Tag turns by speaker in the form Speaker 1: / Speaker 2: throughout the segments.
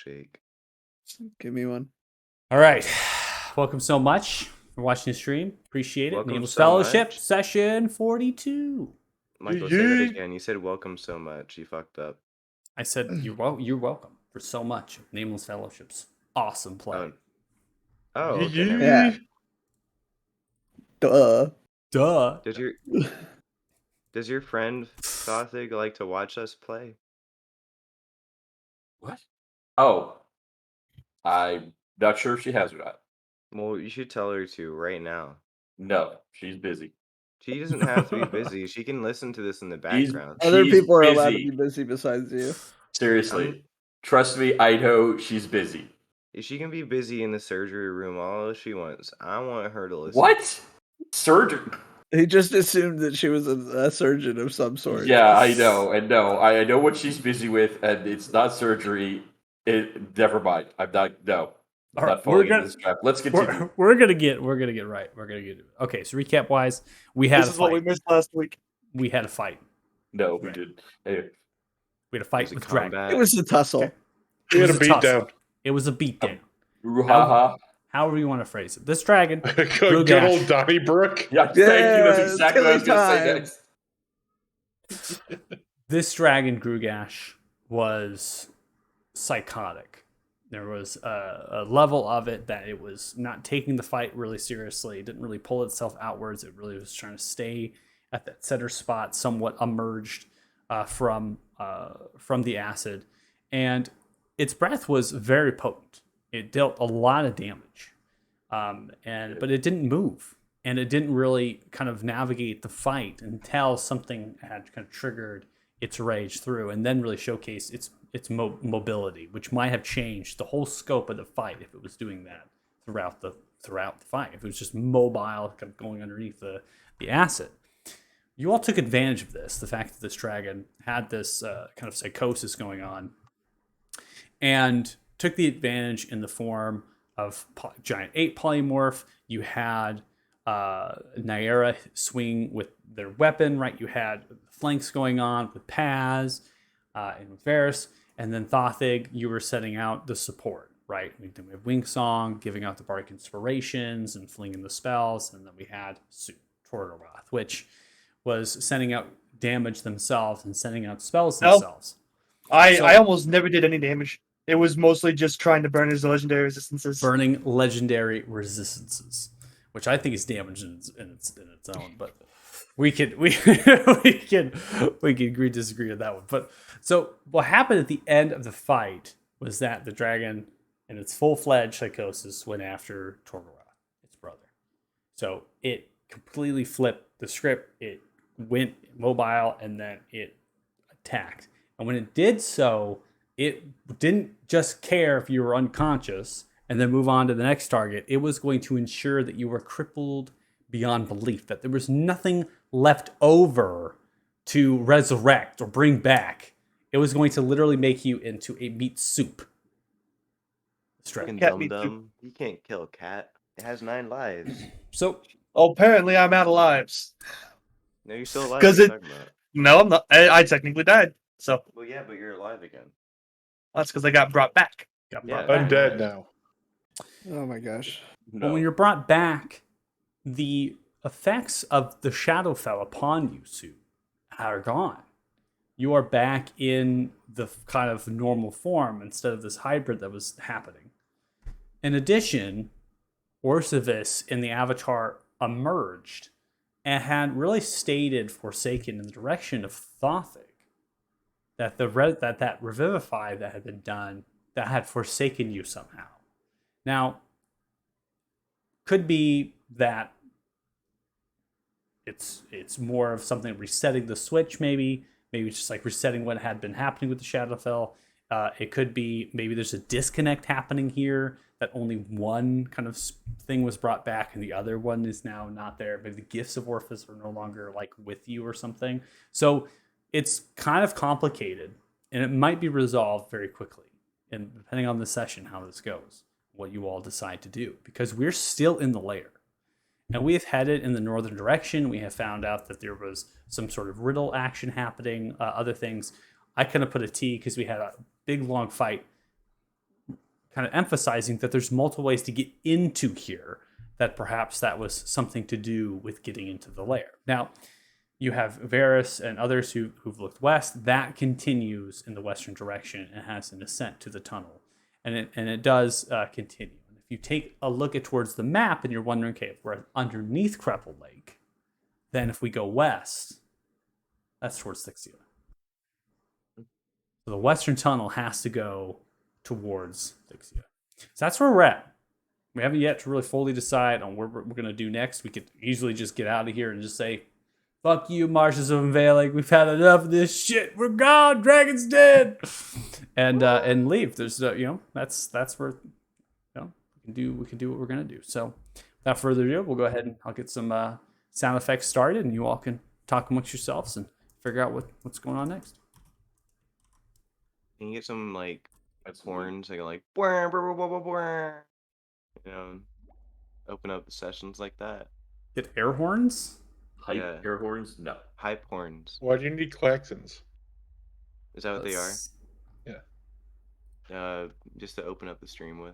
Speaker 1: milkshake.
Speaker 2: Give me one.
Speaker 3: All right. Welcome so much for watching the stream. Appreciate it.
Speaker 1: Welcome
Speaker 3: Nameless
Speaker 1: so
Speaker 3: Fellowship,
Speaker 1: much.
Speaker 3: session 42.
Speaker 1: Michael, say that again. You said welcome so much. You fucked up.
Speaker 3: I said you're welcome for so much. Nameless Fellowship's awesome play.
Speaker 1: Oh, okay. Never
Speaker 2: Yeah.
Speaker 1: mind.
Speaker 3: Duh.
Speaker 1: Does your friend Thothig like to watch us play?
Speaker 4: What? Oh. I'm not sure if she has or not.
Speaker 1: Well, you should tell her to right now.
Speaker 4: No, she's busy.
Speaker 1: She doesn't have to be busy. She can listen to this in the background.
Speaker 2: Other
Speaker 4: She's
Speaker 2: people are allowed to
Speaker 4: busy.
Speaker 2: be busy besides you.
Speaker 4: Seriously. Trust me, I know she's busy.
Speaker 1: She can be busy in the surgery room all she wants. I want her to listen.
Speaker 4: What? Surgery?
Speaker 2: He just assumed that she was a surgeon of some sort.
Speaker 4: Yeah, I know. And no, I know what she's busy with, and it's not surgery. Never mind. I'm not. No. I'm not falling into this trap. Let's continue.
Speaker 3: We're gonna get right. Okay. So recap wise, we had
Speaker 5: This is what we missed last week.
Speaker 3: We had a fight.
Speaker 4: No, we didn't. Anyway.
Speaker 3: We had a fight with Dragon.
Speaker 2: It was a tussle.
Speaker 3: Okay.
Speaker 5: We had a beatdown.
Speaker 3: It was a beatdown.
Speaker 4: However
Speaker 3: you want to phrase it. This dragon.
Speaker 5: Good old Donnybrook.
Speaker 4: Yeah, thank you. That's exactly what I was going to say next.
Speaker 3: This dragon, Grugash, was psychotic. There was a level of it that it was not taking the fight really seriously. It didn't really pull itself outwards. It really was trying to stay at that center spot, somewhat emerged from the acid. And its breath was very potent. It dealt a lot of damage, but it didn't move, and it didn't really kind of navigate the fight until something had kind of triggered its rage through, and then really showcase its mobility, which might have changed the whole scope of the fight if it was doing that throughout the fight. If it was just mobile, kind of going underneath the acid. You all took advantage of this, the fact that this dragon had this kind of psychosis going on, and took the advantage in the form of giant ape polymorph. You had Nyera swing with their weapon, right? You had flanks going on with Paz and with Varys, and then Thothig, you were setting out the support, right? We have Wingsong giving out the bardic inspirations and flinging the spells, and then we had Torgoroth, which was sending out damage themselves and sending out spells themselves.
Speaker 5: I almost never did any damage. It was mostly just trying to burn his legendary resistances.
Speaker 3: Burning legendary resistances, which I think is damage in its own, but we can agree disagree on that one. But so what happened at the end of the fight was that the dragon, in its full-fledged psychosis, went after Torgoroth, its brother. So it completely flipped the script. It went mobile and then it attacked. And when it did so, it didn't just care if you were unconscious and then move on to the next target. It was going to ensure that you were crippled beyond belief, that there was nothing left over to resurrect or bring back. It was going to literally make you into a meat soup.
Speaker 1: Dum-dum. You can't kill a cat. It has 9 lives.
Speaker 3: So,
Speaker 5: apparently I'm out of lives.
Speaker 1: No, you're still alive.
Speaker 5: No, I'm not. I technically died. So.
Speaker 1: Well, yeah, but you're alive again.
Speaker 5: That's because I got brought back.
Speaker 6: I'm dead now.
Speaker 2: Oh my gosh.
Speaker 3: No. But when you're brought back, the effects of the Shadowfell upon you, Sue, are gone. You are back in the kind of normal form instead of this hybrid that was happening. In addition, Orsivis in the Avatar emerged and had really stated Forsaken in the direction of Thothig. That that revivify that had been done, that had forsaken you somehow. Now, could be that it's more of something resetting the switch, maybe just like resetting what had been happening with the Shadowfell. It could be maybe there's a disconnect happening here, that only one kind of thing was brought back and the other one is now not there. Maybe the gifts of Orpheus are no longer like with you or something. So it's kind of complicated, and it might be resolved very quickly, and depending on the session, how this goes, what you all decide to do, because we're still in the lair, and we have headed in the northern direction. We have found out that there was some sort of riddle action happening, other things. I kind of put a T because we had a big long fight kind of emphasizing that there's multiple ways to get into here, that perhaps that was something to do with getting into the lair. Now, you have Varys and others who've looked west. That continues in the western direction and has an ascent to the tunnel. And it does continue. And if you take a look at towards the map and you're wondering, okay, if we're underneath Crepple Lake, then if we go west, that's towards Thixia. So the western tunnel has to go towards Thixia. So that's where we're at. We haven't yet to really fully decide on what we're going to do next. We could easily just get out of here and just say, fuck you, Marshes of Unveiling. We've had enough of this shit. We're gone. Dragon's dead. And leave. There's that's where we can do what we're gonna do. So without further ado, we'll go ahead and I'll get some sound effects started, and you all can talk amongst yourselves and figure out what's going on next.
Speaker 1: Can you get some like horns? Like bwah, bwah, bwah, bwah, bwah. You know, open up the sessions like that.
Speaker 3: Get air horns.
Speaker 4: Hype air horns? No.
Speaker 1: Hype horns.
Speaker 6: Why do you need klaxons?
Speaker 1: Is that what they are?
Speaker 6: Yeah.
Speaker 1: Just to open up the stream with.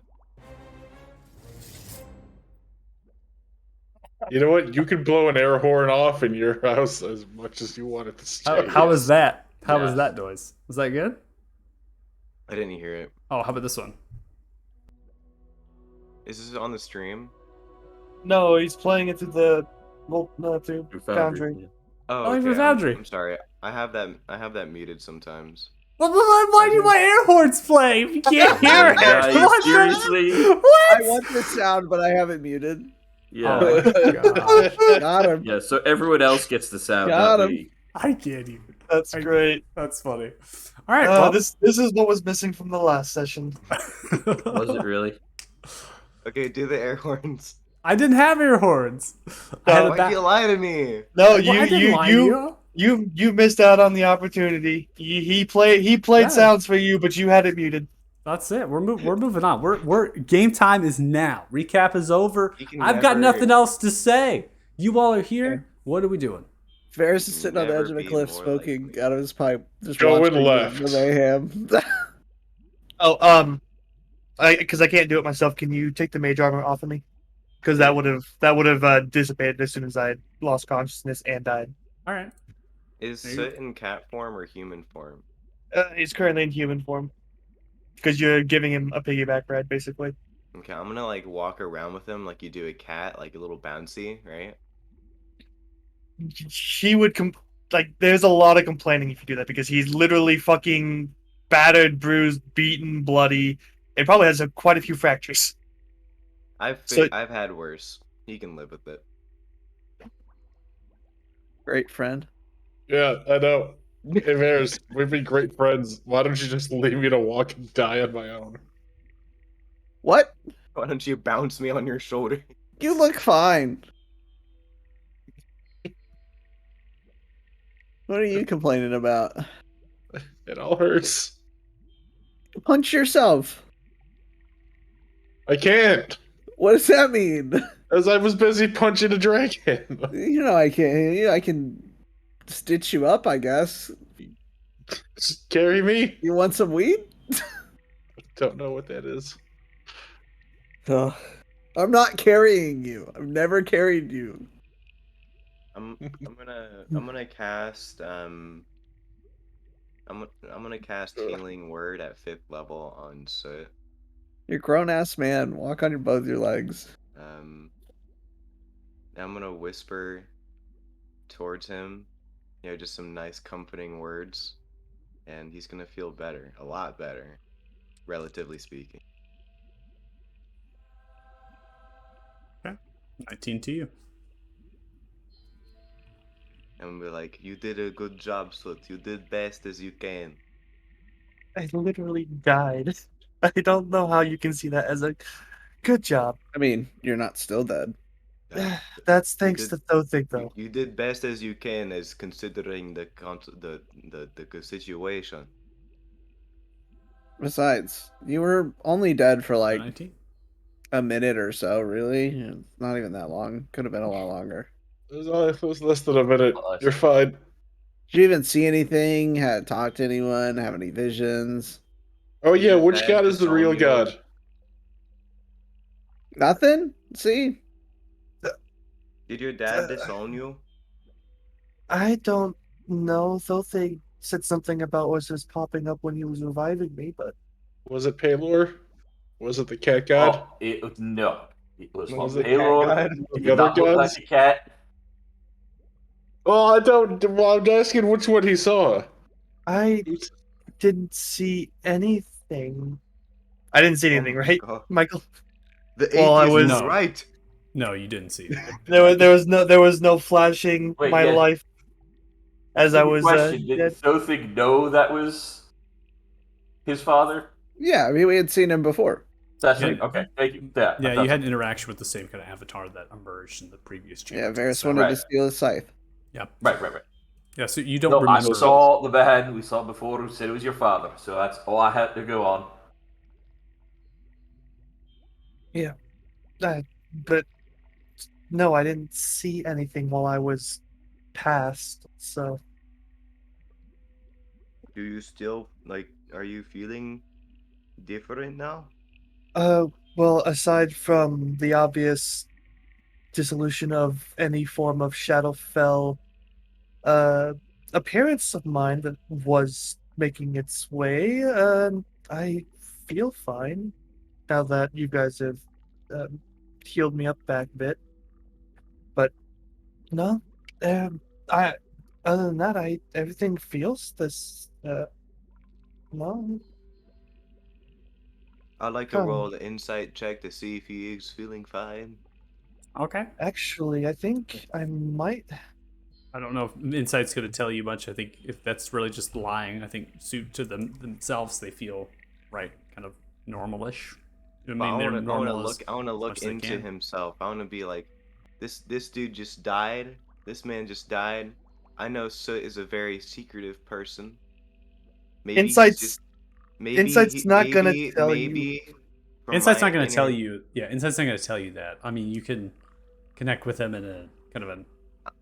Speaker 6: You know what? You can blow an air horn off in your house as much as you want it to stay.
Speaker 3: How was that? How was that noise? Was that good?
Speaker 1: I didn't hear it.
Speaker 3: Oh, how about this one?
Speaker 1: Is this on the stream?
Speaker 5: No, he's playing it through the through Foundry.
Speaker 1: Oh,
Speaker 3: through
Speaker 1: okay.
Speaker 3: Foundry.
Speaker 1: I'm sorry. I have that muted sometimes.
Speaker 3: Well, why do my air horns play if you can't hear it?
Speaker 4: Guys, seriously?
Speaker 3: What?
Speaker 2: I want the sound, but I have it muted.
Speaker 4: Yeah.
Speaker 3: Oh my God.
Speaker 2: Got him.
Speaker 4: Yeah, so everyone else gets the sound.
Speaker 2: Got
Speaker 4: not
Speaker 2: him.
Speaker 4: me.
Speaker 3: I can't even.
Speaker 5: That's great.
Speaker 3: That's funny. All right. Well,
Speaker 5: This is what was missing from the last session.
Speaker 4: Was it really?
Speaker 1: Okay, do the air horns.
Speaker 3: I didn't have air horns.
Speaker 1: Why'd you lie to me?
Speaker 5: No,
Speaker 3: Well, I didn't lie to
Speaker 5: you missed out on the opportunity. He played sounds for you, but you had it muted.
Speaker 3: That's it. We're moving on. We're game time is now. Recap is over. I've got
Speaker 1: never-
Speaker 3: nothing else to say. You all are here. What are we doing?
Speaker 2: Varys is sitting on the
Speaker 1: Never
Speaker 2: edge of a
Speaker 1: be
Speaker 2: cliff,
Speaker 1: more
Speaker 2: smoking
Speaker 1: likely.
Speaker 2: out of his pipe, just
Speaker 6: Going
Speaker 2: watching
Speaker 6: left.
Speaker 2: the mayhem.
Speaker 5: Oh, because I can't do it myself. Can you take the mage armor off of me? Because that would have dissipated as soon as I lost consciousness and died.
Speaker 3: All right.
Speaker 1: Is
Speaker 3: There you
Speaker 1: Soot in cat form or human form?
Speaker 5: He's currently in human form. Because you're giving him a piggyback ride, basically.
Speaker 1: Okay, I'm gonna like walk around with him like you do a cat, like a little bouncy, right?
Speaker 5: He would there's a lot of complaining if you do that because he's literally fucking battered, bruised, beaten, bloody. It probably has quite a few fractures.
Speaker 1: I've
Speaker 5: So-
Speaker 1: had worse. He can live with it.
Speaker 2: Great friend.
Speaker 6: Yeah, I know. Hey, Varys, we'd be great friends. Why don't you just leave me to walk and die on my own?
Speaker 2: What?
Speaker 1: Why don't you bounce me on your shoulder?
Speaker 2: You look fine. What are you complaining about?
Speaker 6: It all hurts.
Speaker 2: Punch yourself.
Speaker 6: I can't.
Speaker 2: What does that mean?
Speaker 6: As I was busy punching a dragon.
Speaker 2: You know I can't. You know, I can stitch you up, I guess.
Speaker 6: Just carry me?
Speaker 2: You want some weed?
Speaker 6: Don't know what that is.
Speaker 2: Ugh. I'm not carrying you. I've never carried you.
Speaker 1: I'm gonna cast I'm gonna cast Healing Word at 5th level on Soot.
Speaker 2: You're a grown ass man. Walk on both your legs.
Speaker 1: I'm gonna whisper towards him, just some nice comforting words, and he's gonna feel better, a lot better, relatively speaking.
Speaker 3: 19 to you.
Speaker 1: And we're like, you did a good job, Soot. You did best as you can.
Speaker 5: I literally died. I don't know how you can see that as a good job.
Speaker 2: I mean, you're not still dead.
Speaker 5: That's thanks to Thothig, though.
Speaker 1: You did best as you can, as considering the situation.
Speaker 2: Besides, you were only dead for like
Speaker 3: 19.
Speaker 2: a minute or so, really. Not even that long. Could have been a lot longer.
Speaker 6: It was less than a minute.
Speaker 4: Oh,
Speaker 6: You're fine.
Speaker 2: Did you even see anything? Had talked to anyone? Have any visions?
Speaker 6: Oh yeah,
Speaker 1: Is
Speaker 6: which
Speaker 1: that
Speaker 6: god is the real
Speaker 1: Antonio?
Speaker 6: god?
Speaker 2: Nothing? See?
Speaker 1: Did your dad disown you?
Speaker 5: I don't know, though they said something about was just popping up when he was reviving me, but
Speaker 6: Was it Paylor? Was it the cat god?
Speaker 4: Oh, no. It was
Speaker 1: Was
Speaker 4: not
Speaker 1: it cat
Speaker 4: Paylor.
Speaker 1: god?
Speaker 4: It
Speaker 6: The
Speaker 4: did
Speaker 6: other
Speaker 4: not look like
Speaker 6: gods?
Speaker 4: a cat.
Speaker 6: Oh, I don't. Well, I'm asking which one he saw.
Speaker 5: I didn't see anything. I didn't see
Speaker 1: Oh
Speaker 5: anything,
Speaker 1: my
Speaker 5: right,
Speaker 1: god.
Speaker 5: Michael?
Speaker 1: The
Speaker 5: Well, I
Speaker 1: atheist was
Speaker 5: was
Speaker 3: No.
Speaker 1: right.
Speaker 3: No, you didn't see anything.
Speaker 5: there was no flashing
Speaker 4: Wait,
Speaker 5: my
Speaker 4: yes.
Speaker 5: life as I
Speaker 4: Stupid
Speaker 5: was
Speaker 4: question. Did
Speaker 5: dead.
Speaker 4: Sothig know that was his father?
Speaker 2: Yeah, I mean, we had seen him before.
Speaker 4: That's
Speaker 3: Yeah,
Speaker 4: it. Okay, thank you. Yeah, I
Speaker 3: yeah, you
Speaker 4: thought
Speaker 3: had
Speaker 4: so.
Speaker 3: an interaction with the same kind of avatar that emerged in the previous
Speaker 2: Yeah,
Speaker 3: chapter.
Speaker 2: Varys
Speaker 3: So,
Speaker 2: wanted
Speaker 4: Right,
Speaker 2: to steal his scythe.
Speaker 3: yep.
Speaker 4: right.
Speaker 3: Yeah, so you don't
Speaker 4: No, I
Speaker 3: remember.
Speaker 4: saw the man we saw before who said it was your father, so that's all I had to go on.
Speaker 5: Yeah, but no, I didn't see anything while I was passed. So,
Speaker 1: Do you still like? Are you feeling different now?
Speaker 5: well, aside from the obvious dissolution of any form of Shadowfell uh, appearance of mine that was making its way, I feel fine now that you guys have um, healed me up back a bit. But no, I other than that, I everything feels this. No,
Speaker 1: I'd like to
Speaker 5: huh.
Speaker 1: roll the insight check to see if he is feeling fine.
Speaker 3: Okay.
Speaker 5: Actually, I think I might.
Speaker 3: I don't know if insight's going to tell you much. I think if that's really just lying, I think suit to themselves, they feel right, kind of normalish. I
Speaker 1: But
Speaker 3: mean, they're
Speaker 1: I wanna
Speaker 3: normal
Speaker 1: look. I wanna
Speaker 3: as
Speaker 1: look
Speaker 3: much as they
Speaker 1: into
Speaker 3: can.
Speaker 1: himself. I wanna be like, this dude just died. This man just died. I know Soot is a very secretive person. Maybe he's just.
Speaker 5: Insight's
Speaker 1: Maybe
Speaker 5: insight's
Speaker 1: he.
Speaker 5: not gonna tell you.
Speaker 1: Maybe. From
Speaker 3: Insight's
Speaker 1: my
Speaker 3: not going to tell
Speaker 1: inner.
Speaker 3: you. Yeah, insight's not going to tell you that. I mean, you can connect with them in a kind of a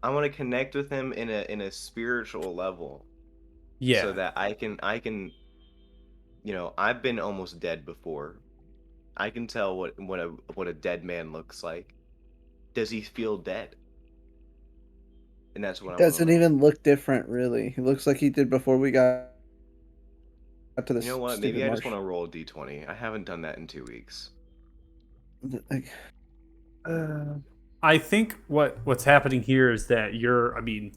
Speaker 1: I want to connect with him in a spiritual level, so
Speaker 3: yeah.
Speaker 1: that I can. I've been almost dead before. I can tell what a dead man looks like. Does he feel dead? And that's
Speaker 2: He
Speaker 1: what I want to
Speaker 2: doesn't
Speaker 1: know.
Speaker 2: even look different, really. He looks like he did before we got to
Speaker 1: You know
Speaker 2: this
Speaker 1: what? Maybe
Speaker 2: stupid
Speaker 1: I just
Speaker 2: marsh.
Speaker 1: want to roll a d20. I haven't done that in 2 weeks.
Speaker 2: Like,
Speaker 5: Uh,
Speaker 3: I think what's happening here is that you're. I mean,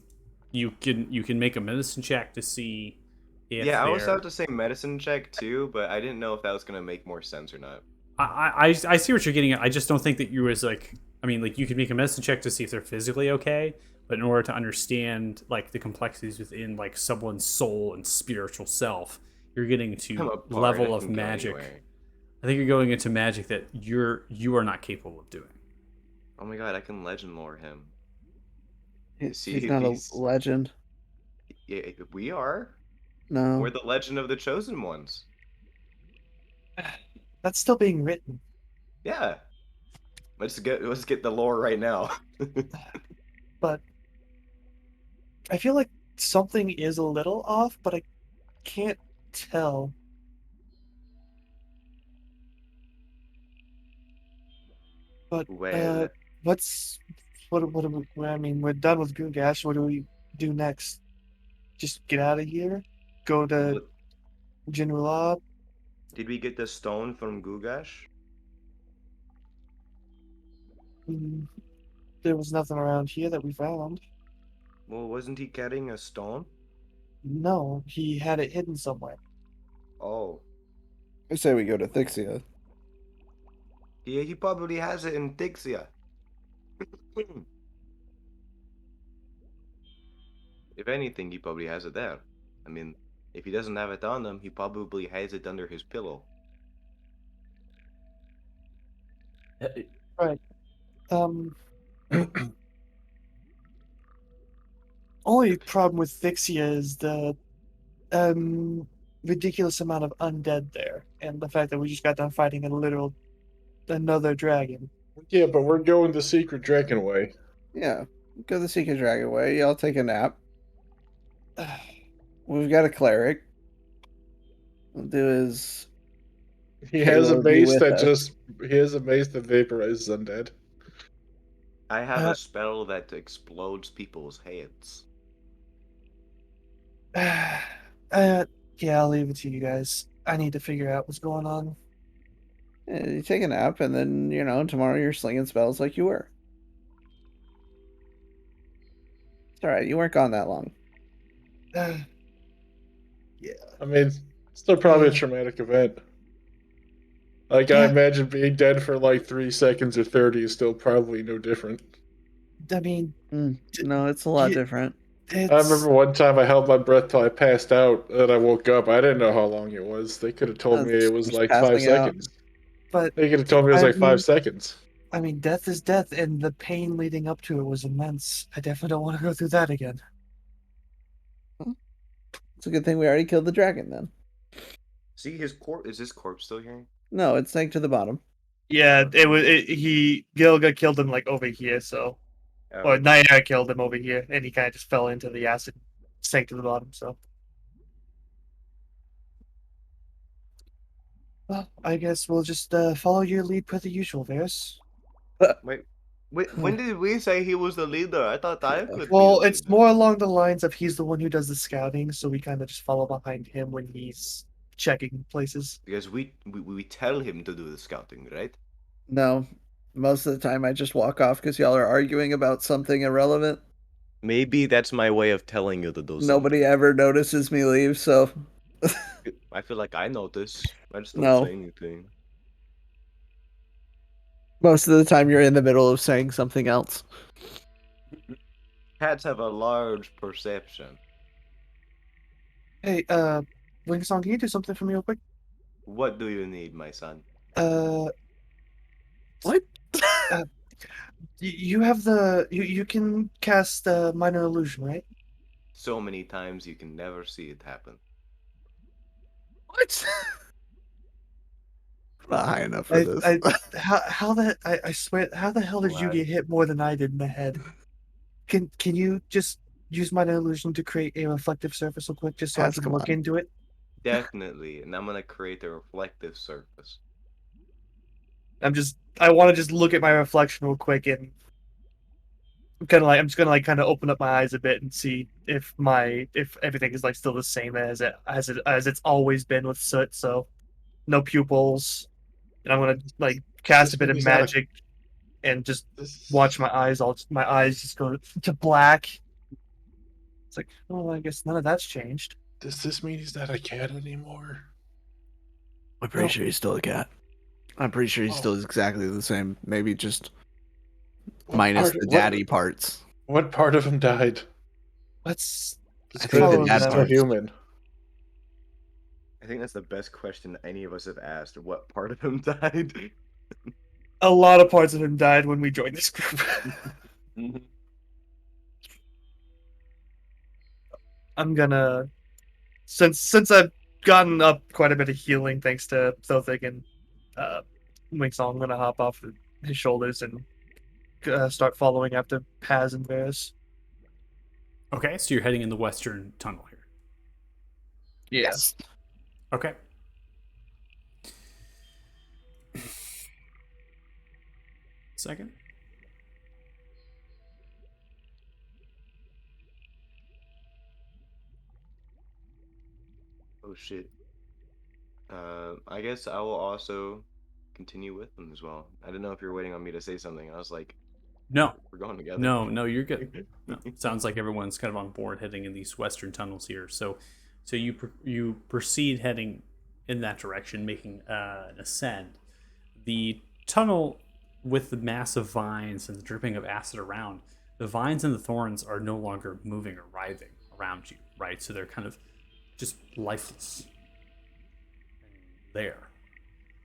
Speaker 3: you can make a medicine check to see if
Speaker 1: Yeah, I was
Speaker 3: they're.
Speaker 1: about to say medicine check too, but I didn't know if that was gonna make more sense or not.
Speaker 3: I see what you're getting at. I just don't think that you as like. I mean, like you could make a medicine check to see if they're physically okay, but in order to understand like the complexities within like someone's soul and spiritual self, you're getting
Speaker 1: I'm
Speaker 3: to
Speaker 1: a bard. I
Speaker 3: level of
Speaker 1: can go
Speaker 3: magic.
Speaker 1: anywhere.
Speaker 3: I think you're going into magic that you are not capable of doing.
Speaker 1: Oh my god, I can legend lore him. See
Speaker 2: he's
Speaker 1: if
Speaker 2: not a
Speaker 1: he's.
Speaker 2: legend.
Speaker 1: Yeah, we are. We're
Speaker 2: No.
Speaker 1: the legend of the chosen ones.
Speaker 5: that's still being written,
Speaker 1: Yeah. Let's get the lore right now.
Speaker 5: but I feel like something is a little off, but I can't tell. But
Speaker 1: Well,
Speaker 5: what's what do we, I mean, we're done with Googash. What do we do next? Just get out of here? Go to
Speaker 1: what,
Speaker 5: Jinrulab?
Speaker 1: did we get the stone from Gugash?
Speaker 5: Mm, there was nothing around here that we found.
Speaker 1: Well, wasn't he carrying a stone?
Speaker 5: No, he had it hidden somewhere.
Speaker 1: Oh,
Speaker 2: I say we go to Thixia.
Speaker 1: he probably has it in Dixia. If anything, he probably has it there. I mean, if he doesn't have it on him, he probably has it under his pillow.
Speaker 5: Right. Um, only problem with Vixia is the ridiculous amount of undead there, and the fact that we just got done fighting a literal another dragon.
Speaker 6: Yeah, but we're going the secret dragon way.
Speaker 2: Yeah. Go the Secret Dragon way. Y'all take a nap. We've got a cleric. We'll do his
Speaker 6: He has a
Speaker 2: Caleb, be
Speaker 6: mace
Speaker 2: with
Speaker 6: that
Speaker 2: us.
Speaker 6: just he has a mace that vaporizes undead.
Speaker 1: I have
Speaker 5: Uh,
Speaker 1: a spell that explodes people's heads.
Speaker 5: yeah, I'll leave it to you guys. I need to figure out what's going on.
Speaker 2: You take a nap, and then tomorrow you're slinging spells like you were. It's all right. You weren't gone that long.
Speaker 5: Uh, yeah.
Speaker 6: I mean, still probably a traumatic event. Like I
Speaker 5: Yeah,
Speaker 6: imagine being dead for like 3 seconds or 30 is still probably no different.
Speaker 5: I mean,
Speaker 2: No, it's a lot
Speaker 5: y-
Speaker 2: different.
Speaker 6: I remember
Speaker 5: it's
Speaker 6: one time I held my breath till I passed out, and I woke up. I didn't know how long it was. They could have told me it
Speaker 2: It's
Speaker 6: was
Speaker 2: just
Speaker 6: like five
Speaker 2: passing out.
Speaker 6: seconds.
Speaker 5: but
Speaker 6: They could have told me it was
Speaker 5: I
Speaker 6: like five
Speaker 5: mean,
Speaker 6: seconds.
Speaker 5: death is death, and the pain leading up to it was immense. I definitely don't want to go through that again.
Speaker 2: Well, it's a good thing we already killed the dragon then.
Speaker 1: See his corpse. Is his corpse still here?
Speaker 2: No, it's sank to the bottom.
Speaker 5: Yeah, it was. Gilga killed him like over here, so or
Speaker 1: Oh,
Speaker 5: Nair killed him over here, and he kind of just fell into the acid, sank to the bottom. So, well, I guess we'll just follow your lead per the usual, Varys.
Speaker 1: wait. Wait, when did we say he was the leader? I thought I could be the
Speaker 5: Well, it's
Speaker 1: leader.
Speaker 5: more along the lines of he's the one who does the scouting, so we kind of just follow behind him when he's checking places.
Speaker 1: Because we tell him to do the scouting, right?
Speaker 2: No, most of the time I just walk off because y'all are arguing about something irrelevant.
Speaker 1: Maybe that's my way of telling you to do
Speaker 2: Nobody
Speaker 1: something.
Speaker 2: ever notices me leave, so
Speaker 1: I feel like I notice. I just don't
Speaker 2: no.
Speaker 1: say anything.
Speaker 2: Most of the time you're in the middle of saying something else.
Speaker 1: Cats have a large perception.
Speaker 5: Hey, Wingsong, can you do something for me real quick?
Speaker 1: What do you need, my son?
Speaker 5: Uh,
Speaker 2: What?
Speaker 5: uh you have you can cast minor illusion, right?
Speaker 1: So many times you can never see it happen.
Speaker 2: What? Not high enough for this.
Speaker 5: How I swear, how the hell did you
Speaker 1: What?
Speaker 5: get hit more than I did in the head? Can you just use minor illusion to create a reflective surface real quick, just so I
Speaker 2: Has
Speaker 5: can
Speaker 2: come
Speaker 5: look
Speaker 2: on.
Speaker 5: into it?
Speaker 1: Definitely. And I'm gonna create a reflective surface.
Speaker 5: I want to just look at my reflection real quick, and I'm just gonna like kind of open up my eyes a bit and see if everything is like still the same as it's always been with soot. So no pupils, and I'm gonna like
Speaker 6: Does
Speaker 5: cast a
Speaker 6: this
Speaker 5: bit
Speaker 6: mean
Speaker 5: of
Speaker 6: he's not a
Speaker 5: magic and just watch
Speaker 6: this
Speaker 5: my eyes just go to black. It's like, oh, I guess none of that's changed.
Speaker 6: does this mean he's not a cat anymore?
Speaker 2: I'm pretty sure he's still a cat. I'm pretty sure he's
Speaker 6: Oh,
Speaker 2: still exactly the same. Maybe just
Speaker 6: what
Speaker 2: minus
Speaker 6: part
Speaker 2: the daddy parts.
Speaker 6: what part of him died?
Speaker 5: Let's
Speaker 2: I
Speaker 6: It's
Speaker 2: think
Speaker 6: great
Speaker 2: the
Speaker 6: that
Speaker 5: follow
Speaker 6: he's
Speaker 2: dad
Speaker 5: that up.
Speaker 6: still
Speaker 2: parts.
Speaker 6: human.
Speaker 1: I think that's the best question any of us have asked. What part of him died?
Speaker 5: A lot of parts of him died when we joined this group.
Speaker 4: Mhm.
Speaker 5: I'm gonna since I've gotten up quite a bit of healing thanks to Thothic and uh, Wingsong, I'm gonna hop off his shoulders and start following after Paz and Varys.
Speaker 3: Okay, so you're heading in the western tunnel here.
Speaker 5: Yeah.
Speaker 2: Yes.
Speaker 3: Okay. Second.
Speaker 1: Oh shit. I guess I will also continue with them as well. I didn't know if you were waiting on me to say something. I was like,
Speaker 3: No,
Speaker 1: we're going together.
Speaker 3: no, you're good. No, sounds like everyone's kind of on board heading in these western tunnels here. So you proceed heading in that direction, making an ascend. The tunnel with the massive vines and the dripping of acid around, the vines and the thorns are no longer moving or writhing around you, right? So they're kind of just lifeless and there.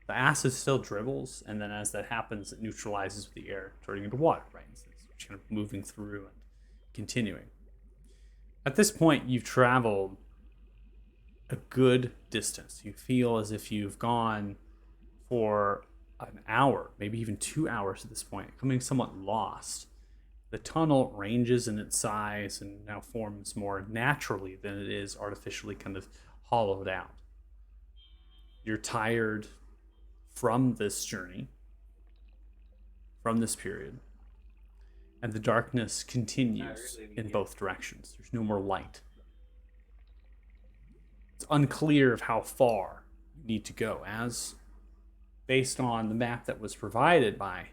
Speaker 3: The acid still dribbles, and then as that happens, it neutralizes with the air, turning into water, right? So it's just kind of moving through and continuing. At this point, you've traveled a good distance. You feel as if you've gone for an hour, maybe even 2 hours at this point, becoming somewhat lost. The tunnel ranges in its size and now forms more naturally than it is artificially kind of hollowed out. You're tired, from this journey, from this period, and the darkness continues in both directions. There's no more light. It's unclear of how far you need to go, as based on the map that was provided by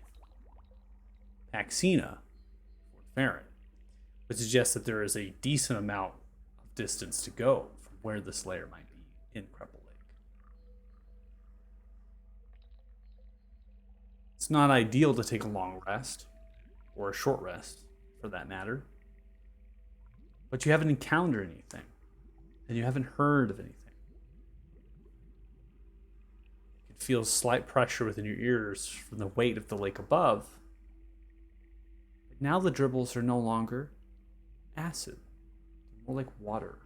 Speaker 3: Paxina or Farron, which suggests that there is a decent amount of distance to go from where this lair might be in Crepple Lake. It's not ideal to take a long rest, or a short rest for that matter, but you haven't encountered anything, and you haven't heard of anything. You can feel slight pressure within your ears from the weight of the lake above. But now the dribbles are no longer acid, more like water.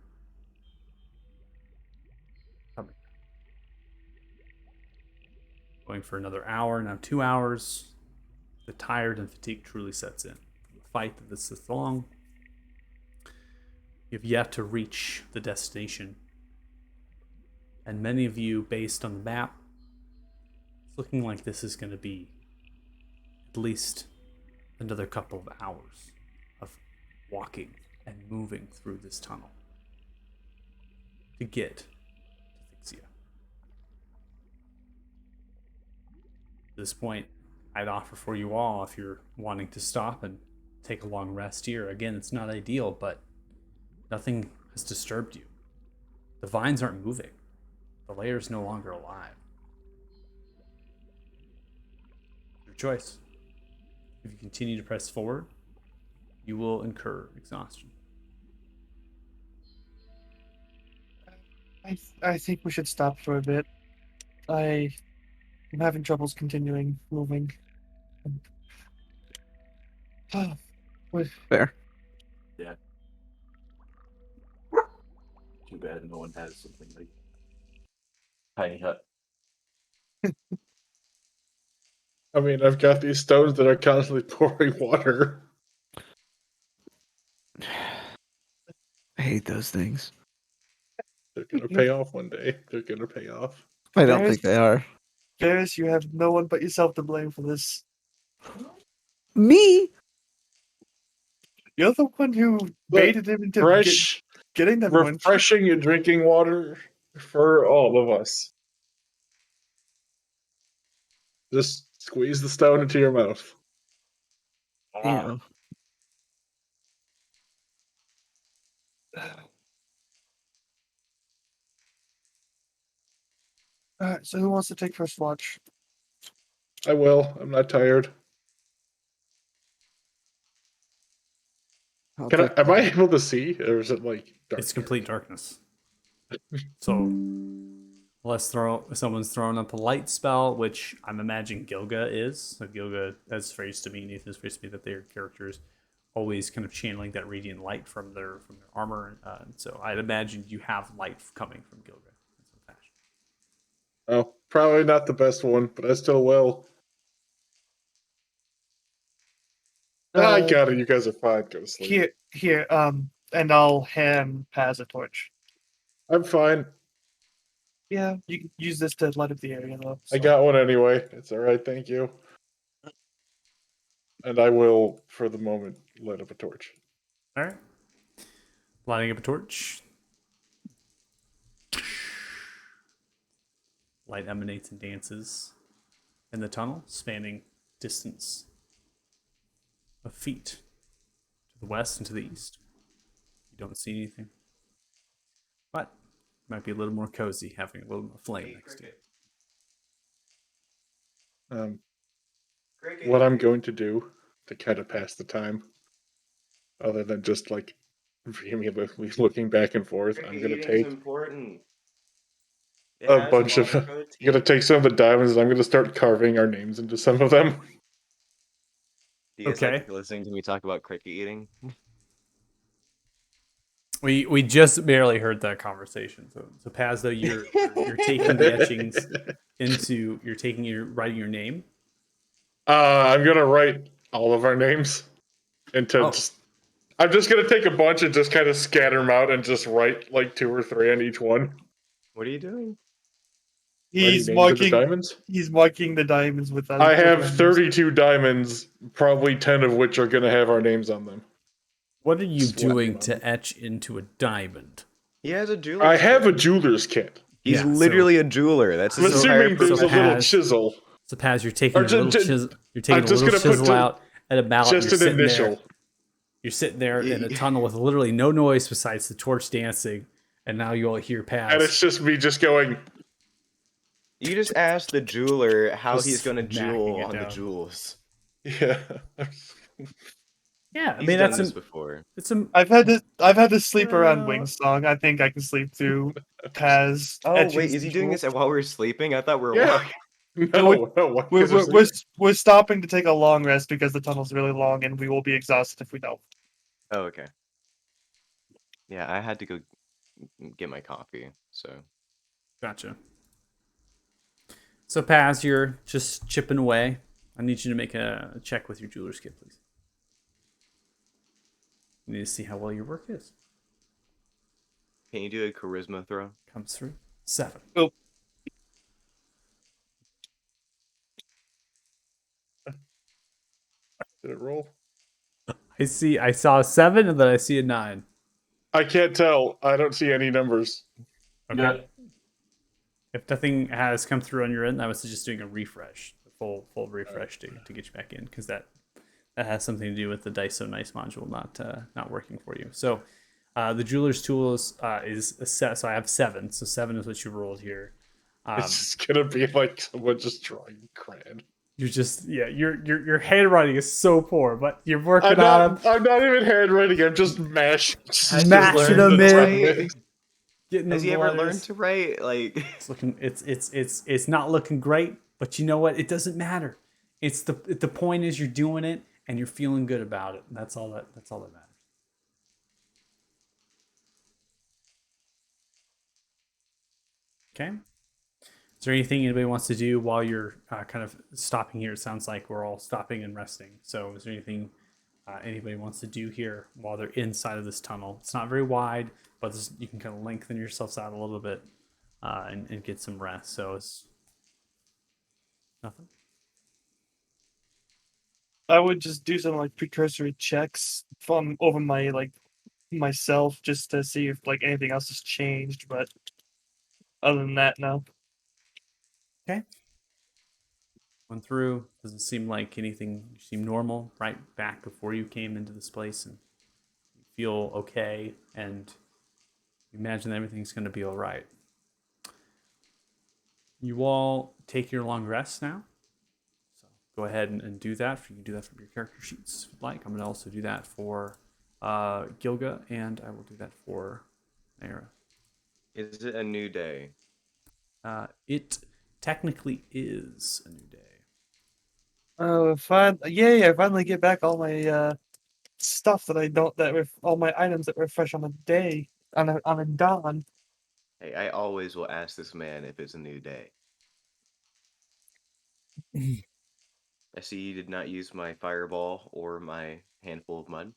Speaker 3: Coming. Going for another hour, now 2 hours. The tired and fatigue truly sets in. The fight that this is long. You've yet to reach the destination. And many of you, based on the map, it's looking like this is going to be at least another couple of hours of walking and moving through this tunnel to get to Thixia. At this point, I'd offer for you all, if you're wanting to stop and take a long rest here. Again, it's not ideal, but nothing has disturbed you. The vines aren't moving. The layer is no longer alive. Your choice. If you continue to press forward, you will incur exhaustion.
Speaker 5: I think we should stop for a bit. I'm having troubles continuing moving. What?
Speaker 2: Fair.
Speaker 4: Yeah. Too bad no one has something like tiny hut.
Speaker 6: I mean, I've got these stones that are constantly pouring water.
Speaker 2: I hate those things.
Speaker 6: They're gonna pay off one day. They're gonna pay off.
Speaker 2: I don't think they are.
Speaker 5: Garrus, you have no one but yourself to blame for this.
Speaker 2: Me?
Speaker 5: You're the one who baited him into getting them.
Speaker 6: Refreshing and drinking water for all of us. Just squeeze the stone into your mouth.
Speaker 2: Ew.
Speaker 5: Alright, so who wants to take first watch?
Speaker 6: I will. I'm not tired. Am I able to see, or is it like dark?
Speaker 3: It's complete darkness. So, unless someone's throwing up a light spell, which I'm imagining Gilga is. So Gilga has phrased to me, Nathan has phrased to me that their characters always kind of channeling that radiant light from their armor. So I'd imagine you have light coming from Gilga in some fashion.
Speaker 6: Oh, probably not the best one, but I still will. I got it. You guys are fine. Go to sleep.
Speaker 5: Here, and I'll hand Paz a torch.
Speaker 6: I'm fine.
Speaker 5: Yeah, you can use this to light up the area, though.
Speaker 6: I got one anyway. It's all right. Thank you. And I will, for the moment, light up a torch.
Speaker 3: All right. Lighting up a torch. Light emanates and dances in the tunnel, spanning distance of feet to the west and to the east. You don't see anything. But it might be a little more cozy having a little more flame next to you.
Speaker 6: What I'm going to do to kind of pass the time, other than just like vehemently looking back and forth, I'm going to take a bunch of. I'm going to take some of the diamonds and I'm going to start carving our names into some of them.
Speaker 1: Do you guys like listening to me talk about cricket eating?
Speaker 3: We just barely heard that conversation. So Paz, though, you're taking the etchings you're writing your name.
Speaker 6: I'm gonna write all of our names into. I'm just gonna take a bunch and just kind of scatter them out and just write like 2 or 3 on each one.
Speaker 1: What are you doing?
Speaker 6: Any names of the diamonds?
Speaker 5: He's marking the diamonds with.
Speaker 6: I have 32 diamonds, probably 10 of which are going to have our names on them.
Speaker 3: What are you doing
Speaker 6: on
Speaker 3: to
Speaker 6: them.
Speaker 3: etch into a diamond?
Speaker 1: He has a jeweler's
Speaker 6: I have
Speaker 1: kit.
Speaker 6: a jeweler's kit.
Speaker 1: He's
Speaker 3: Yeah,
Speaker 1: literally a jeweler. That's
Speaker 6: I'm
Speaker 1: his entire
Speaker 6: assuming there's a
Speaker 1: profession.
Speaker 6: little
Speaker 3: Paz-
Speaker 6: chisel.
Speaker 3: So Paz, you're taking
Speaker 6: Or
Speaker 3: a little chisel. You're taking
Speaker 6: I'm
Speaker 3: a
Speaker 6: just
Speaker 3: little
Speaker 6: gonna put
Speaker 3: chisel out at a mallet.
Speaker 6: just
Speaker 3: You're
Speaker 6: an
Speaker 3: sitting
Speaker 6: initial.
Speaker 3: there. You're sitting there in a
Speaker 1: Y-
Speaker 3: tunnel with literally no noise besides the torch dancing, and now you all hear
Speaker 6: And
Speaker 3: Paz
Speaker 6: it's just me just going,
Speaker 1: You just ask the jeweler how
Speaker 3: Just
Speaker 1: he's gonna
Speaker 3: smacking
Speaker 1: jewel
Speaker 3: it
Speaker 1: on the
Speaker 3: down.
Speaker 1: jewels.
Speaker 6: yeah.
Speaker 3: Yeah, I
Speaker 1: He's
Speaker 3: mean
Speaker 1: done
Speaker 3: that's
Speaker 1: this before.
Speaker 3: it's a
Speaker 5: I've had to sleep around
Speaker 3: Well-
Speaker 5: Wings song. I think I can sleep through Paz.
Speaker 1: Oh
Speaker 5: etchings
Speaker 1: wait, is he
Speaker 5: and
Speaker 1: doing this
Speaker 5: jewels.
Speaker 1: while we're sleeping? I thought we were
Speaker 6: Yeah.
Speaker 1: walking.
Speaker 6: No, why?
Speaker 5: We're,
Speaker 6: 'Cause they're
Speaker 5: we're, we're,
Speaker 6: sleeping.
Speaker 5: we're stopping to take a long rest because the tunnel's really long and we will be exhausted if we don't.
Speaker 1: Oh, okay. Yeah, I had to go get my coffee. So
Speaker 3: Gotcha. So Paz, you're just chipping away. I need you to make a check with your jeweler's kit, please. You need to see how well your work is.
Speaker 1: can you do a charisma throw?
Speaker 3: Comes through 7.
Speaker 6: Did it roll?
Speaker 3: I saw a 7 and then I see a 9.
Speaker 6: I can't tell. I don't see any numbers.
Speaker 3: Okay.
Speaker 4: Yeah.
Speaker 3: If nothing has come through on your end, I was just doing a refresh, a full refresh to get you back in, because that has something to do with the Dice So Nice module not working for you. So the jeweler's tools is a set. So I have 7. So 7 is what you rolled here.
Speaker 6: It's just gonna be like someone just drawing crayon.
Speaker 3: You're just your handwriting is so poor, but you're working
Speaker 6: I'm
Speaker 3: on them,
Speaker 6: not even handwriting. I'm just mashing.
Speaker 3: smashing them in, getting
Speaker 1: Has
Speaker 3: them
Speaker 1: he ever learned
Speaker 3: letters.
Speaker 1: to write? Like,
Speaker 3: It's looking, it's not looking great, but you know what? It doesn't matter. It's the point is you're doing it and you're feeling good about it. And that's all that matters. Okay. Is there anything anybody wants to do while you're kind of stopping here? It sounds like we're all stopping and resting. So is there anything anybody wants to do here while they're inside of this tunnel? It's not very wide, but you can kind of lengthen yourselves out a little bit and get some rest. So it's nothing.
Speaker 5: I would just do some like precursory checks from over my myself just to see if like anything else has changed, but other than that, no.
Speaker 3: Went through. Doesn't seem like anything. You seem normal right back before you came into this place, and you feel okay, and you imagine that everything's going to be all right. You all take your long rest now. So go ahead and do that. You can do that from your character sheets if you'd like. I'm going to also do that for Gilga, and I will do that for Naira.
Speaker 1: is it a new day?
Speaker 3: It technically is a new day.
Speaker 5: I finally get back all my stuff all my items that refresh on a day on a dawn.
Speaker 1: Hey, I always will ask this man if it's a new day. I see you did not use my fireball or my handful of mud.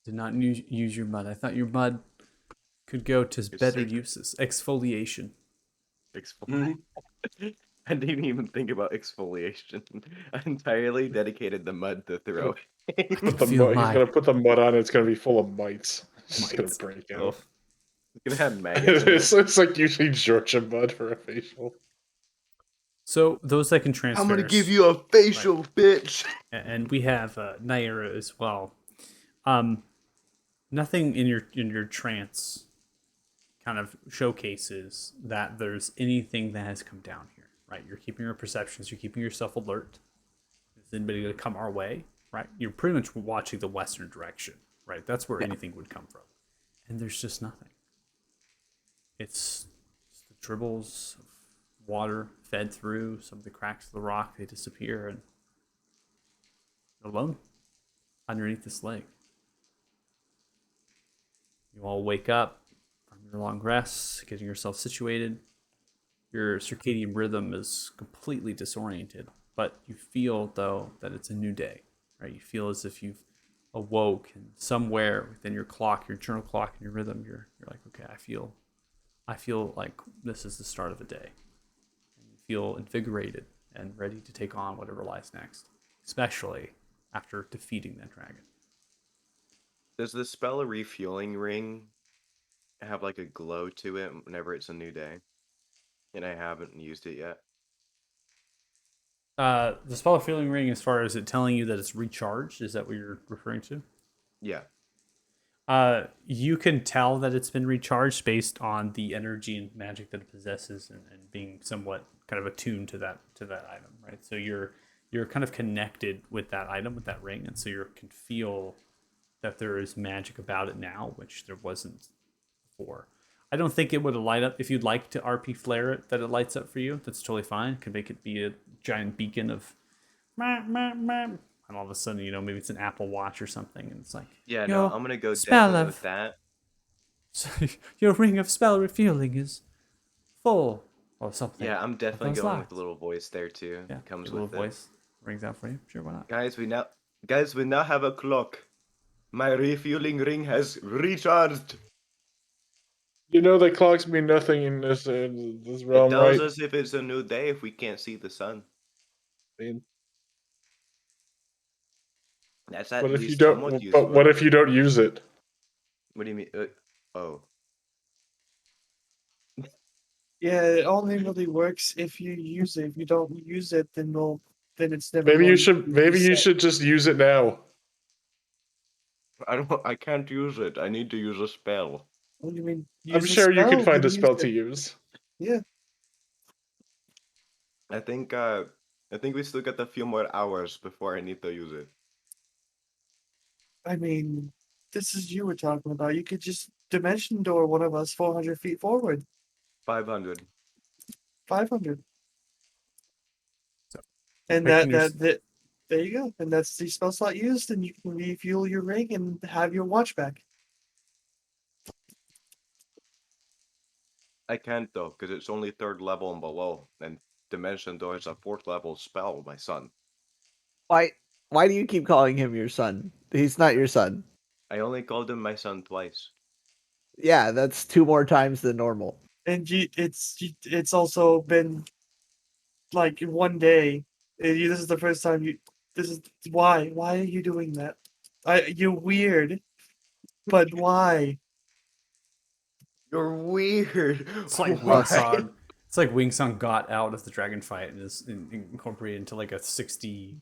Speaker 3: Did not use your mud. I thought your mud could go to
Speaker 1: It's
Speaker 3: better
Speaker 1: sacred.
Speaker 3: uses. Exfoliation.
Speaker 1: Exfoliate. I didn't even think about exfoliation. I entirely dedicated the mud to throw.
Speaker 6: Put
Speaker 1: It's
Speaker 6: the
Speaker 3: Feel
Speaker 6: mud, he's
Speaker 3: my-
Speaker 6: gonna put the mud on. It's gonna be full of mites. It's just gonna
Speaker 3: Mites.
Speaker 6: break
Speaker 3: Oh.
Speaker 6: out.
Speaker 1: gonna have maggots in
Speaker 6: it's,
Speaker 1: it.
Speaker 6: it's like using Georgia mud for a facial.
Speaker 3: So those that can transfer.
Speaker 1: I'm gonna give you a facial, bitch.
Speaker 3: And we have Naira as well. Nothing in your trance kind of showcases that there's anything that has come down here, right? You're keeping your perceptions, you're keeping yourself alert. Is anybody going to come our way, right? You're pretty much watching the western direction, right? That's where anything would come from. And there's just nothing. It's just the dribbles of water fed through some of the cracks of the rock. They disappear, and you're alone underneath this lake. You all wake up from your long rest, getting yourself situated. Your circadian rhythm is completely disoriented, but you feel, though, that it's a new day, right? You feel as if you've awoke, and somewhere within your clock, your internal clock, and your rhythm, you're like, okay, I feel like this is the start of a day. And you feel invigorated and ready to take on whatever lies next, especially after defeating that dragon.
Speaker 1: Does the spell refueling ring have like a glow to it whenever it's a new day? And I haven't used it yet.
Speaker 3: The spell of feeling ring, as far as it telling you that it's recharged, is that what you're referring to?
Speaker 1: Yeah.
Speaker 3: You can tell that it's been recharged based on the energy and magic that it possesses, and being somewhat kind of attuned to that item, right? So you're kind of connected with that item, with that ring, and so you can feel that there is magic about it now, which there wasn't before. I don't think it would light up if you'd like to RP flare it, that it lights up for you. That's totally fine. Could make it be a giant beacon of and all of a sudden, maybe it's an Apple Watch or something, and it's like,
Speaker 1: Yeah, no,
Speaker 3: your
Speaker 1: I'm gonna go
Speaker 3: spell
Speaker 1: definitely with
Speaker 3: of
Speaker 1: that.
Speaker 3: your ring of spell refueling is full, or something
Speaker 1: Yeah, I'm
Speaker 3: of
Speaker 1: definitely
Speaker 3: those
Speaker 1: going with
Speaker 3: lines.
Speaker 1: the little voice there too.
Speaker 3: Yeah,
Speaker 1: It comes
Speaker 3: your little
Speaker 1: with it.
Speaker 3: voice rings out for you. Sure, why not?
Speaker 1: Guys, we now have a clock. My refueling ring has recharged.
Speaker 6: You know that clocks mean nothing in this
Speaker 1: It
Speaker 6: realm,
Speaker 1: tells
Speaker 6: right?
Speaker 1: us if it's a new day if we can't see the sun.
Speaker 6: I mean,
Speaker 1: That's at
Speaker 6: what if you
Speaker 1: least somewhat
Speaker 6: don't? But what
Speaker 1: useful.
Speaker 6: if you don't use it?
Speaker 1: What do you mean? Oh,
Speaker 5: Yeah, it only really works if you use it. If you don't use it, then it's never
Speaker 6: Maybe you
Speaker 5: going
Speaker 6: should.
Speaker 5: to
Speaker 6: Maybe you
Speaker 5: reset.
Speaker 6: should just use it now.
Speaker 1: I don't. I can't use it. I need to use a spell.
Speaker 5: What do you mean?
Speaker 6: I'm
Speaker 5: Use a
Speaker 6: sure you could
Speaker 5: spell,
Speaker 6: find
Speaker 5: then
Speaker 6: a
Speaker 5: use
Speaker 6: spell to
Speaker 5: it.
Speaker 6: use.
Speaker 5: Yeah.
Speaker 1: I think. I think we still got a few more hours before I need to use it.
Speaker 5: I mean, this is you we're talking about. You could just dimension door one of us 400 feet forward.
Speaker 1: 500.
Speaker 5: 500.
Speaker 3: So
Speaker 5: And
Speaker 3: picking your
Speaker 5: there you go. And that's the spell slot used, and you can refuel your ring and have your watch back.
Speaker 1: I can't though, because it's only 3rd level and below, and Dimension Door is a 4th level spell, my son.
Speaker 2: Why? Why do you keep calling him your son? He's not your son.
Speaker 1: I only called him my son twice.
Speaker 2: Yeah, that's 2 more times than normal.
Speaker 5: And it's also been like 1 day. This is the first time you. This is why. Why are you doing that? You're weird. But why?
Speaker 1: You're weird.
Speaker 3: It's like
Speaker 1: Why?
Speaker 3: Wingsong. It's like Wingsong got out of the dragon fight and is incorporated into like a 60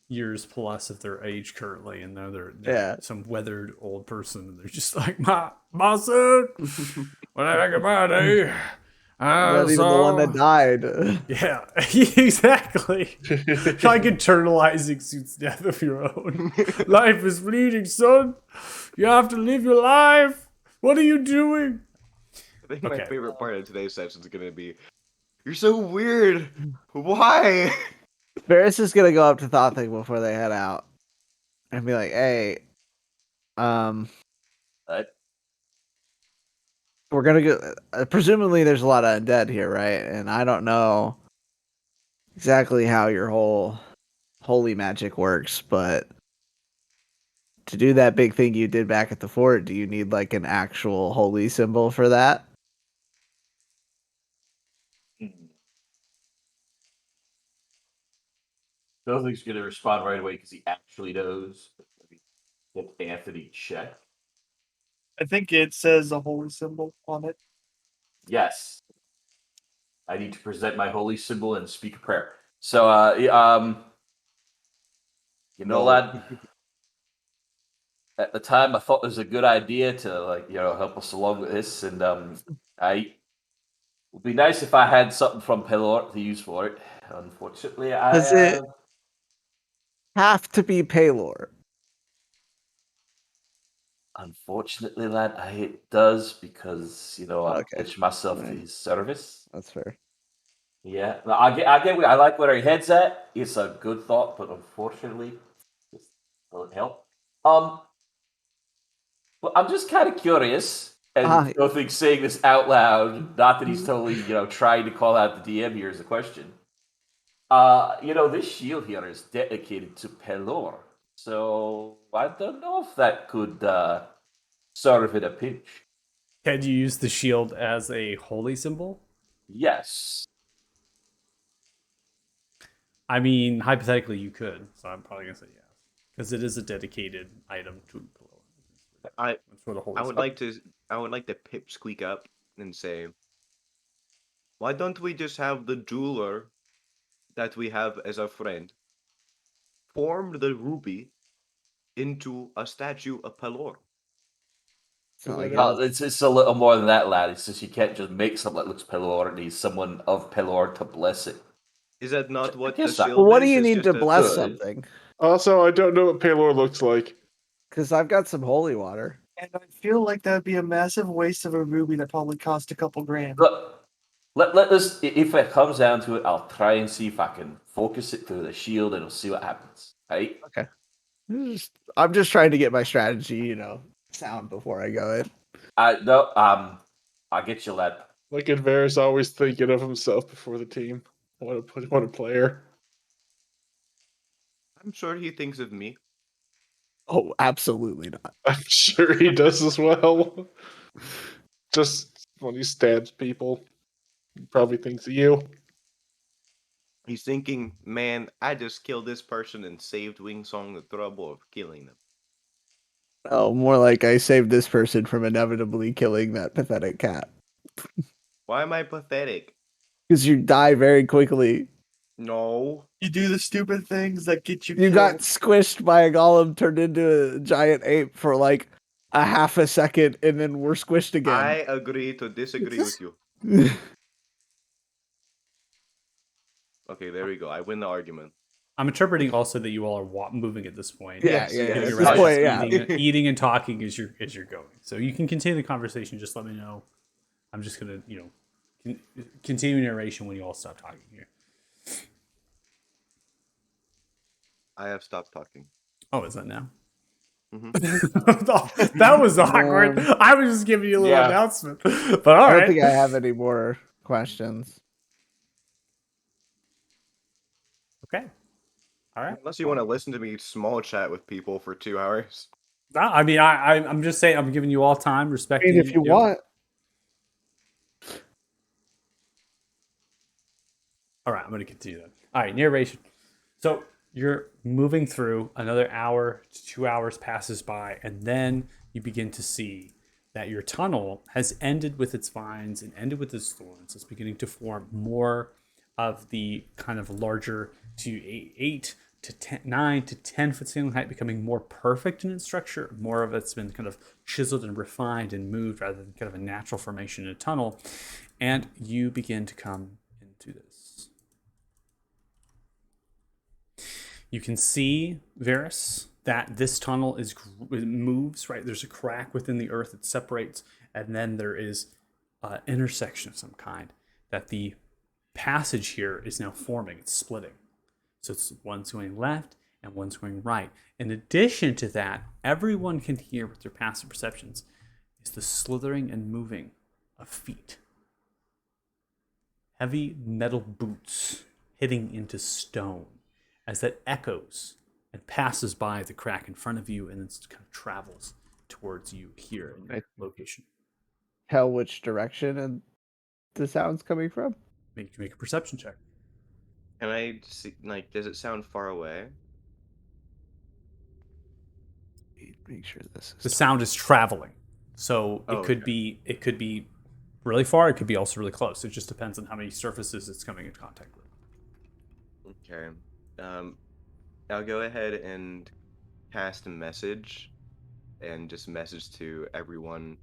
Speaker 3: years plus of their age currently, and now they're
Speaker 2: Yeah.
Speaker 3: some weathered old person, and they're just like, my son, when I think about it,
Speaker 2: Not even the one that died.
Speaker 3: yeah, exactly. Like internalizing suits death of your own. Life is fleeting, son. You have to live your life. What are you doing?
Speaker 1: I think my
Speaker 3: Okay.
Speaker 1: favorite part of today's session is gonna be, you're so weird. Why?
Speaker 2: Ferris is gonna go up to Thothing before they head out and be like, "Hey, we're gonna go. Presumably, there's a lot of undead here, right? And I don't know exactly how your whole holy magic works, but to do that big thing you did back at the fort, do you need like an actual holy symbol for that?"
Speaker 4: Nothing's going to respond right away because he actually knows. Let Anthony check.
Speaker 5: I think it says a holy symbol on it.
Speaker 4: Yes. I need to present my holy symbol and speak a prayer. So,
Speaker 1: No.
Speaker 4: lad, at the time I thought it was a good idea to help us along with this, and it would be nice if I had something from Pelor to use for it. Unfortunately,
Speaker 2: Does it have to be Paylor?
Speaker 4: Unfortunately, lad, it does because I
Speaker 2: Okay.
Speaker 4: pledged myself to
Speaker 2: Right.
Speaker 4: his service.
Speaker 2: That's fair.
Speaker 4: Yeah, no, I like where he head's at. It's a good thought, but unfortunately, it doesn't help. Well, I'm just kind of curious, and don't think saying this out loud. Not that he's totally, trying to call out the DM here is a question. This shield here is dedicated to Pelor. So I don't know if that could serve in a pinch.
Speaker 3: Can you use the shield as a holy symbol?
Speaker 4: Yes.
Speaker 3: I mean, hypothetically, you could. So I'm probably gonna say yes because it is a dedicated item to Pelor.
Speaker 1: I
Speaker 3: It's for the
Speaker 1: I
Speaker 3: holy
Speaker 1: would
Speaker 3: symbol.
Speaker 1: like to pipsqueak up and say, why don't we just have the jeweler that we have as a friend form the ruby into a statue of Pelor?
Speaker 2: It's not like
Speaker 6: Because
Speaker 4: It's a little more than that, lad. It's just you can't just make something that looks Pelor. It needs someone of Pelor to bless it.
Speaker 1: Is that not
Speaker 4: I
Speaker 1: what the
Speaker 4: guess that
Speaker 2: Well,
Speaker 1: shield
Speaker 2: what do
Speaker 1: is?
Speaker 2: you
Speaker 1: It's
Speaker 2: need
Speaker 1: just
Speaker 2: to
Speaker 1: a
Speaker 2: bless
Speaker 4: good.
Speaker 2: something?
Speaker 6: also, I don't know what Palor looks like.
Speaker 2: Because I've got some holy water.
Speaker 5: And I feel like that would be a massive waste of a ruby that probably cost a couple grand.
Speaker 4: But let us, if it comes down to it, I'll try and see if I can focus it through the shield and we'll see what happens. Right?
Speaker 2: Okay. I'm just trying to get my strategy, sound before I go in.
Speaker 4: No, I get you, lad.
Speaker 6: Look at Varys always thinking of himself before the team. What a player.
Speaker 1: I'm sure he thinks of me.
Speaker 2: Oh, absolutely not.
Speaker 6: I'm sure he does as well. Just when he stabs people, he probably thinks of you.
Speaker 1: He's thinking, man, I just killed this person and saved Wingsong the trouble of killing them.
Speaker 2: Oh, more like I saved this person from inevitably killing that pathetic cat.
Speaker 1: Why am I pathetic?
Speaker 2: Because you die very quickly.
Speaker 1: No.
Speaker 5: You do the stupid things that get you
Speaker 2: You
Speaker 5: killed.
Speaker 2: got squished by a golem, turned into a giant ape for like a half a second, and then we're squished
Speaker 1: I
Speaker 2: again.
Speaker 1: agree to disagree with you. Okay, there we go. I win the argument.
Speaker 3: I'm interpreting also that you all are moving at this point.
Speaker 2: Yeah,
Speaker 1: Yes,
Speaker 2: yeah,
Speaker 1: yes.
Speaker 2: yeah. At
Speaker 3: You're
Speaker 2: this
Speaker 3: right.
Speaker 2: point, yeah.
Speaker 3: Eating and talking as you're going. So you can continue the conversation. Just let me know. I'm just gonna continue narration when you all stop talking here.
Speaker 1: I have stopped talking.
Speaker 3: Oh, is that now?
Speaker 1: Mhm.
Speaker 3: That was awkward. I was just giving you a little announcement. But all
Speaker 2: I don't
Speaker 3: right.
Speaker 2: think I have any more questions.
Speaker 3: Okay. All right.
Speaker 1: Unless you want to listen to me small chat with people for 2 hours.
Speaker 3: No, I mean, I'm just saying, I'm giving you all time,
Speaker 2: I
Speaker 3: respecting
Speaker 2: mean, if you
Speaker 3: you.
Speaker 2: want.
Speaker 3: All right, I'm going to continue then. All right, narration. So you're moving through, another hour to 2 hours passes by, and then you begin to see that your tunnel has ended with its vines and ended with its thorns. It's beginning to form more of the kind of larger to 8 to 10, 9 to 10 foot ceiling height, becoming more perfect in its structure. More of it's been kind of chiseled and refined and moved rather than kind of a natural formation in a tunnel. And you begin to come into this. You can see, Varys, that this tunnel it moves, right? There's a crack within the earth that separates, and then there is an intersection of some kind that the passage here is now forming. It's splitting. So it's one's going left and one's going right. In addition to that, everyone can hear with their passive perceptions is the slithering and moving of feet. Heavy metal boots hitting into stone as that echoes and passes by the crack in front of you and then kind of travels towards you here in your location.
Speaker 2: Tell which direction the sound's coming from?
Speaker 3: Make a perception check.
Speaker 1: Can I see, like, does it sound far away?
Speaker 2: Make sure this is
Speaker 3: The sound is traveling, so
Speaker 1: Oh,
Speaker 3: it could be really far. It could be also really close. It just depends on how many surfaces it's coming in contact with.
Speaker 1: Okay. I'll go ahead and cast a message and just message to everyone.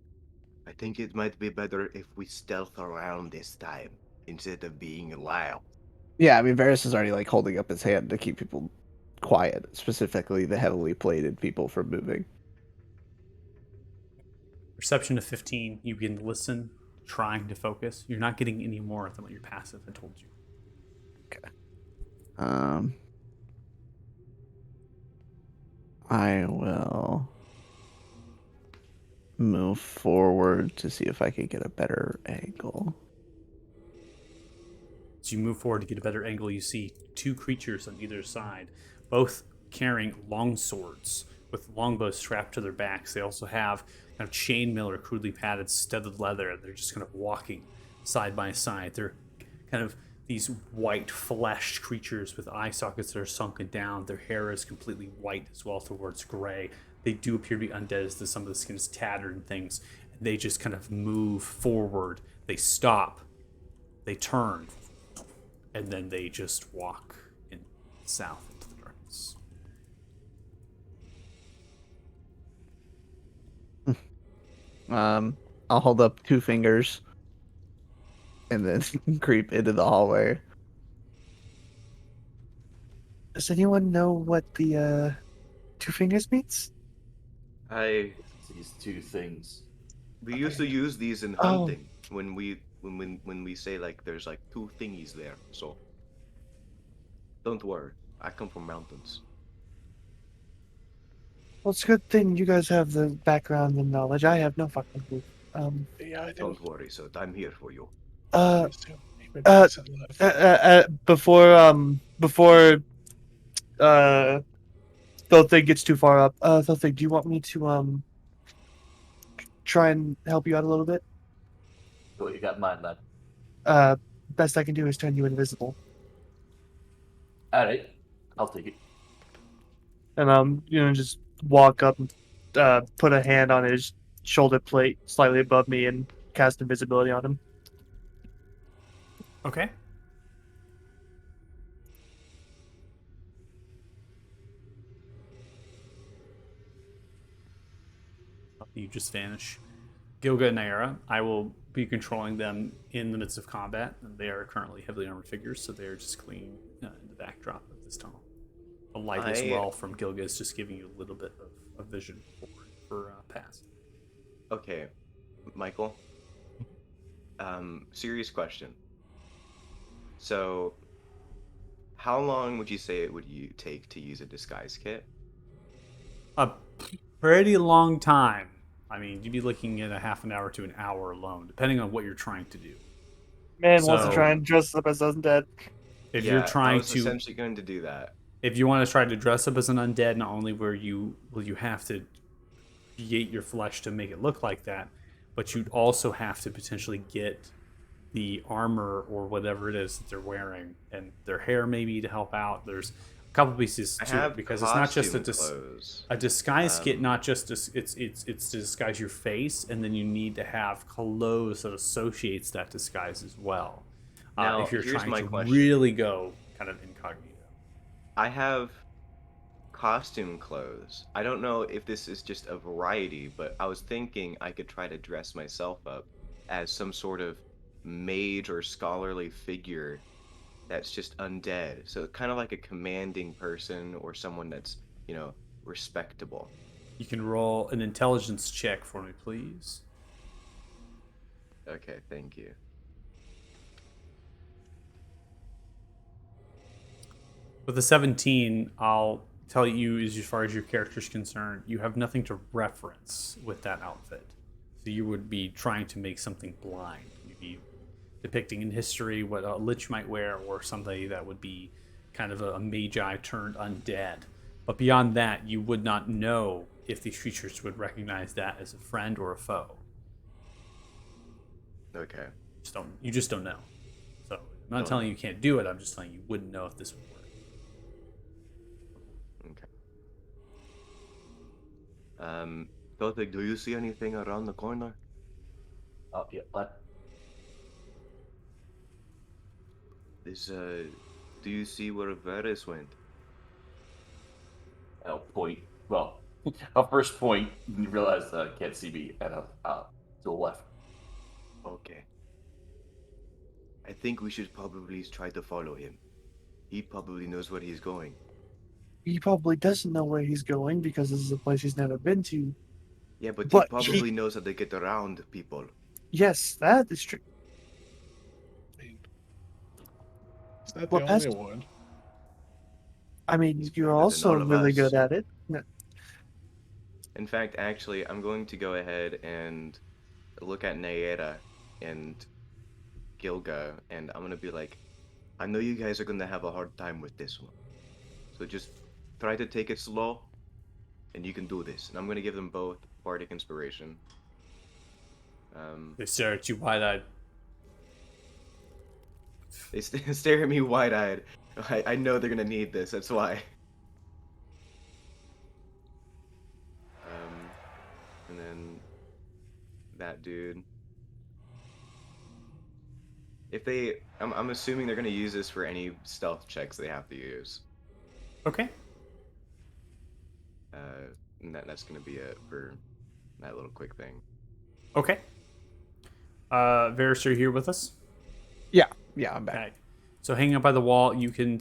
Speaker 1: I think it might be better if we stealth around this time instead of being loud.
Speaker 2: Yeah, I mean, Varys is already like holding up his hand to keep people quiet, specifically the heavily plated people from moving.
Speaker 3: Perception of 15. You begin to listen, trying to focus. You're not getting any more than what your passive had told you.
Speaker 2: Okay. I will move forward to see if I can get a better angle.
Speaker 3: As you move forward to get a better angle, you see two creatures on either side, both carrying long swords with longbows strapped to their backs. They also have kind of chainmail or crudely padded studded leather. They're just kind of walking side by side. They're kind of these white fleshed creatures with eye sockets that are sunken down. Their hair is completely white as well towards gray. They do appear to be undead as some of the skin is tattered and things. They just kind of move forward. They stop. They turn. And then they just walk in south into the darkness.
Speaker 2: I'll hold up 2 fingers and then creep into the hallway.
Speaker 5: Does anyone know what the 2 fingers means?
Speaker 1: I
Speaker 4: These 2 things.
Speaker 1: We used to use these in
Speaker 5: Oh,
Speaker 1: hunting when we say like there's like 2 thingies there. So don't worry, I come from mountains.
Speaker 5: well, it's a good thing you guys have the background and knowledge. I have no fucking clue.
Speaker 6: Yeah, I
Speaker 1: Don't
Speaker 6: don't.
Speaker 1: worry, so I'm here for you.
Speaker 5: Uh,
Speaker 6: Maybe
Speaker 5: uh,
Speaker 6: said left.
Speaker 5: before Thilthig gets too far up, Thilthig, do you want me to try and help you out a little bit?
Speaker 4: What you got in mind, lad?
Speaker 5: Best I can do is turn you invisible.
Speaker 4: All right, I'll take it.
Speaker 5: And just walk up and put a hand on his shoulder plate slightly above me and cast invisibility on him.
Speaker 3: Okay. You just vanish. Gilga and Naira, I will be controlling them in the midst of combat. They are currently heavily armored figures, so they are just clinging in the backdrop of this tunnel. The light as
Speaker 1: I
Speaker 3: well from Gilga is just giving you a little bit of vision for pass.
Speaker 1: Okay, Michael. Serious question. So, how long would you say it would you take to use a disguise kit?
Speaker 3: A pretty long time. I mean, you'd be looking at a half an hour to an hour alone, depending on what you're trying to do.
Speaker 5: Man wants to
Speaker 3: So-
Speaker 5: try and dress up as undead.
Speaker 3: If
Speaker 1: Yeah,
Speaker 3: you're
Speaker 1: I
Speaker 3: trying
Speaker 1: was
Speaker 3: to,
Speaker 1: essentially going to do that.
Speaker 3: if you want to try to dress up as an undead, not only will you have to create your flesh to make it look like that, but you'd also have to potentially get the armor or whatever it is that they're wearing and their hair maybe to help out. There's a couple pieces
Speaker 1: I
Speaker 3: to it
Speaker 1: have
Speaker 3: because it's not just
Speaker 1: costume clothes.
Speaker 3: a disguise kit,
Speaker 1: Um,
Speaker 3: not just it's to disguise your face, and then you need to have clothes that associates that disguise as well.
Speaker 1: Now,
Speaker 3: If you're
Speaker 1: here's
Speaker 3: trying
Speaker 1: my
Speaker 3: to
Speaker 1: question.
Speaker 3: really go kind of incognito.
Speaker 1: I have costume clothes. I don't know if this is just a variety, but I was thinking I could try to dress myself up as some sort of mage or scholarly figure that's just undead. So kind of like a commanding person or someone that's, respectable.
Speaker 3: You can roll an intelligence check for me, please.
Speaker 1: Okay, thank you.
Speaker 3: With a 17, I'll tell you, as far as your character's concerned, you have nothing to reference with that outfit. So you would be trying to make something blind. You'd be depicting in history what a lich might wear, or somebody that would be kind of a magi turned undead. But beyond that, you would not know if these creatures would recognize that as a friend or a foe.
Speaker 1: Okay.
Speaker 3: You just don't know. So I'm not
Speaker 1: Don't
Speaker 3: telling
Speaker 1: know.
Speaker 3: you can't do it. I'm just telling you wouldn't know if this would work.
Speaker 1: Okay. Dothig, do you see anything around the corner?
Speaker 4: Oh, yeah, lad.
Speaker 1: Do you see where Varys went?
Speaker 4: I'll point. Well, I'll first point. You realize I can't see me, and to the left.
Speaker 1: Okay. I think we should probably try to follow him. He probably knows where he's going.
Speaker 5: He probably doesn't know where he's going because this is a place he's never been to.
Speaker 1: Yeah, but he
Speaker 5: But
Speaker 1: probably knows how to get around people.
Speaker 5: yes, that is true.
Speaker 6: Is that
Speaker 5: Well,
Speaker 6: the
Speaker 5: past-
Speaker 6: only one?
Speaker 5: I mean,
Speaker 1: He's
Speaker 5: you're
Speaker 1: better than
Speaker 5: also
Speaker 1: all of
Speaker 5: really
Speaker 1: us.
Speaker 5: good at it.
Speaker 1: In fact, actually, I'm going to go ahead and look at Naera and Gilga, and I'm gonna be like, I know you guys are gonna have a hard time with this one. So just try to take it slow, and you can do this. And I'm gonna give them both bardic inspiration.
Speaker 3: They stare at you wide-eyed.
Speaker 1: They stare at me wide-eyed. I know they're gonna need this. That's why. And then that dude. If they, I'm assuming they're gonna use this for any stealth checks they have to use.
Speaker 3: Okay.
Speaker 1: And that's gonna be it for that little quick thing.
Speaker 3: Okay. Varys, are you here with us?
Speaker 2: Yeah, I'm back.
Speaker 3: Okay. So hanging up by the wall, you can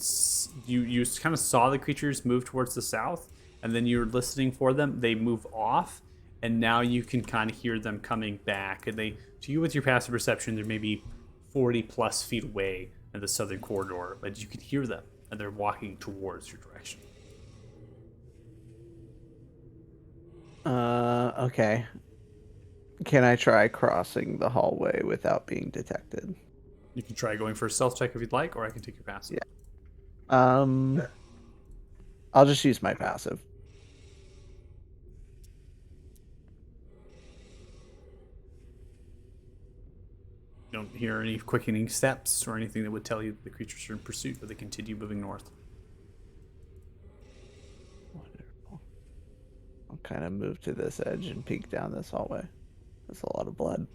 Speaker 3: you kind of saw the creatures move towards the south, and then you're listening for them. They move off, and now you can kind of hear them coming back. And they, to you with your passive perception, they're maybe 40 plus feet away in the southern corridor, but you can hear them, and they're walking towards your direction.
Speaker 2: Okay. Can I try crossing the hallway without being detected?
Speaker 3: You can try going for a stealth check if you'd like, or I can take your passive.
Speaker 2: Yeah. I'll just use my passive.
Speaker 3: You don't hear any quickening steps or anything that would tell you that the creatures are in pursuit, but they continue moving north.
Speaker 2: Wonderful. I'll kind of move to this edge and peek down this hallway. That's a lot of blood.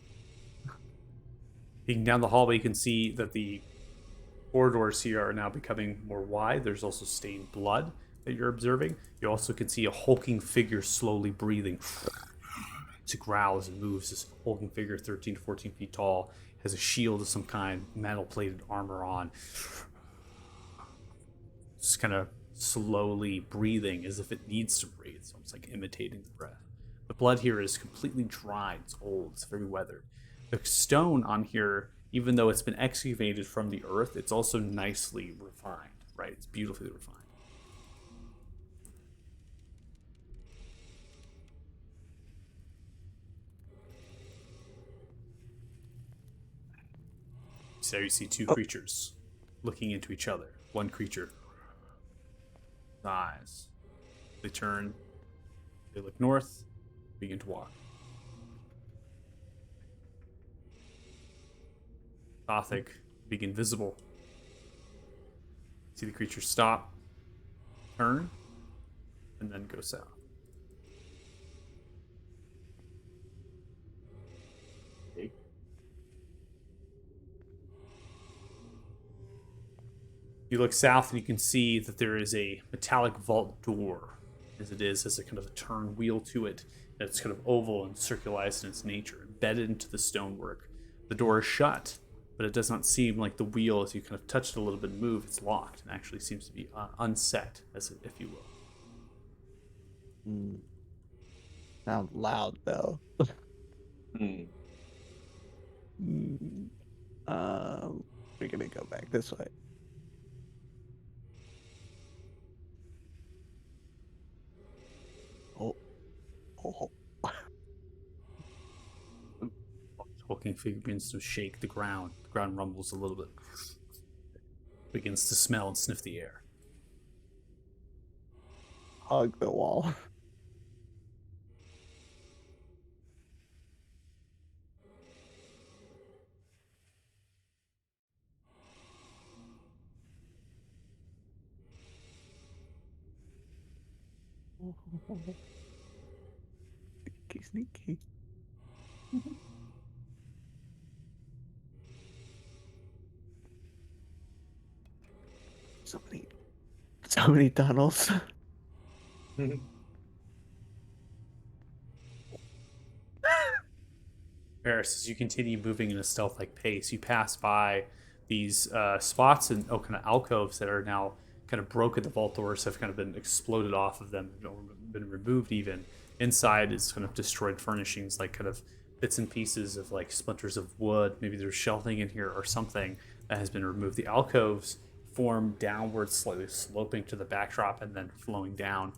Speaker 3: Peeking down the hallway, you can see that the corridors here are now becoming more wide. There's also stained blood that you're observing. You also can see a hulking figure slowly breathing. It growls and moves. This hulking figure, 13 to 14 feet tall, has a shield of some kind, metal-plated armor on. Just kind of slowly breathing as if it needs to breathe. It's almost like imitating the breath. The blood here is completely dried. It's old. It's very weathered. The stone on here, even though it's been excavated from the earth, it's also nicely refined, right? It's beautifully refined. So you see two creatures looking into each other. One creature, eyes. They turn, they look north, begin to walk. Gothic, begin visible. See the creature stop, turn, and then go south. You look south and you can see that there is a metallic vault door, as it is, has a kind of a turn wheel to it. That's kind of oval and circularized in its nature, embedded into the stonework. The door is shut, but it does not seem like the wheel, as you kind of touch it a little bit and move, it's locked and actually seems to be unset, if you will.
Speaker 2: Sounds loud though. We're gonna go back this way. Oh.
Speaker 3: Hulking figure begins to shake the ground. The ground rumbles a little bit. Begins to smell and sniff the air.
Speaker 2: Hug the wall. Sneaky. So many tunnels.
Speaker 3: Paris, as you continue moving in a stealth-like pace, you pass by these spots and kind of alcoves that are now kind of broken. The vault doors have kind of been exploded off of them, or been removed even. Inside is kind of destroyed furnishings, like kind of bits and pieces of like splinters of wood. Maybe there's shelving in here or something that has been removed. The alcoves form downward, slightly sloping to the backdrop and then flowing down.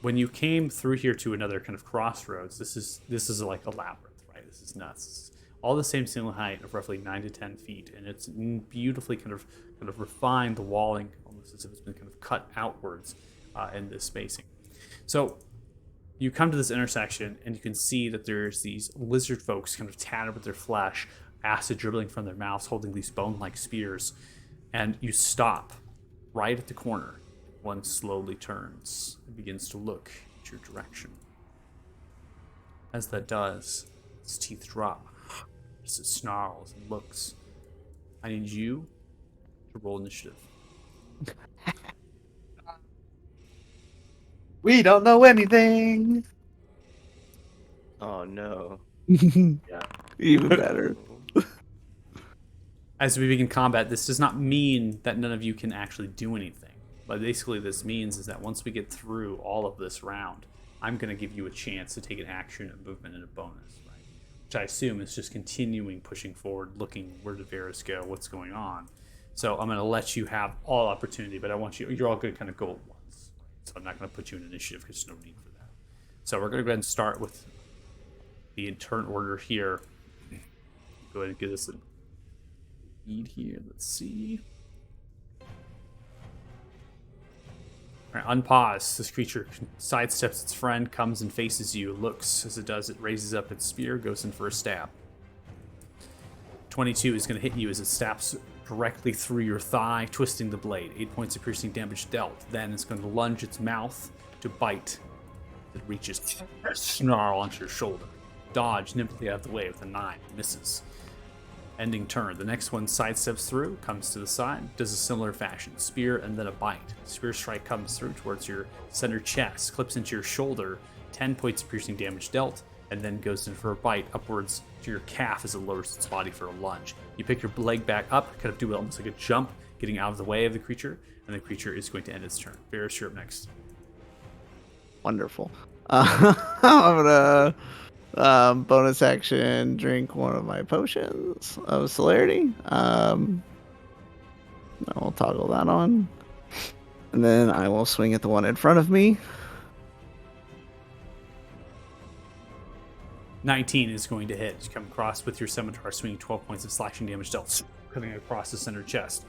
Speaker 3: When you came through here to another kind of crossroads, this is like a labyrinth, right? This is nuts. It's all the same ceiling height of roughly 9 to 10 feet, and it's beautifully kind of refined. The walling almost as if it's been kind of cut outwards. in this spacing. So you come to this intersection, and you can see that there's these lizard folks kind of tattered with their flesh, acid dribbling from their mouths, holding these bone-like spears. And you stop right at the corner. One slowly turns and begins to look at your direction. As that does, its teeth drop as it snarls and looks. I need you to roll initiative.
Speaker 5: We don't know anything.
Speaker 1: Oh no.
Speaker 2: Even better.
Speaker 3: As we begin combat, this does not mean that none of you can actually do anything. But basically, this means is that once we get through all of this round, I'm going to give you a chance to take an action, a movement, and a bonus, right? Which I assume is just continuing pushing forward, looking where did Varys go, what's going on. So I'm going to let you have all opportunity, but I want you're all going to kind of go at once. Right? So I'm not going to put you in initiative because there's no need for that. So we're going to go ahead and start with the turn order here. Go ahead and get us a lead here. Let's see. All right, unpause. This creature sidesteps its friend, comes and faces you, looks. As it does, it raises up its spear, goes in for a stab. 22 is going to hit you as it stabs directly through your thigh, twisting the blade. 8 points of piercing damage dealt. Then it's going to lunge its mouth to bite. It reaches a snarl onto your shoulder. Dodge nimbly out of the way with a 9. Misses. Ending turn. The next one sidesteps through, comes to the side, does a similar fashion. Spear and then a bite. Spear strike comes through towards your center chest, clips into your shoulder, 10 points of piercing damage dealt, and then goes in for a bite upwards to your calf as it lowers its body for a lunge. You pick your leg back up, kind of do almost like a jump, getting out of the way of the creature, and the creature is going to end its turn. Varys, you're up next.
Speaker 2: Wonderful. I'm gonna bonus action drink one of my potions of celerity. I'll toggle that on, and then I will swing at the one in front of me.
Speaker 3: 19 is going to hit. You come across with your scimitar, swinging 12 points of slashing damage dealt, cutting across the center chest.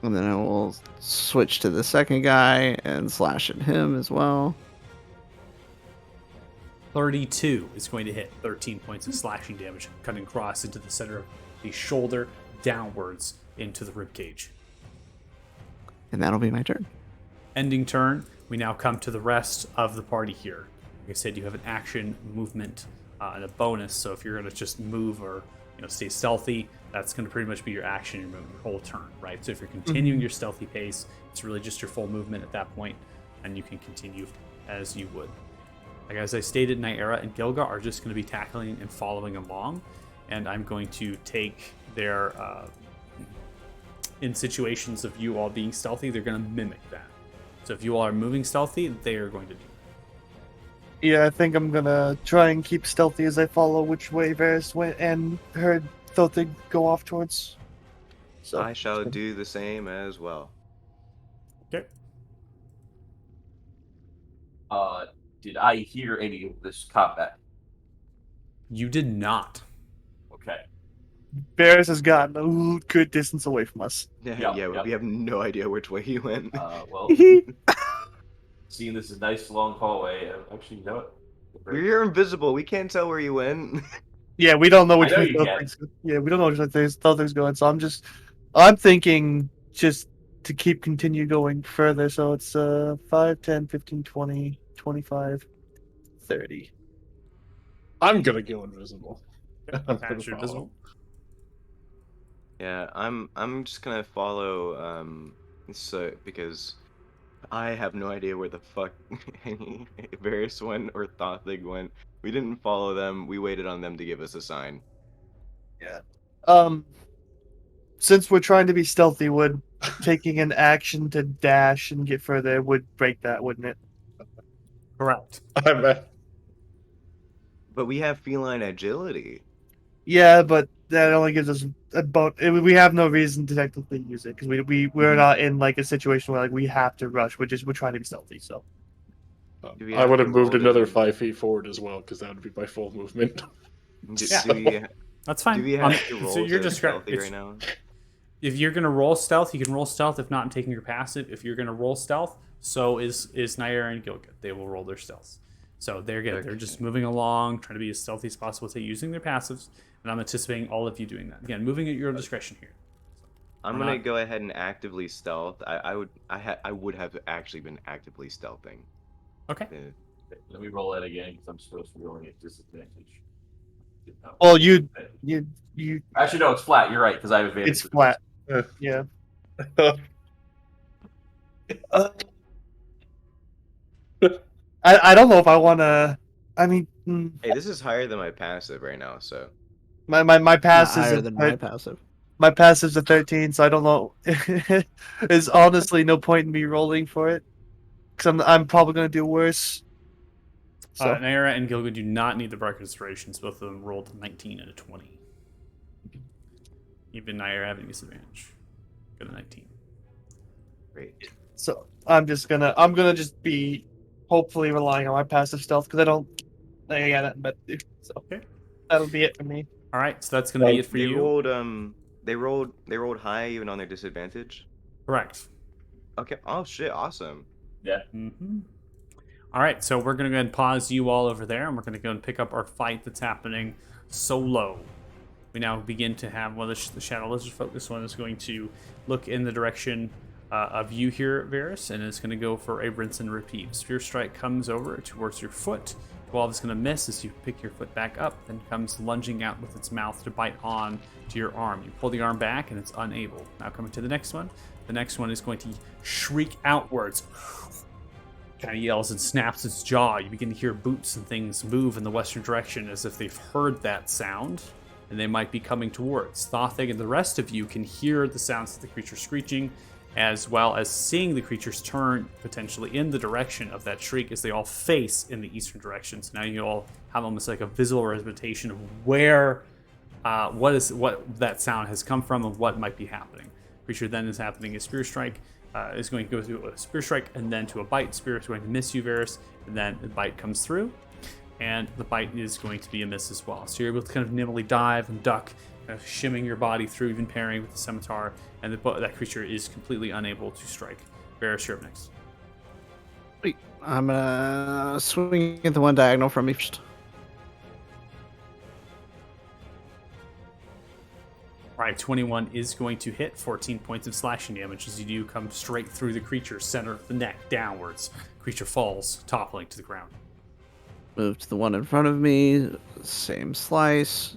Speaker 2: And then I will switch to the second guy and slash at him as well.
Speaker 3: 32 is going to hit. 13 points of slashing damage, cutting across into the center of the shoulder, downwards into the ribcage.
Speaker 2: And that'll be my turn.
Speaker 3: Ending turn, we now come to the rest of the party here. Like I said, you have an action, movement, and a bonus. So if you're going to just move or stay stealthy, that's going to pretty much be your action, your movement, your whole turn, right? So if you're continuing your stealthy pace, it's really just your full movement at that point, and you can continue as you would. Like as I stated, Nyera and Gilga are just going to be tackling and following along, and I'm going to take their in situations of you all being stealthy, they're going to mimic that. So if you all are moving stealthy, they are going to do that.
Speaker 5: Yeah, I think I'm gonna try and keep stealthy as I follow which way Varys went and heard Thothig go off towards. So
Speaker 1: I shall do the same as well.
Speaker 3: Okay.
Speaker 4: Did I hear any of this combat?
Speaker 3: You did not.
Speaker 4: Okay.
Speaker 5: Varys has gotten a good distance away from us.
Speaker 1: Yeah, we have no idea which way he went.
Speaker 4: Well, seeing this is a nice long hallway, actually, you know what?
Speaker 1: You're invisible. We can't tell where you went.
Speaker 5: Yeah, we don't know which
Speaker 4: I know
Speaker 5: way
Speaker 4: you can.
Speaker 5: Thothig's. Yeah, we don't know which way Thothig's going. So I'm thinking just to continue going further. So it's 5, 10, 15, 20, 25, 30.
Speaker 6: I'm gonna go invisible. I'm gonna
Speaker 3: Patch your
Speaker 6: follow.
Speaker 3: visible.
Speaker 1: Yeah, I'm just gonna follow so because I have no idea where the fuck Varys went or Thothig went. We didn't follow them. We waited on them to give us a sign.
Speaker 5: Yeah. Since we're trying to be stealthy, would taking an action to dash and get further would break that, wouldn't it?
Speaker 3: Correct.
Speaker 6: I'm at,
Speaker 1: But we have feline agility.
Speaker 5: Yeah, but that only gives us we have no reason to technically use it because we're not in like a situation where like we have to rush. We're trying to be stealthy. So
Speaker 1: Do we
Speaker 6: I
Speaker 1: have
Speaker 6: would
Speaker 1: to
Speaker 6: have moved
Speaker 1: roll
Speaker 6: another
Speaker 1: to-
Speaker 6: 5 feet forward as well because that would be my full movement.
Speaker 3: That's fine.
Speaker 1: Do we have to roll
Speaker 3: so you're
Speaker 1: to
Speaker 3: just
Speaker 1: stealthy right now?
Speaker 3: If you're gonna roll stealth, you can roll stealth. If not, I'm taking your passive. If you're gonna roll stealth, So is Naira and Gilgit. They will roll their stealths. So they're just moving along, trying to be as stealthy as possible, using their passives, and I'm anticipating all of you doing that. Again, moving at your own discretion here.
Speaker 1: I'm
Speaker 3: We're
Speaker 1: gonna
Speaker 3: not
Speaker 1: go ahead and actively stealth. I would have actually been actively stealthing.
Speaker 3: okay.
Speaker 4: Let me roll that again because I'm supposed to be rolling at disadvantage. No.
Speaker 5: Well, you.
Speaker 4: Actually, no, it's flat. You're right because I have advantage.
Speaker 5: It's flat.
Speaker 6: Uh,
Speaker 5: Yeah. Uh, I don't know if I want to. I mean,
Speaker 1: Hey, this is higher than my passive right now, so
Speaker 5: my
Speaker 2: Not
Speaker 5: pass is
Speaker 2: higher than my passive.
Speaker 5: my passive's a 13, so I don't know. There's honestly no point in me rolling for it because I'm probably gonna do worse. So
Speaker 3: Naira and Gilgit do not need the Bark Inspirations. Both of them rolled a 19 and a 20. Even Naira having disadvantage. Got a 19.
Speaker 1: great.
Speaker 5: so I'm gonna just be hopefully relying on my passive stealth because I don't. I got it, but so
Speaker 3: Okay.
Speaker 5: that'll be it for me.
Speaker 3: All right, so that's going to be it for
Speaker 1: They
Speaker 3: you.
Speaker 1: rolled they rolled high even on their disadvantage.
Speaker 3: Correct.
Speaker 1: Okay. Oh shit! Awesome.
Speaker 4: Yeah.
Speaker 3: Mm-hmm. All right, so we're going to go ahead and pause you all over there, and we're going to go and pick up our fight that's happening solo. We now begin to have one of the Shadow Lizard folk. This one is going to look in the direction of you here, Varus, and it's going to go for a rinse and repeat. Spear Strike comes over towards your foot. 12 is going to miss as you pick your foot back up, then comes lunging out with its mouth to bite on to your arm. You pull the arm back, and it's unable. Now coming to the next one. The next one is going to shriek outwards. Kind of yells and snaps its jaw. You begin to hear boots and things move in the western direction as if they've heard that sound, and they might be coming towards. Thothig and the rest of you can hear the sounds of the creature screeching, as well as seeing the creatures turn potentially in the direction of that shriek as they all face in the eastern direction. So now you all have almost like a visual representation of where, what that sound has come from and what might be happening. Creature then is happening a Spear Strike. Is going to go through a Spear Strike and then to a Bite. Spear is going to miss you, Varus, and then the Bite comes through, and the Bite is going to be a miss as well. So you're able to kind of nimbly dive and duck, kind of shimming your body through, even parrying with the Scimitar, and that creature is completely unable to strike. Varus, you're up next.
Speaker 2: Wait, I'm gonna swing at the one diagonal from me first.
Speaker 3: All right, 21 is going to hit, 14 points of slashing damage as you do come straight through the creature, center of the neck, downwards. Creature falls, toppling to the ground.
Speaker 2: Move to the one in front of me. Same slice.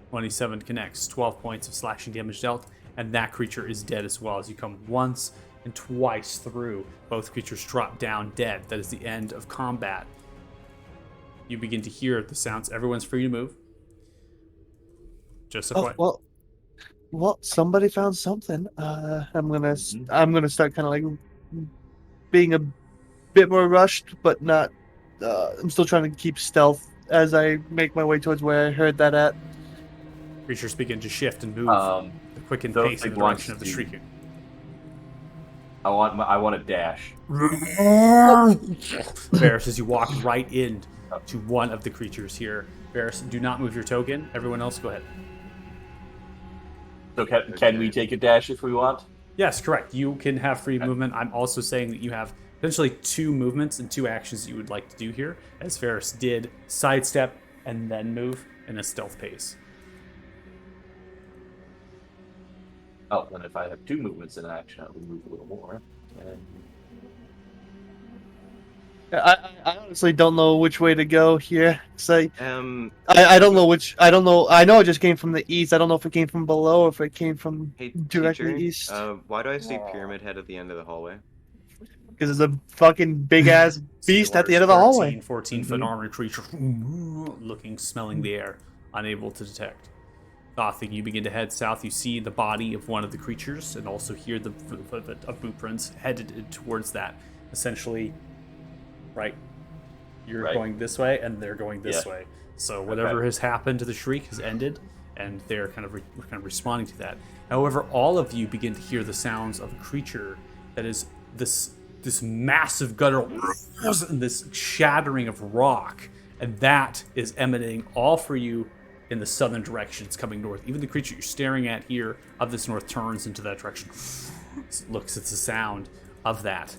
Speaker 3: 27 connects, 12 points of slashing damage dealt, and that creature is dead as well as you come once and twice through. Both creatures drop down dead. That is the end of combat. You begin to hear the sounds. Everyone's free to move. Joseph, what?
Speaker 5: Well, somebody found something. I'm gonna start kind of like being a bit more rushed, but not. I'm still trying to keep stealth as I make my way towards where I heard that at.
Speaker 3: Creatures begin to shift and move. The quickened
Speaker 4: Thothig
Speaker 3: pace in the
Speaker 4: wants
Speaker 3: direction of the
Speaker 4: to-
Speaker 3: shrieking.
Speaker 4: I want a dash.
Speaker 3: Varus, as you walk right in to one of the creatures here. Varus, do not move your token. Everyone else, go ahead.
Speaker 4: So can we take a dash if we want?
Speaker 3: Yes, correct. You can have free movement. I'm also saying that you have potentially 2 movements and 2 actions you would like to do here, as Varus did sidestep and then move in a stealth pace.
Speaker 4: Oh, then if I have 2 movements in action, I will move a little more. And
Speaker 5: I honestly don't know which way to go here. So
Speaker 1: Hey,
Speaker 5: I don't know which. I don't know. I know it just came from the east. I don't know if it came from below or if it came from directly
Speaker 1: teacher,
Speaker 5: east.
Speaker 1: why do I see Pyramid Head at the end of the hallway?
Speaker 5: Because there's a fucking big ass beast at the end of the hallway.
Speaker 3: 14-foot armored creature, looking, smelling the air, unable to detect. Thothig, you begin to head south. You see the body of one of the creatures and also hear the boot prints headed towards that. Essentially, right? You're
Speaker 4: Right.
Speaker 3: going this way and they're going this
Speaker 4: Yeah.
Speaker 3: way. So whatever has happened to the shriek has ended, and they're kind of responding to that. However, all of you begin to hear the sounds of a creature that is this massive guttural and this shattering of rock, and that is emanating all for you in the southern direction. It's coming north. Even the creature you're staring at here of this north turns into that direction. Looks at the sound of that.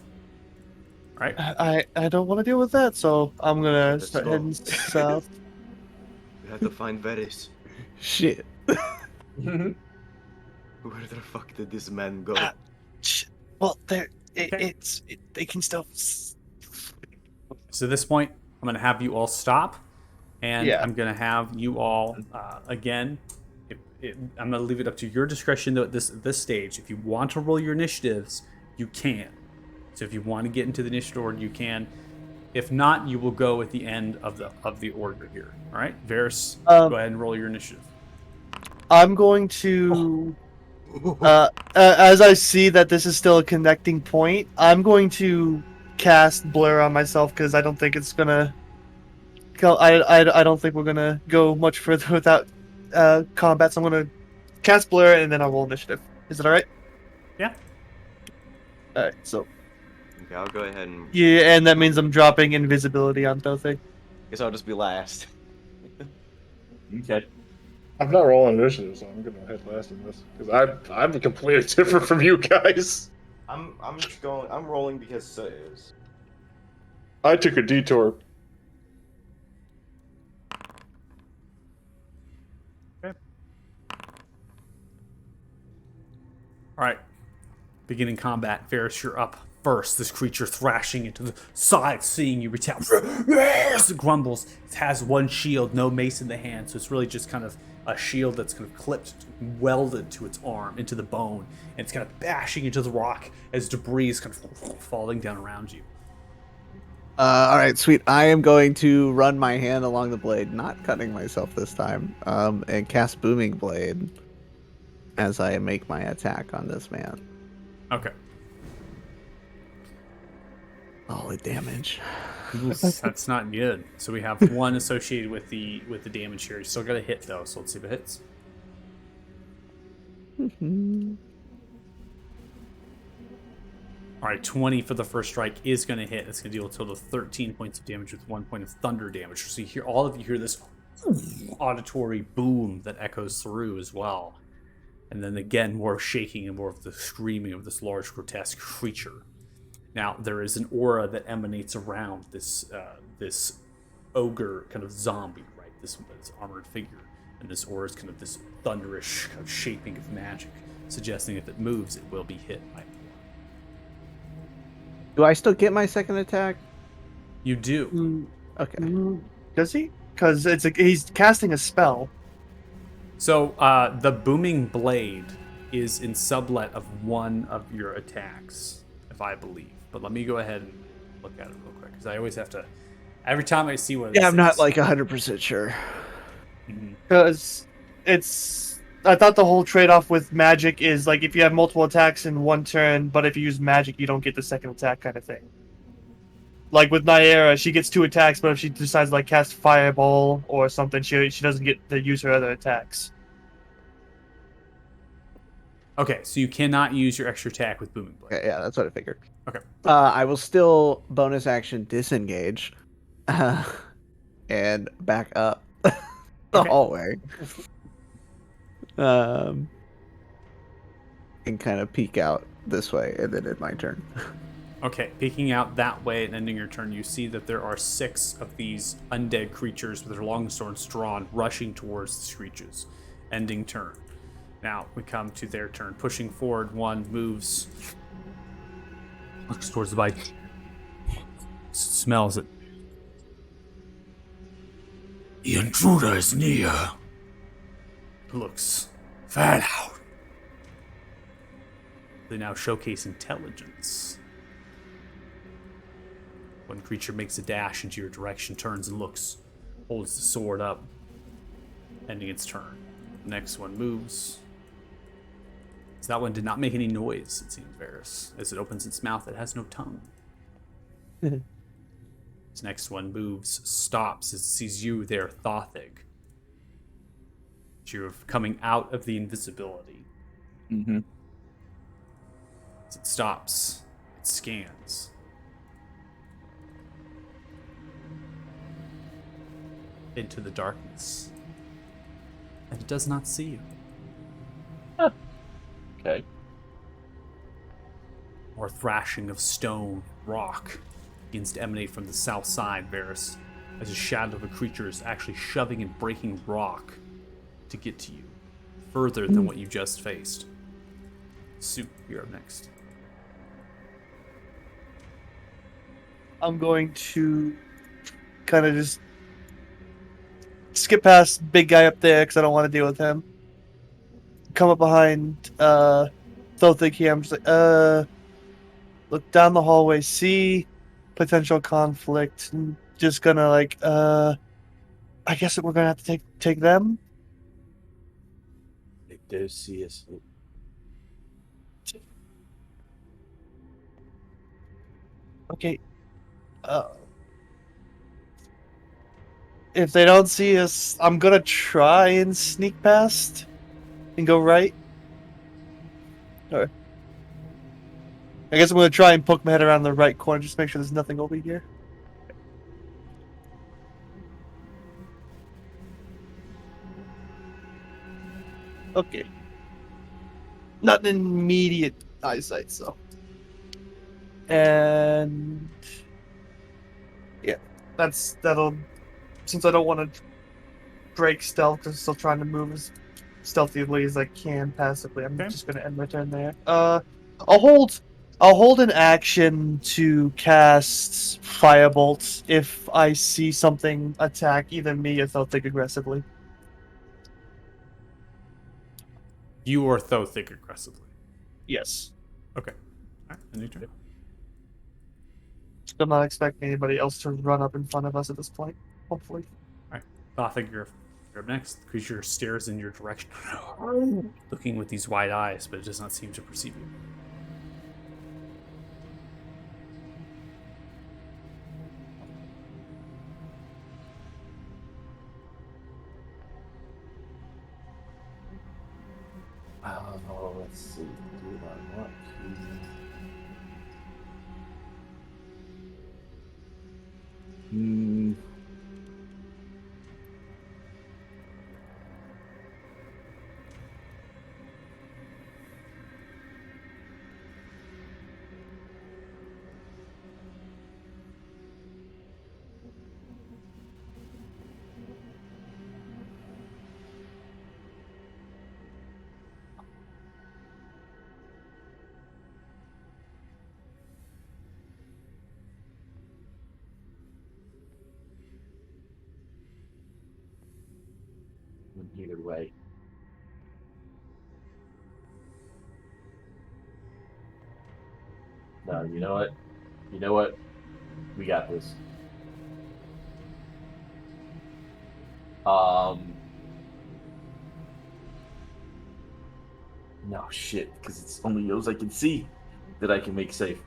Speaker 3: right?
Speaker 5: I don't want to deal with that, so I'm gonna
Speaker 1: Let's
Speaker 5: start
Speaker 1: go.
Speaker 5: heading south.
Speaker 1: We have to find Varys.
Speaker 2: Shit.
Speaker 1: Where the fuck did this man go?
Speaker 5: Ah, well,
Speaker 3: Okay.
Speaker 5: they can still.
Speaker 3: So at this point, I'm going to have you all stop, and
Speaker 5: Yeah.
Speaker 3: I'm going to have you all again. I'm going to leave it up to your discretion though at this stage. If you want to roll your initiatives, you can. So if you want to get into the initiative order, you can. If not, you will go at the end of the order here. All right, Varys, go ahead and roll your initiative.
Speaker 5: I'm going to. As I see that this is still a connecting point, I'm going to cast Blur on myself because I don't think it's gonna. I don't think we're gonna go much further without combat. So I'm gonna cast Blur and then I'll roll initiative. Is it all right?
Speaker 3: Yeah.
Speaker 5: All right. So
Speaker 1: Okay, I'll go ahead and.
Speaker 5: yeah, and that means I'm dropping invisibility on Dothe.
Speaker 1: Guess I'll just be last.
Speaker 4: Okay.
Speaker 6: I'm not rolling initiative, so I'm gonna head last in this because I'm completely different from you guys.
Speaker 1: I'm just going. I'm rolling because so is.
Speaker 6: I took a detour.
Speaker 3: All right. Beginning combat. Varys, you're up first. This creature thrashing into the side, seeing you reach out. It grumbles. It has one shield, no mace in the hand, so it's really just kind of a shield that's kind of clipped, welded to its arm, into the bone, and it's kind of bashing into the rock as debris is kind of falling down around you.
Speaker 2: All right, sweet. I am going to run my hand along the blade, not cutting myself this time, and cast Booming Blade as I make my attack on this man.
Speaker 3: Okay.
Speaker 2: Solid damage.
Speaker 3: Oof, that's not good. So we have one associated with the damage here. You still got a hit though, so let's see if it hits. All right, 20 for the first strike is going to hit. It's going to deal a total of 13 points of damage with 1 point of thunder damage. So you hear all of you hear this auditory boom that echoes through as well. And then again, more shaking and more of the screaming of this large, grotesque creature. Now there is an aura that emanates around this this ogre kind of zombie, right? This armored figure, and this aura is kind of this thunderish kind of shaping of magic, suggesting if it moves, it will be hit by.
Speaker 2: Do I still get my second attack?
Speaker 3: You do.
Speaker 2: Okay.
Speaker 5: Does he? Because he's casting a spell.
Speaker 3: So the booming blade is in sublet of one of your attacks, if I believe. But let me go ahead and look at it real quick, because I always have to. Every time I see what it
Speaker 2: Yeah, I'm not
Speaker 3: says-
Speaker 2: like 100% sure.
Speaker 5: Because I thought the whole trade-off with magic is like if you have multiple attacks in one turn, but if you use magic, you don't get the second attack kind of thing. Like with Nyera, she gets 2 attacks, but if she decides to like cast Fireball or something, she doesn't get to use her other attacks.
Speaker 3: Okay, so you cannot use your extra attack with booming blade.
Speaker 2: Okay, yeah, that's what I figured.
Speaker 3: Okay.
Speaker 2: I will still bonus action disengage and back up the
Speaker 3: Okay.
Speaker 2: hallway. And kind of peek out this way, and then it's my turn.
Speaker 3: Okay, peeking out that way and ending your turn, you see that there are 6 of these undead creatures with their long swords drawn, rushing towards the screeches. Ending turn. Now we come to their turn. Pushing forward, one moves, looks towards the bite, smells it. The intruder is near. Looks fat out. They now showcase intelligence. One creature makes a dash into your direction, turns and looks, holds the sword up, ending its turn. The next one moves. So that one did not make any noise, it seems, Varys. As it opens its mouth, it has no tongue. This next one moves, stops, as it sees you there, Thothig. You're coming out of the invisibility.
Speaker 4: Mm-hmm.
Speaker 3: As it stops, it scans. Into the darkness. And it does not see you.
Speaker 4: Okay.
Speaker 3: More thrashing of stone, rock, begins to emanate from the south side, Varys, as a shadow of a creature is actually shoving and breaking rock to get to you, further than what you just faced. Sue, you're up next.
Speaker 5: I'm going to kind of just skip past big guy up there because I don't want to deal with him. Come up behind Thothic here. I'm just like, look down the hallway, see potential conflict. And just gonna like, I guess we're gonna have to take them.
Speaker 4: They do see us.
Speaker 5: Okay. If they don't see us, I'm gonna try and sneak past and go right. Or I guess I'm gonna try and poke my head around the right corner, just to make sure there's nothing over here. Okay. Not an immediate eyesight, so. And yeah, that'll. Since I don't want to break stealth, because I'm still trying to move as stealthily as I can passively, I'm
Speaker 3: Okay.
Speaker 5: just gonna end my turn there. I'll hold an action to cast Firebolt if I see something attack either me or Thelthig aggressively.
Speaker 3: You or Thothic aggressively.
Speaker 5: Yes.
Speaker 3: Okay. All right, end your turn.
Speaker 5: I'm not expecting anybody else to run up in front of us at this point, hopefully.
Speaker 3: All right, Thothic, you're up next. The creature stares in your direction, looking with these wide eyes, but it does not seem to perceive you.
Speaker 4: Oh, let's see. Do I want to? Either way. No, you know what? You know what? We got this. No shit, because it's only those I can see that I can make safe.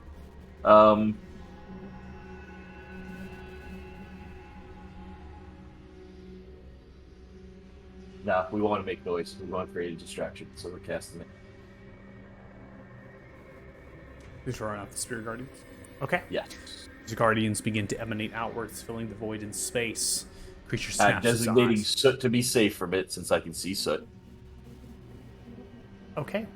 Speaker 4: No, we want to make noise. We want to create a distraction, so we're casting it.
Speaker 3: Who's drawing out the Spirit Guardians? Okay.
Speaker 4: Yes.
Speaker 3: The Guardians begin to emanate outwards, filling the void in space. Creature
Speaker 4: I'm
Speaker 3: snaps his
Speaker 4: designating
Speaker 3: eyes.
Speaker 4: soot to be safe from it since I can see soot.
Speaker 3: Okay.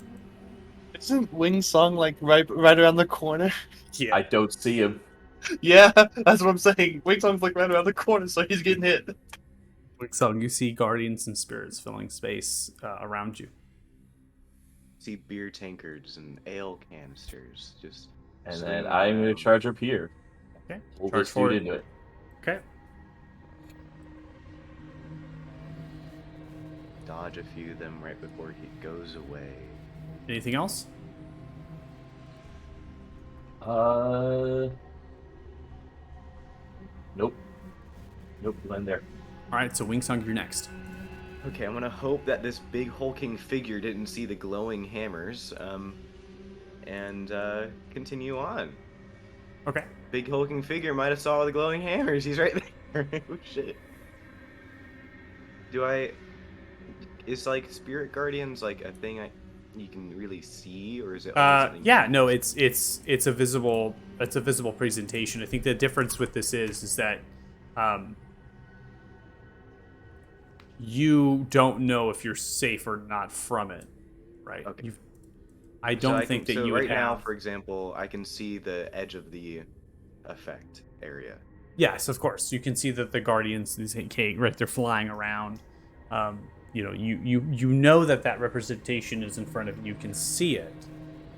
Speaker 5: Isn't Wing Song like right around the corner?
Speaker 3: Yeah.
Speaker 4: I don't see him.
Speaker 5: Yeah, that's what I'm saying. Wing Song's like right around the corner, so he's getting hit.
Speaker 3: So you see guardians and spirits filling space around you.
Speaker 1: See beer tankards and ale canisters just.
Speaker 4: And then
Speaker 1: swinging
Speaker 4: I'm going
Speaker 1: around.
Speaker 4: to charge up here.
Speaker 3: Okay.
Speaker 4: Pull
Speaker 3: Charge
Speaker 4: this dude
Speaker 3: forward.
Speaker 4: into it.
Speaker 3: Okay.
Speaker 1: Dodge a few of them right before he goes away.
Speaker 3: Anything else?
Speaker 4: Nope. Nope, land there.
Speaker 3: All right. So Wingsong, you're next.
Speaker 1: Okay, I'm gonna hope that this big hulking figure didn't see the glowing hammers, and continue on.
Speaker 3: Okay.
Speaker 1: Big hulking figure might have saw the glowing hammers. He's right there. Oh shit. Is like spirit guardians like a thing you can really see, or is it? Only something
Speaker 3: Yeah. No. It's a visible presentation. I think the difference with this is that you don't know if you're safe or not from it, right?
Speaker 1: Okay.
Speaker 3: I don't
Speaker 1: So
Speaker 3: think that
Speaker 1: so
Speaker 3: you
Speaker 1: right
Speaker 3: would
Speaker 1: now,
Speaker 3: have.
Speaker 1: for example, I can see the edge of the effect area.
Speaker 3: Yes, of course. You can see that the guardians, these right, they're flying around. You know that representation is in front of you. You can see it,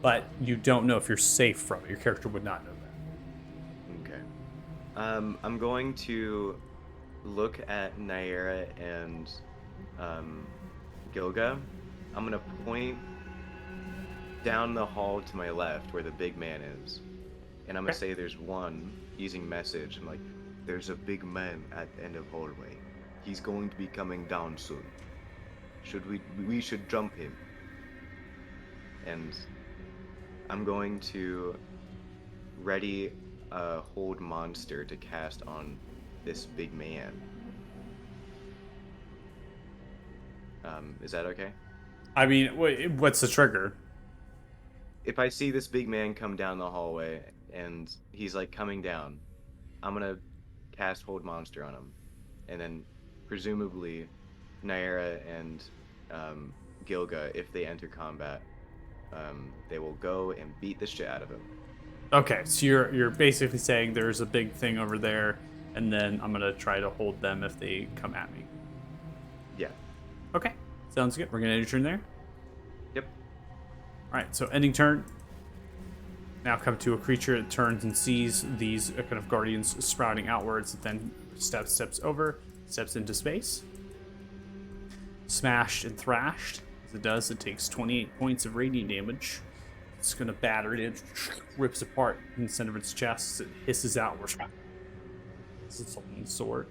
Speaker 3: but you don't know if you're safe from it. Your character would not know that.
Speaker 1: Okay. I'm going to look at Naira and Gilga. I'm gonna point down the hall to my left where the big man is, and I'm gonna say there's one using message. I'm like, there's a big man at the end of hallway. He's going to be coming down soon. We should jump him. And I'm going to ready a hold monster to cast on this big man. Is that okay?
Speaker 3: I mean, what's the trigger?
Speaker 1: If I see this big man come down the hallway and he's like coming down, I'm gonna cast hold monster on him, and then presumably Naira and Gilga, if they enter combat, they will go and beat the shit out of him.
Speaker 3: Okay, so you're basically saying there's a big thing over there, and then I'm gonna try to hold them if they come at me.
Speaker 1: Yeah.
Speaker 3: Okay, sounds good. We're gonna end your turn there.
Speaker 1: Yep.
Speaker 3: All right, so ending turn. Now come to a creature that turns and sees these kind of guardians sprouting outwards, then steps over, steps into space. Smashed and thrashed. As it does, it takes 28 points of radiant damage. It's gonna batter it in, rips apart in the center of its chest. It hisses outwards. It's its own sword,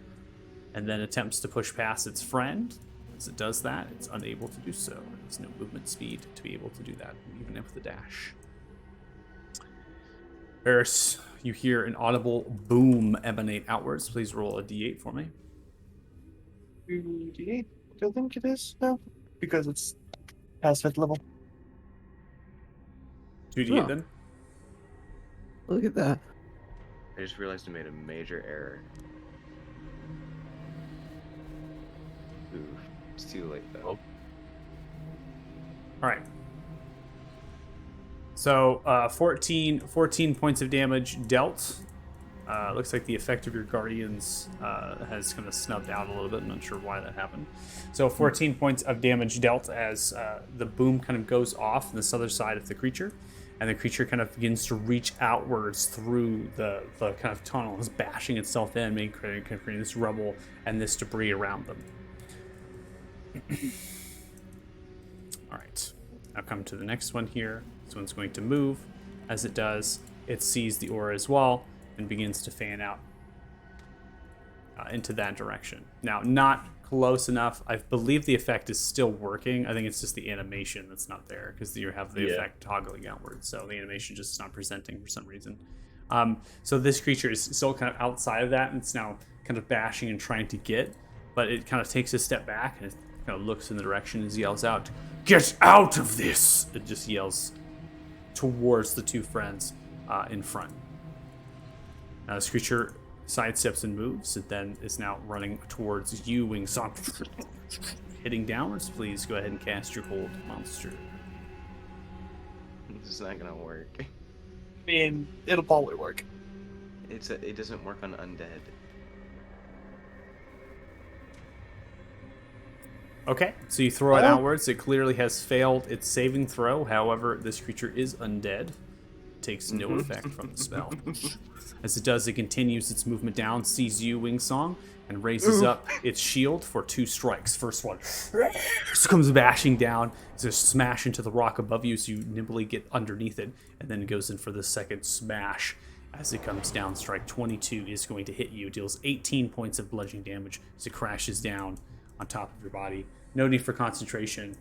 Speaker 3: and then attempts to push past its friend. As it does that, it's unable to do so. There's no movement speed to be able to do that, even with the dash. Eris, you hear an audible boom emanate outwards. Please roll a d8 for me.
Speaker 5: 2d8, I think it is now, because it's past 5th level.
Speaker 3: 2d8
Speaker 2: Oh.
Speaker 3: then.
Speaker 2: Look at that.
Speaker 1: I just realized I made a major error. Oof. It's too late though.
Speaker 3: All right. So 14 points of damage dealt. Looks like the effect of your guardians has kind of snubbed out a little bit. I'm not sure why that happened. So 14 points of damage dealt as the boom kind of goes off on the southern side of the creature, and the creature kind of begins to reach outwards through the kind of tunnel, is bashing itself in, creating this rubble and this debris around them. All right. Now come to the next one here. This one's going to move. As it does, it sees the aura as well and begins to fan out into that direction. Now, not close enough. I believe the effect is still working. I think it's just the animation that's not there because you have the effect toggling outward. So the animation just is not presenting for some reason. So this creature is still kind of outside of that, and it's now kind of bashing and trying to get, but it kind of takes a step back and it kind of looks in the direction and yells out, "Get out of this!" It just yells towards the two friends in front. Now this creature sidesteps and moves. It then is now running towards you, Wingsong. Hitting downwards, please go ahead and cast your hold monster.
Speaker 1: This is not gonna work.
Speaker 5: I mean, it'll probably work.
Speaker 1: It doesn't work on undead.
Speaker 3: Okay, so you throw it outwards. It clearly has failed its saving throw. However, this creature is undead. It takes no effect from the spell. As it does, it continues its movement down, sees you, Wingsong, and raises up its shield for 2 strikes. First one comes bashing down, as it smash into the rock above you, so you nimbly get underneath it, and then it goes in for the second smash. As it comes down, strike 22 is going to hit you, deals 18 points of bludgeoning damage as it crashes down on top of your body. No need for concentration,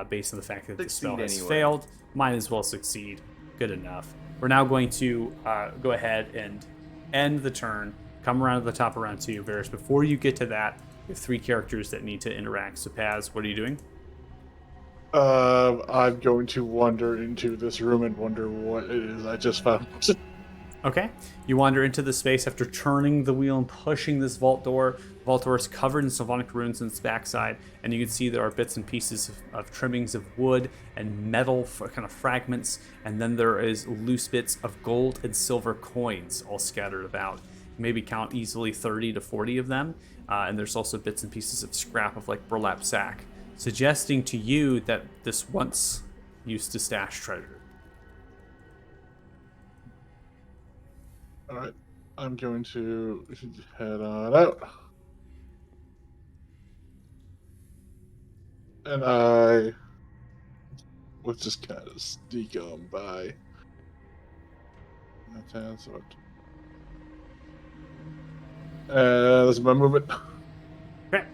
Speaker 3: based on the fact that the spell has failed. Might as well succeed. Good enough. We're now going to go ahead and end the turn. Come around to the top of round 2, Varys. Before you get to that, you have 3 characters that need to interact. So Paz, what are you doing?
Speaker 6: I'm going to wander into this room and wonder what it is I just found.
Speaker 3: Okay. You wander into the space after turning the wheel and pushing this vault door. The vault door is covered in sylvanic runes on its backside, and you can see there are bits and pieces of trimmings of wood and metal kind of fragments, and then there is loose bits of gold and silver coins all scattered about. Maybe count easily 30 to 40 of them, and there's also bits and pieces of scrap of like burlap sack, suggesting to you that this once used to stash treasure.
Speaker 6: All right, I'm going to head on out, and I will just kind of sneak on by. That's what. That's my movement.
Speaker 3: Okay.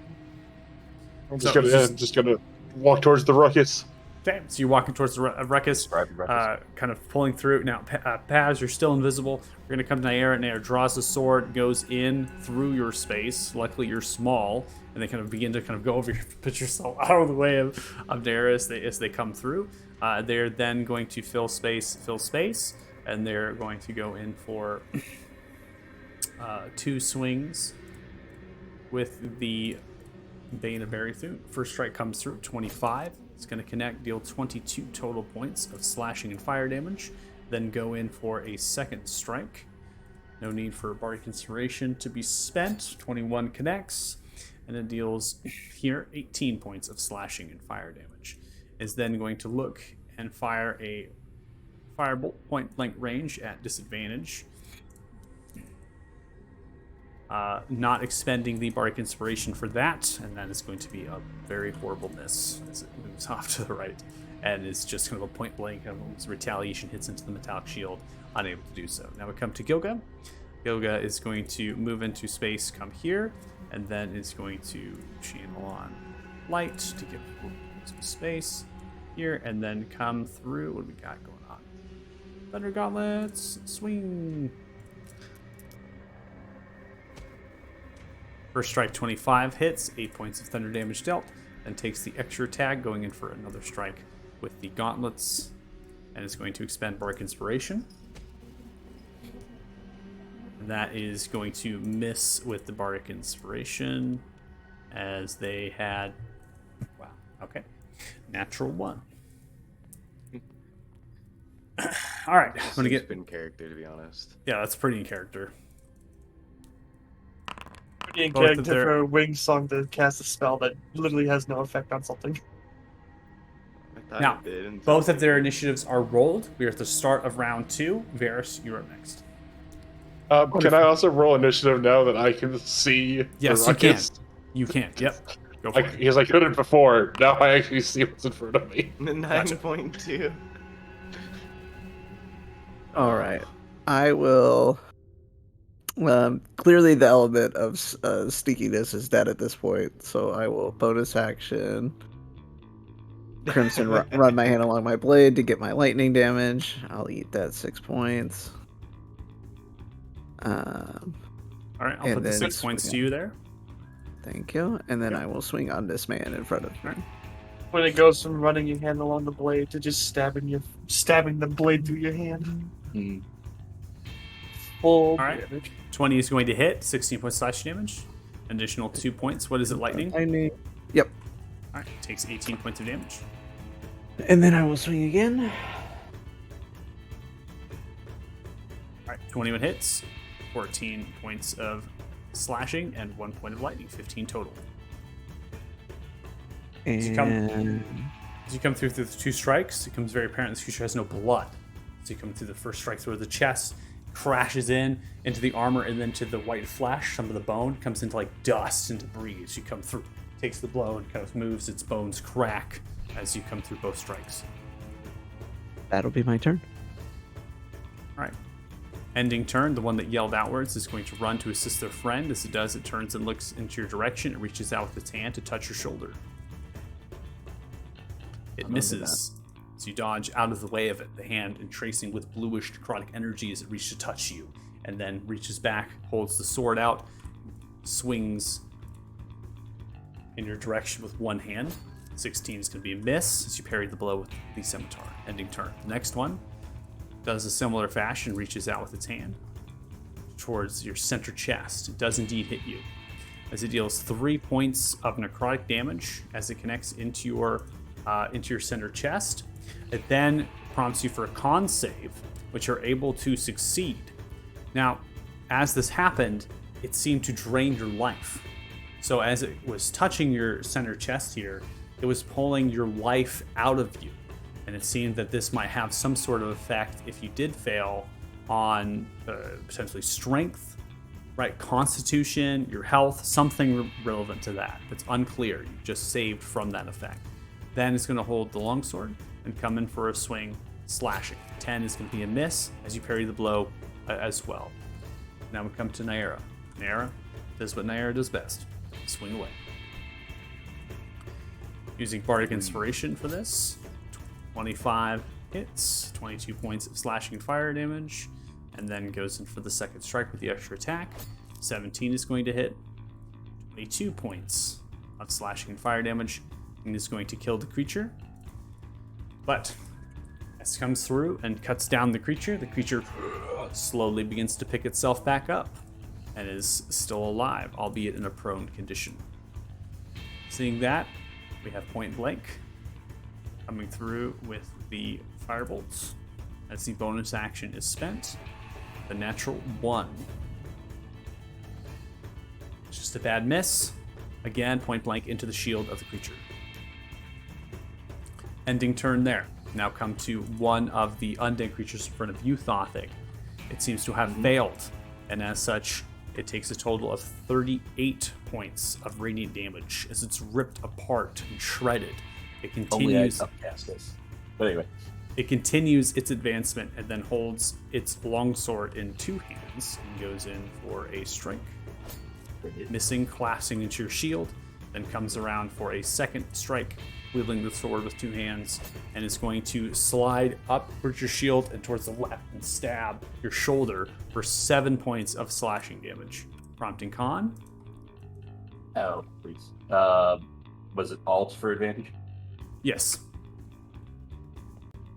Speaker 6: I'm
Speaker 3: So
Speaker 6: just gonna walk towards the ruckus.
Speaker 3: Okay, so you're walking towards the ruckus, kind of pulling through. Now, Paz, you're still invisible. We're going to come to Nair. Nair draws the sword, goes in through your space. Luckily, you're small, and they kind of begin to kind of go over, put yourself out of the way of Nair as they come through. They're then going to fill space, and they're going to go in for 2 swings with the Bane of Barithune. First strike comes through, 25. It's going to connect, deal 22 total points of slashing and fire damage. Then go in for a second strike. No need for Bardic Inspiration to be spent. 21 connects, and it deals here 18 points of slashing and fire damage. Is then going to look and fire a firebolt point blank range at disadvantage. Not expending the Bardic Inspiration for that, and that is going to be a very horrible miss as it moves off to the right, and it's just kind of a point blank, retaliation hits into the metallic shield, unable to do so. Now we come to Gilga. Gilga is going to move into space, come here, and then is going to channel on light to get some space here, and then come through. What do we got going on? Thunder Gauntlets, swing. First strike 25 hits, 8 points of thunder damage dealt, then takes the extra tag, going in for another strike with the gauntlets, and is going to expend Bardic Inspiration. That is going to miss with the Bardic Inspiration, as they had, wow, okay, natural 1. All right, I'm gonna get
Speaker 1: in character, to be honest.
Speaker 3: Yeah, that's pretty in character.
Speaker 5: In
Speaker 3: Both of
Speaker 5: character
Speaker 3: their-
Speaker 5: for a wing song to cast a spell that literally has no effect on something.
Speaker 1: I thought
Speaker 3: Now,
Speaker 1: it did until
Speaker 3: both of
Speaker 1: they
Speaker 3: their
Speaker 1: did.
Speaker 3: initiatives are rolled. We are at the start of round 2. Varys, you're up next.
Speaker 6: Can I also roll initiative now that I can see
Speaker 3: Yes,
Speaker 6: the
Speaker 3: you can.
Speaker 6: ruckus?
Speaker 3: You can. Yep. Go for it.
Speaker 6: Because I couldn't before. Now I actually see what's in front of me.
Speaker 1: 9.2.
Speaker 2: All right. I will. Clearly, the element of sneakiness is dead at this point, so I will bonus action Crimson run my hand along my blade to get my lightning damage. I'll eat that 6 points.
Speaker 3: All right, I'll put the 6 points to you there.
Speaker 2: Thank you. And then I will swing on this man in front of me.
Speaker 5: When it goes from running your hand along the blade to just stabbing the blade through your hand.
Speaker 6: Mm.
Speaker 5: Full
Speaker 3: All right.
Speaker 5: damage.
Speaker 3: 20 is going to hit, 16 points slash damage. Additional 2 points. What is it, lightning?
Speaker 2: Lightning. Yep.
Speaker 3: All right, takes 18 points of damage.
Speaker 2: And then I will swing again.
Speaker 3: All right, 21 hits, 14 points of slashing, and 1 point of lightning, 15 total.
Speaker 2: And
Speaker 3: As you come through the 2 strikes, it becomes very apparent this creature has no blood. So you come through the first strike through the chest, crashes into the armor, and then to the white flesh. Some of the bone comes into like dust and debris as you come through. Takes the blow and kind of moves, its bones crack as you come through both strikes.
Speaker 2: that'll be my turn.
Speaker 3: All right. Ending turn, the one that yelled outwards is going to run to assist their friend. As it does, it turns and looks into your direction. It reaches out with its hand to touch your shoulder. It misses. So you dodge out of the way of it, the hand entracing with bluish necrotic energy as it reaches to touch you, and then reaches back, holds the sword out, swings in your direction with one hand. 16 is going to be a miss as you parry the blow with the scimitar. Ending turn. The next one does a similar fashion, reaches out with its hand towards your center chest. It does indeed hit you, as it deals 3 points of necrotic damage as it connects into your center chest. It then prompts you for a con save, which you're able to succeed. Now, as this happened, it seemed to drain your life. So as it was touching your center chest here, it was pulling your life out of you. And it seemed that this might have some sort of effect if you did fail on potentially strength, right? Constitution, your health, something relevant to that. It's unclear. You just saved from that effect. Then it's going to hold the longsword and come in for a swing, slashing. 10 is going to be a miss as you parry the blow as well. Now we come to Naira. Naira does what Naira does best. Swing away. Using Bardic Inspiration for this. 25 hits, 22 points of slashing fire damage, and then goes in for the second strike with the extra attack. 17 is going to hit, 22 points of slashing fire damage, and is going to kill the creature. But as it comes through and cuts down the creature slowly begins to pick itself back up and is still alive, albeit in a prone condition. Seeing that, we have Point Blank coming through with the firebolts as the bonus action is spent. The natural 1. Just a bad miss. Again, Point Blank into the shield of the creature. Ending turn there. Now come to one of the undead creatures in front of you, Thothic. It seems to have failed, and as such, it takes a total of 38 points of radiant damage as it's ripped apart and shredded. It continues.
Speaker 4: But anyway,
Speaker 3: it continues its advancement and then holds its longsword in 2 hands and goes in for a strike. Missing, collapsing into your shield, then comes around for a second strike, wielding the sword with 2 hands, and is going to slide up towards your shield and towards the left and stab your shoulder for 7 points of slashing damage. Prompting con.
Speaker 4: Oh, please. Was it alt for advantage?
Speaker 3: Yes.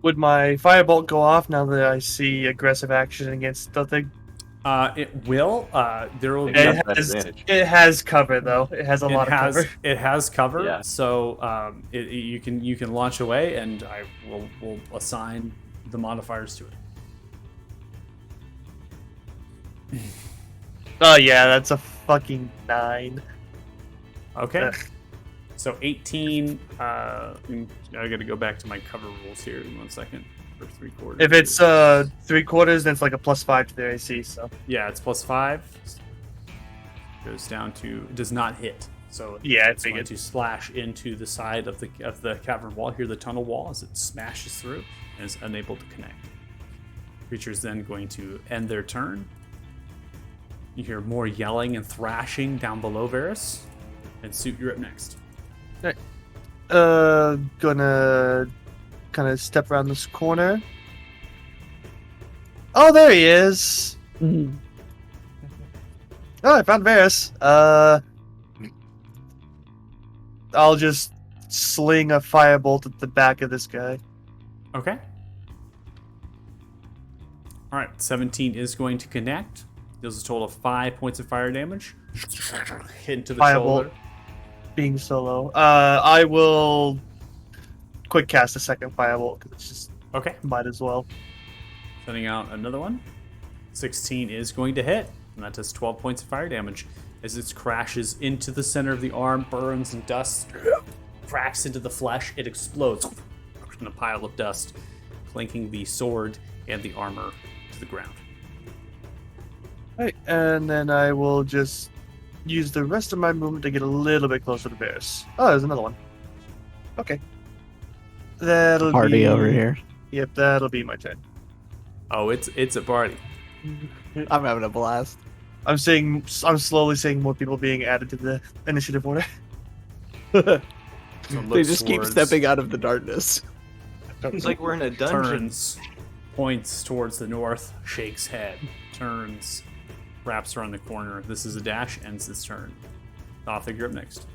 Speaker 5: Would my firebolt go off now that I see aggressive action against the thing?
Speaker 3: It will. There will be.
Speaker 5: It has cover though. It has a lot of cover.
Speaker 3: It has cover.
Speaker 4: Yeah.
Speaker 3: So you can launch away, and I will assign the modifiers to it.
Speaker 5: Oh yeah, that's a fucking 9.
Speaker 3: Okay.
Speaker 5: Ugh.
Speaker 3: So 18. I got to go back to my cover rules here in 1 second. For 3/4.
Speaker 5: If it's 3/4, then it's like a +5 to their AC. So
Speaker 3: yeah, it's +5. Goes down to does not hit. So
Speaker 5: yeah,
Speaker 3: it's going to splash into the side of the cavern wall here, the tunnel wall, as it smashes through and is unable to connect. Creature's then going to end their turn. You hear more yelling and thrashing down below Varus. And Suit, you're up next.
Speaker 5: Gonna kind of step around this corner. Oh, there he is. Oh, I found Varus. I'll just sling a firebolt at the back of this guy.
Speaker 3: Okay. All right, 17 is going to connect. Deals a total of 5 points of fire damage. Hit into the
Speaker 5: Firebolt.
Speaker 3: shoulder.
Speaker 5: Being solo. I will quick cast a second firebolt because it's just
Speaker 3: Okay.
Speaker 5: might as well.
Speaker 3: Sending out another one. 16 is going to hit, and that does 12 points of fire damage as it crashes into the center of the arm, burns and dust, cracks into the flesh. It explodes in a pile of dust, clinking the sword and the armor to the ground.
Speaker 5: Right, and then I will just use the rest of my movement to get a little bit closer to Varus. Oh, there's another one. Okay. That'll
Speaker 2: Party
Speaker 5: be
Speaker 2: over here.
Speaker 5: Yep, that'll be my turn.
Speaker 3: Oh, it's a party.
Speaker 2: I'm having a blast.
Speaker 5: I'm slowly seeing more people being added to the initiative order.
Speaker 3: So
Speaker 2: They just keep stepping out of the darkness.
Speaker 1: It's like we're in a dungeon.
Speaker 3: Turns, points towards the north, shakes head, turns, wraps around the corner. This is a dash, ends this turn. Thothic, you're up next.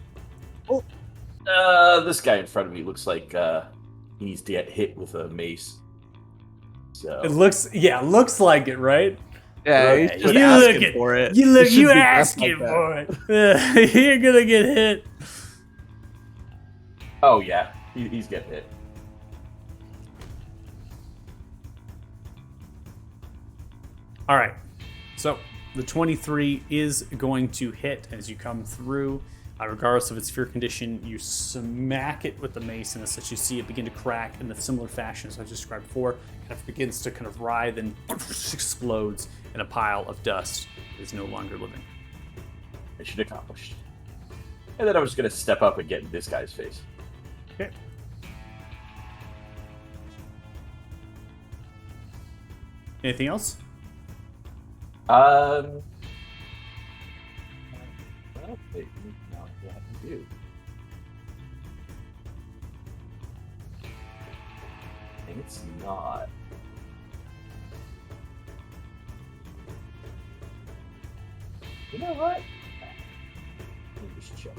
Speaker 4: This guy in front of me looks like he needs to get hit with a mace. So
Speaker 3: It looks like it, right?
Speaker 2: Yeah,
Speaker 4: Right.
Speaker 2: you
Speaker 4: You
Speaker 2: should
Speaker 3: You
Speaker 2: ask
Speaker 3: look
Speaker 2: him
Speaker 3: it.
Speaker 2: for it.
Speaker 3: You look.
Speaker 2: should
Speaker 3: You
Speaker 2: be dressed
Speaker 3: asking
Speaker 2: like that.
Speaker 3: for it. You're gonna get hit.
Speaker 4: Oh yeah, he's getting hit.
Speaker 3: All right. So the 23 is going to hit as you come through. Regardless of its fear condition, you smack it with the mace, and as such, you see it begin to crack in a similar fashion as I described before. Kind of begins to kind of writhe and explodes in a pile of dust. It is no longer living.
Speaker 4: Mission accomplished. And then I was gonna step up and get in this guy's face.
Speaker 3: Okay. Anything else?
Speaker 4: Well, wait, no, I have to do. I think it's not. You know what? Let me just check.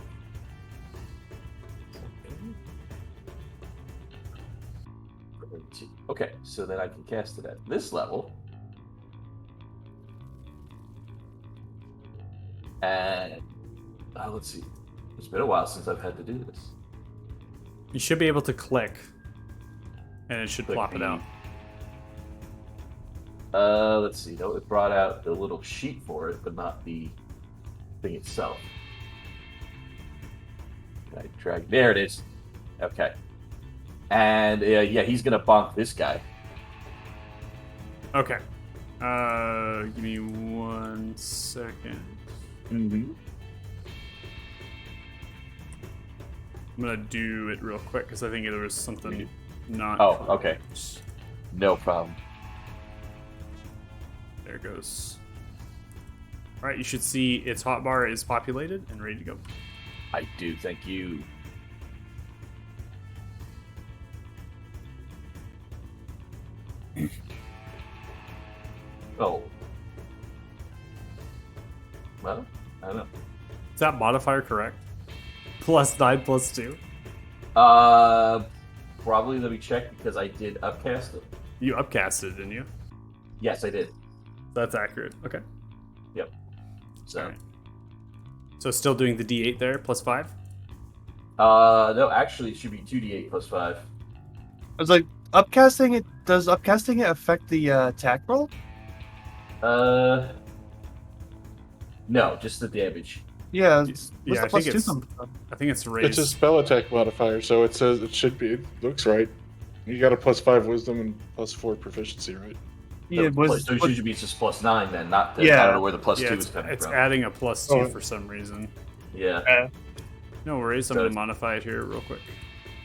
Speaker 4: Okay, so then I can cast it at this level. And let's see. It's been a while since I've had to do this.
Speaker 3: You should be able to click, and it should
Speaker 4: Click
Speaker 3: plop it
Speaker 4: the-
Speaker 3: out.
Speaker 4: Let's see. No, it brought out the little sheet for it, but not the thing itself. I drag. There it is. Okay. And yeah, he's gonna bonk this guy.
Speaker 3: Okay. Give me 1 second.
Speaker 4: Mm-hmm.
Speaker 3: I'm gonna do it real quick because I think there was something not.
Speaker 4: Oh,
Speaker 3: correct.
Speaker 4: okay. No problem.
Speaker 3: There it goes. All right, you should see its hotbar is populated and ready to go.
Speaker 4: I do. Thank you. Oh. Well, I don't know.
Speaker 3: Is that modifier correct? +9, +2.
Speaker 4: Probably let me check because I did upcast it.
Speaker 3: You upcasted, didn't you?
Speaker 4: Yes, I did.
Speaker 3: That's accurate. Okay.
Speaker 4: Yep. So,
Speaker 3: All right. So still doing the D8 there, +5.
Speaker 4: no, actually, it should be 2d8 plus 5.
Speaker 5: I was like, upcasting it. Does upcasting it affect the attack roll?
Speaker 4: No, just the damage.
Speaker 5: Yeah.
Speaker 3: Yeah,
Speaker 5: What's
Speaker 3: I
Speaker 5: the
Speaker 3: think
Speaker 5: plus two
Speaker 3: it's-
Speaker 5: come from?
Speaker 3: I think it's raised.
Speaker 6: It's a spell attack modifier, so it says it should be. It looks right. You got a +5 wisdom and +4 proficiency, right?
Speaker 5: Yeah,
Speaker 4: So it should be just +9 then, not the, I
Speaker 5: Yeah.
Speaker 4: don't know where the +2
Speaker 3: yeah,
Speaker 4: is coming
Speaker 3: it's
Speaker 4: from.
Speaker 3: adding a +2
Speaker 6: Oh.
Speaker 3: for some reason.
Speaker 4: Yeah,
Speaker 3: No worries. I'm
Speaker 4: So
Speaker 3: gonna
Speaker 4: it's-
Speaker 3: modify it here real quick.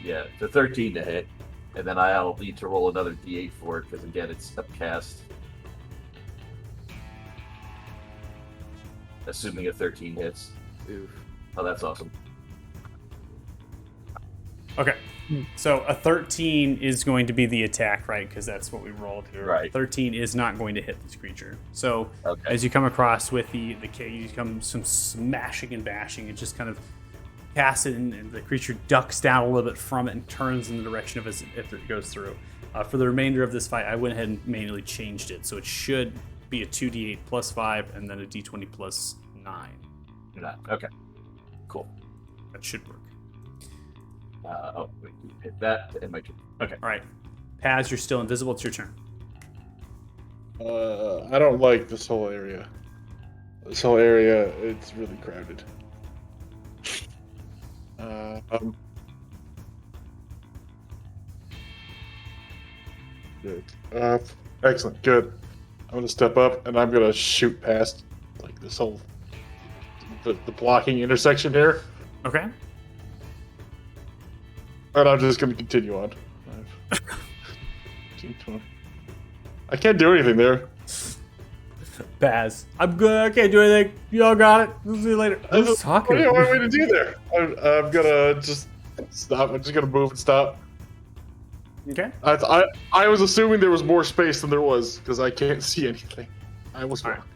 Speaker 4: yeah, it's a 13 to hit, and then I'll need to roll another d8 for it because again, it's upcast. Assuming a 13 hits.
Speaker 1: Oof.
Speaker 4: Oh, that's awesome.
Speaker 3: Okay. So a 13 is going to be the attack, right? Because that's what we rolled here.
Speaker 4: Right.
Speaker 3: 13 is not going to hit this creature. So
Speaker 4: Okay.
Speaker 3: as you come across with the cage, you come some smashing and bashing. It just kind of casts it, and the creature ducks down a little bit from it and turns in the direction of it if it goes through. For the remainder of this fight, I went ahead and manually changed it. So it should be a 2d8 +5 and then a d20 +9.
Speaker 4: You're not. Okay. Cool.
Speaker 3: That should work.
Speaker 4: Wait, hit that to end my turn. Okay.
Speaker 3: All right. Paz, you're still invisible. It's your turn.
Speaker 6: I don't like this whole area. This whole area, it's really crowded. Good. Excellent. Good. I'm gonna step up and I'm gonna shoot past like this whole the blocking intersection here,
Speaker 3: Okay.
Speaker 6: and I'm just gonna continue on. 15, 20. I can't do anything there.
Speaker 3: Paz, I'm good. I can't do anything. You all got it. We'll see you later. Who's talking?
Speaker 6: What do you want me to do there? I'm gonna just stop. I'm just gonna move and stop.
Speaker 3: Okay.
Speaker 6: I was assuming there was more space than there was because I can't see anything. I was
Speaker 3: All
Speaker 6: wrong.
Speaker 3: right.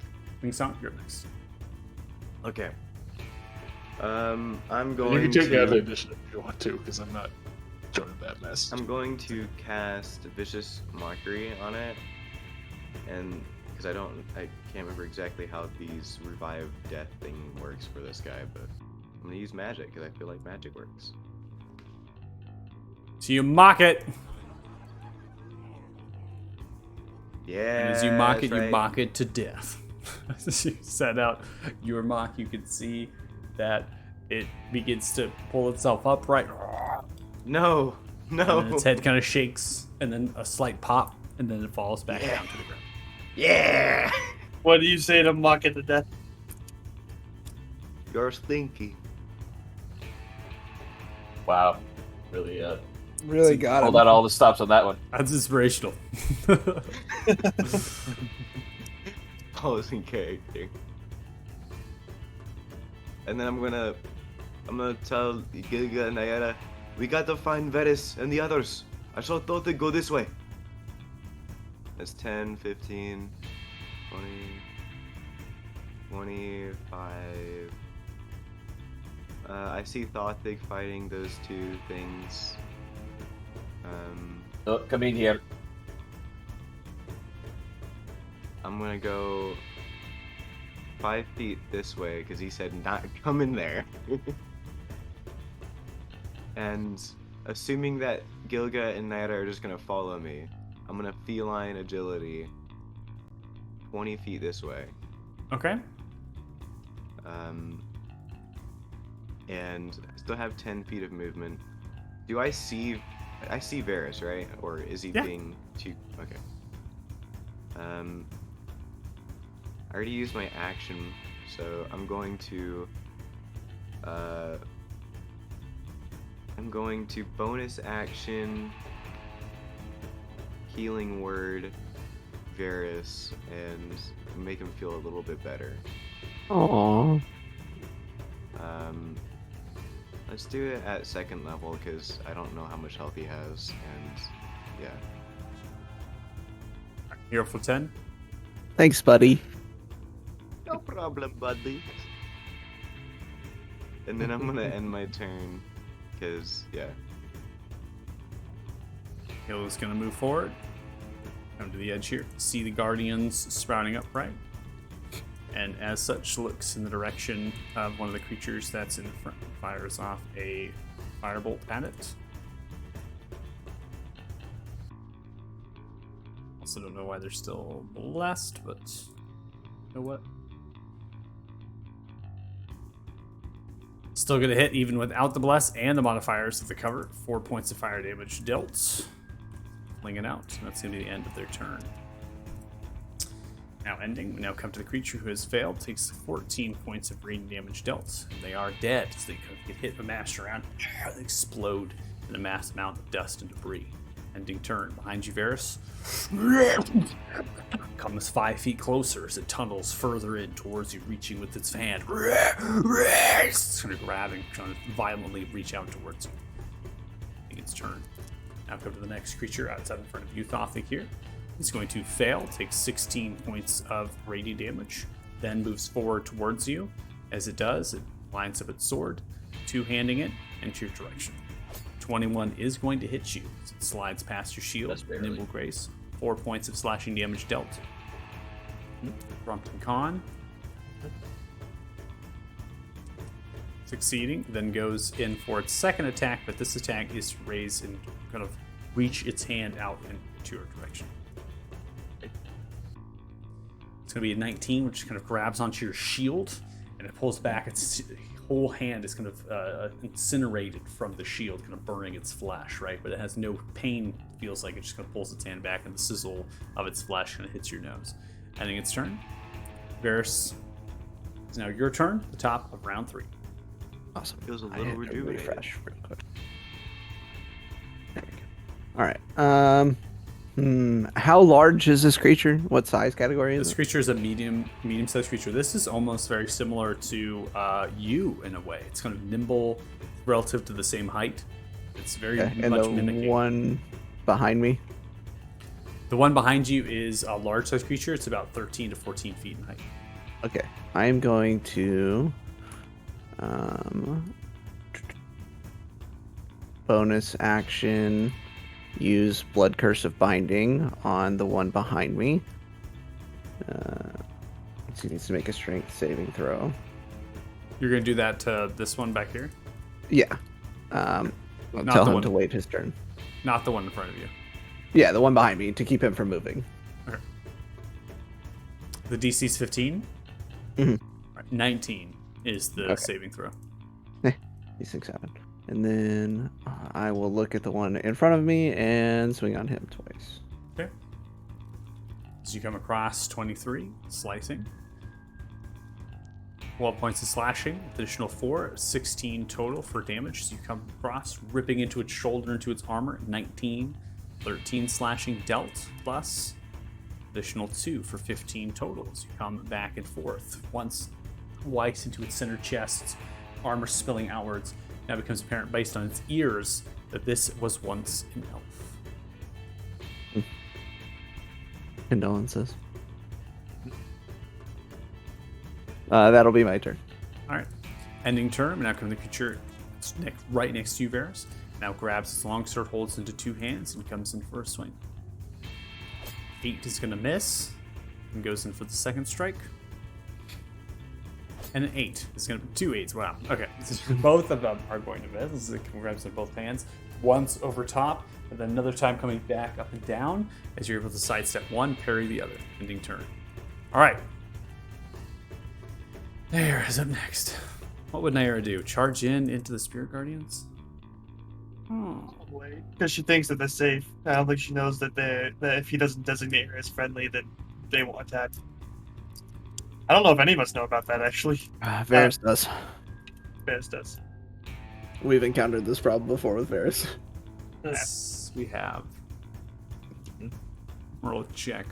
Speaker 3: Wing Song, you're next.
Speaker 1: Okay. I'm
Speaker 6: You
Speaker 1: going
Speaker 6: can take me out of the
Speaker 1: to.
Speaker 6: initiative if you want to, because I'm not joining that mess.
Speaker 1: I'm going to cast Vicious Mockery on it, and because I can't remember exactly how these revive death thing works for this guy, but I'm gonna use magic because I feel like magic works.
Speaker 3: So you mock it.
Speaker 1: Yeah.
Speaker 3: And as you mock
Speaker 1: that's
Speaker 3: it, you
Speaker 1: right.
Speaker 3: mock it to death. As you set out your mock, you can see that it begins to pull itself upright.
Speaker 1: No, no.
Speaker 3: And then its head kind of shakes, and then a slight pop, and then it falls back
Speaker 1: Yeah.
Speaker 3: down to the ground.
Speaker 1: Yeah.
Speaker 5: What do you say to mock it to death?
Speaker 1: You're stinky.
Speaker 4: Wow. Really
Speaker 2: Really got
Speaker 4: pulled
Speaker 2: him.
Speaker 4: out all the stops on that one.
Speaker 3: That's inspirational.
Speaker 1: Always in character. And then I'm gonna tell Gilga and Nayara, we gotta find Varys and the others. I shall thought they go this way. That's 10, 15, 20, 25. I see Thothic fighting those two things.
Speaker 4: Oh, come in here.
Speaker 1: I'm gonna go 5 feet this way because he said not come in there. And assuming that Gilga and Naira are just gonna follow me, I'm gonna feline agility 20 feet this way.
Speaker 3: Okay.
Speaker 1: And I still have 10 feet of movement. Do I see Varys, right? Or is he
Speaker 3: Yeah.
Speaker 1: being too okay. I already used my action, so I'm going to bonus action healing word Varys and make him feel a little bit better.
Speaker 2: Aww.
Speaker 1: Let's do it at 2nd level because I don't know how much health he has, and yeah.
Speaker 3: Here for 10.
Speaker 2: Thanks, buddy.
Speaker 1: No problem, buddy. And then I'm gonna end my turn, because, yeah.
Speaker 3: Hill is going to move forward. Come to the edge here. See the guardians sprouting upright. And as such, looks in the direction of one of the creatures that's in the front. Fires off a firebolt at it. Also don't know why they're still blessed, but you know what? Still gonna hit even without the bless and the modifiers of the cover. 4 points of fire damage dealt. Fling it out. That's gonna be the end of their turn. Now ending, we now come to the creature who has failed, takes 14 points of radiant damage dealt. And they are dead as they get hit and mashed around, they explode in a mass amount of dust and debris. Ending turn. Behind you, Varys. Comes 5 feet closer as it tunnels further in towards you, reaching with its hand. It's going to grab and trying to violently reach out towards you. I think it's turn. Now come to the next creature outside in front of you, Thothic here. It's going to fail, takes 16 points of radiant damage, then moves forward towards you. As it does, it lines up its sword, two-handing it into your direction. 21 is going to hit you as it slides past your shield. Nimble Grace, 4 points of slashing damage dealt. Prompting Con. Succeeding, then goes in for its second attack, but this attack is to raise and kind of reach its hand out into your direction. It's going to be a 19, which kind of grabs onto your shield, and it pulls back. Its whole hand is kind of incinerated from the shield, kind of burning its flesh, right? But it has no pain, feels like. It just kind of pulls its hand back, and the sizzle of its flesh kind of hits your nose. Ending its turn. Varys, it's now your turn, the top of round 3.
Speaker 2: Awesome.
Speaker 1: Feels a
Speaker 2: I
Speaker 1: little
Speaker 2: had to
Speaker 1: rejuvenated.
Speaker 2: refresh real quick. There we go. All right. How large is this creature? What size category is
Speaker 3: This
Speaker 2: it?
Speaker 3: creature is a medium-sized creature. This is almost very similar to you in a way. It's kind of nimble relative to the same height. It's very
Speaker 2: Okay, and
Speaker 3: much
Speaker 2: the
Speaker 3: mimicking.
Speaker 2: one behind me.
Speaker 3: The one behind you is a large-sized creature. It's about 13 to 14 feet in height.
Speaker 2: Okay, I am going to bonus action, use Blood Curse of Binding on the one behind me. He needs to make a strength saving throw.
Speaker 3: You're going to do that to this one back here?
Speaker 2: Yeah. I'll
Speaker 3: Not
Speaker 2: tell
Speaker 3: the
Speaker 2: him
Speaker 3: one-
Speaker 2: to wait his turn.
Speaker 3: Not the one in front of you.
Speaker 2: Yeah, the one behind me, to keep him from moving.
Speaker 3: Okay. The DC's 15?
Speaker 2: Mhm.
Speaker 3: Right, 19 is the
Speaker 2: Okay.
Speaker 3: saving throw.
Speaker 2: He's 6-7. And then I will look at the one in front of me and swing on him twice.
Speaker 3: Okay. As you come across 23, slicing. 12 points of slashing, additional 4, 16 total for damage. So you come across, ripping into its shoulder, into its armor, 19, 13 slashing dealt, plus additional 2 for 15 total. So you come back and forth. Once twice into its center chest, armor spilling outwards. Now becomes apparent based on its ears that this was once an elf.
Speaker 2: Condolences. That'll be my turn.
Speaker 3: All right. Ending turn. Now comes the creature right next to you, Varys. Now grabs its longsword, holds into 2 hands, and comes in for a swing. 8 is going to miss and goes in for the second strike. And an 8 is going to 2 8s. Wow. Okay. Both of them are going to miss. It grabs in both hands. Once over top, and then another time coming back up and down as you're able to sidestep one, parry the other. Ending turn. All right. Naira is up next. What would Naira do? Charge into the Spirit Guardians?
Speaker 5: Because she thinks that they're safe. I don't think she knows that if he doesn't designate her as friendly, then they won't attack. I don't know if any of us know about that, actually.
Speaker 2: Varys does.
Speaker 5: Bears does.
Speaker 2: We've encountered this problem before with Varys.
Speaker 3: Yes, we have. Roll a check.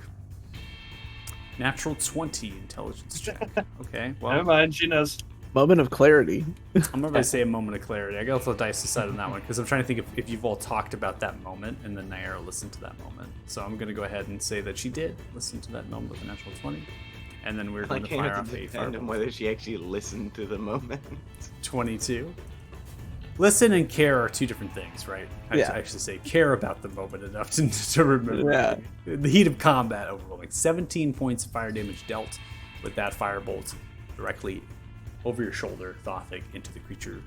Speaker 3: Natural 20 intelligence check. Okay, well,
Speaker 5: Never mind, she knows.
Speaker 2: Moment of clarity.
Speaker 3: I'm not going to say a moment of clarity. I got to throw dice aside on that one because I'm trying to think if you've all talked about that moment and then Naira listened to that moment. So I'm going to go ahead and say that she did listen to that moment with a natural 20. And then we're
Speaker 1: I
Speaker 3: going to
Speaker 1: can't
Speaker 3: fire
Speaker 1: have
Speaker 3: off
Speaker 1: to
Speaker 3: a
Speaker 1: depend on
Speaker 3: fireball.
Speaker 1: whether she actually listened to the moment.
Speaker 3: 22. Listen and care are two different things, right? I
Speaker 2: Yeah.
Speaker 3: actually say care about the moment enough to remember.
Speaker 2: Yeah.
Speaker 3: The heat of combat overwhelming. 17 points of fire damage dealt with that firebolt directly over your shoulder, Thothic, into the creature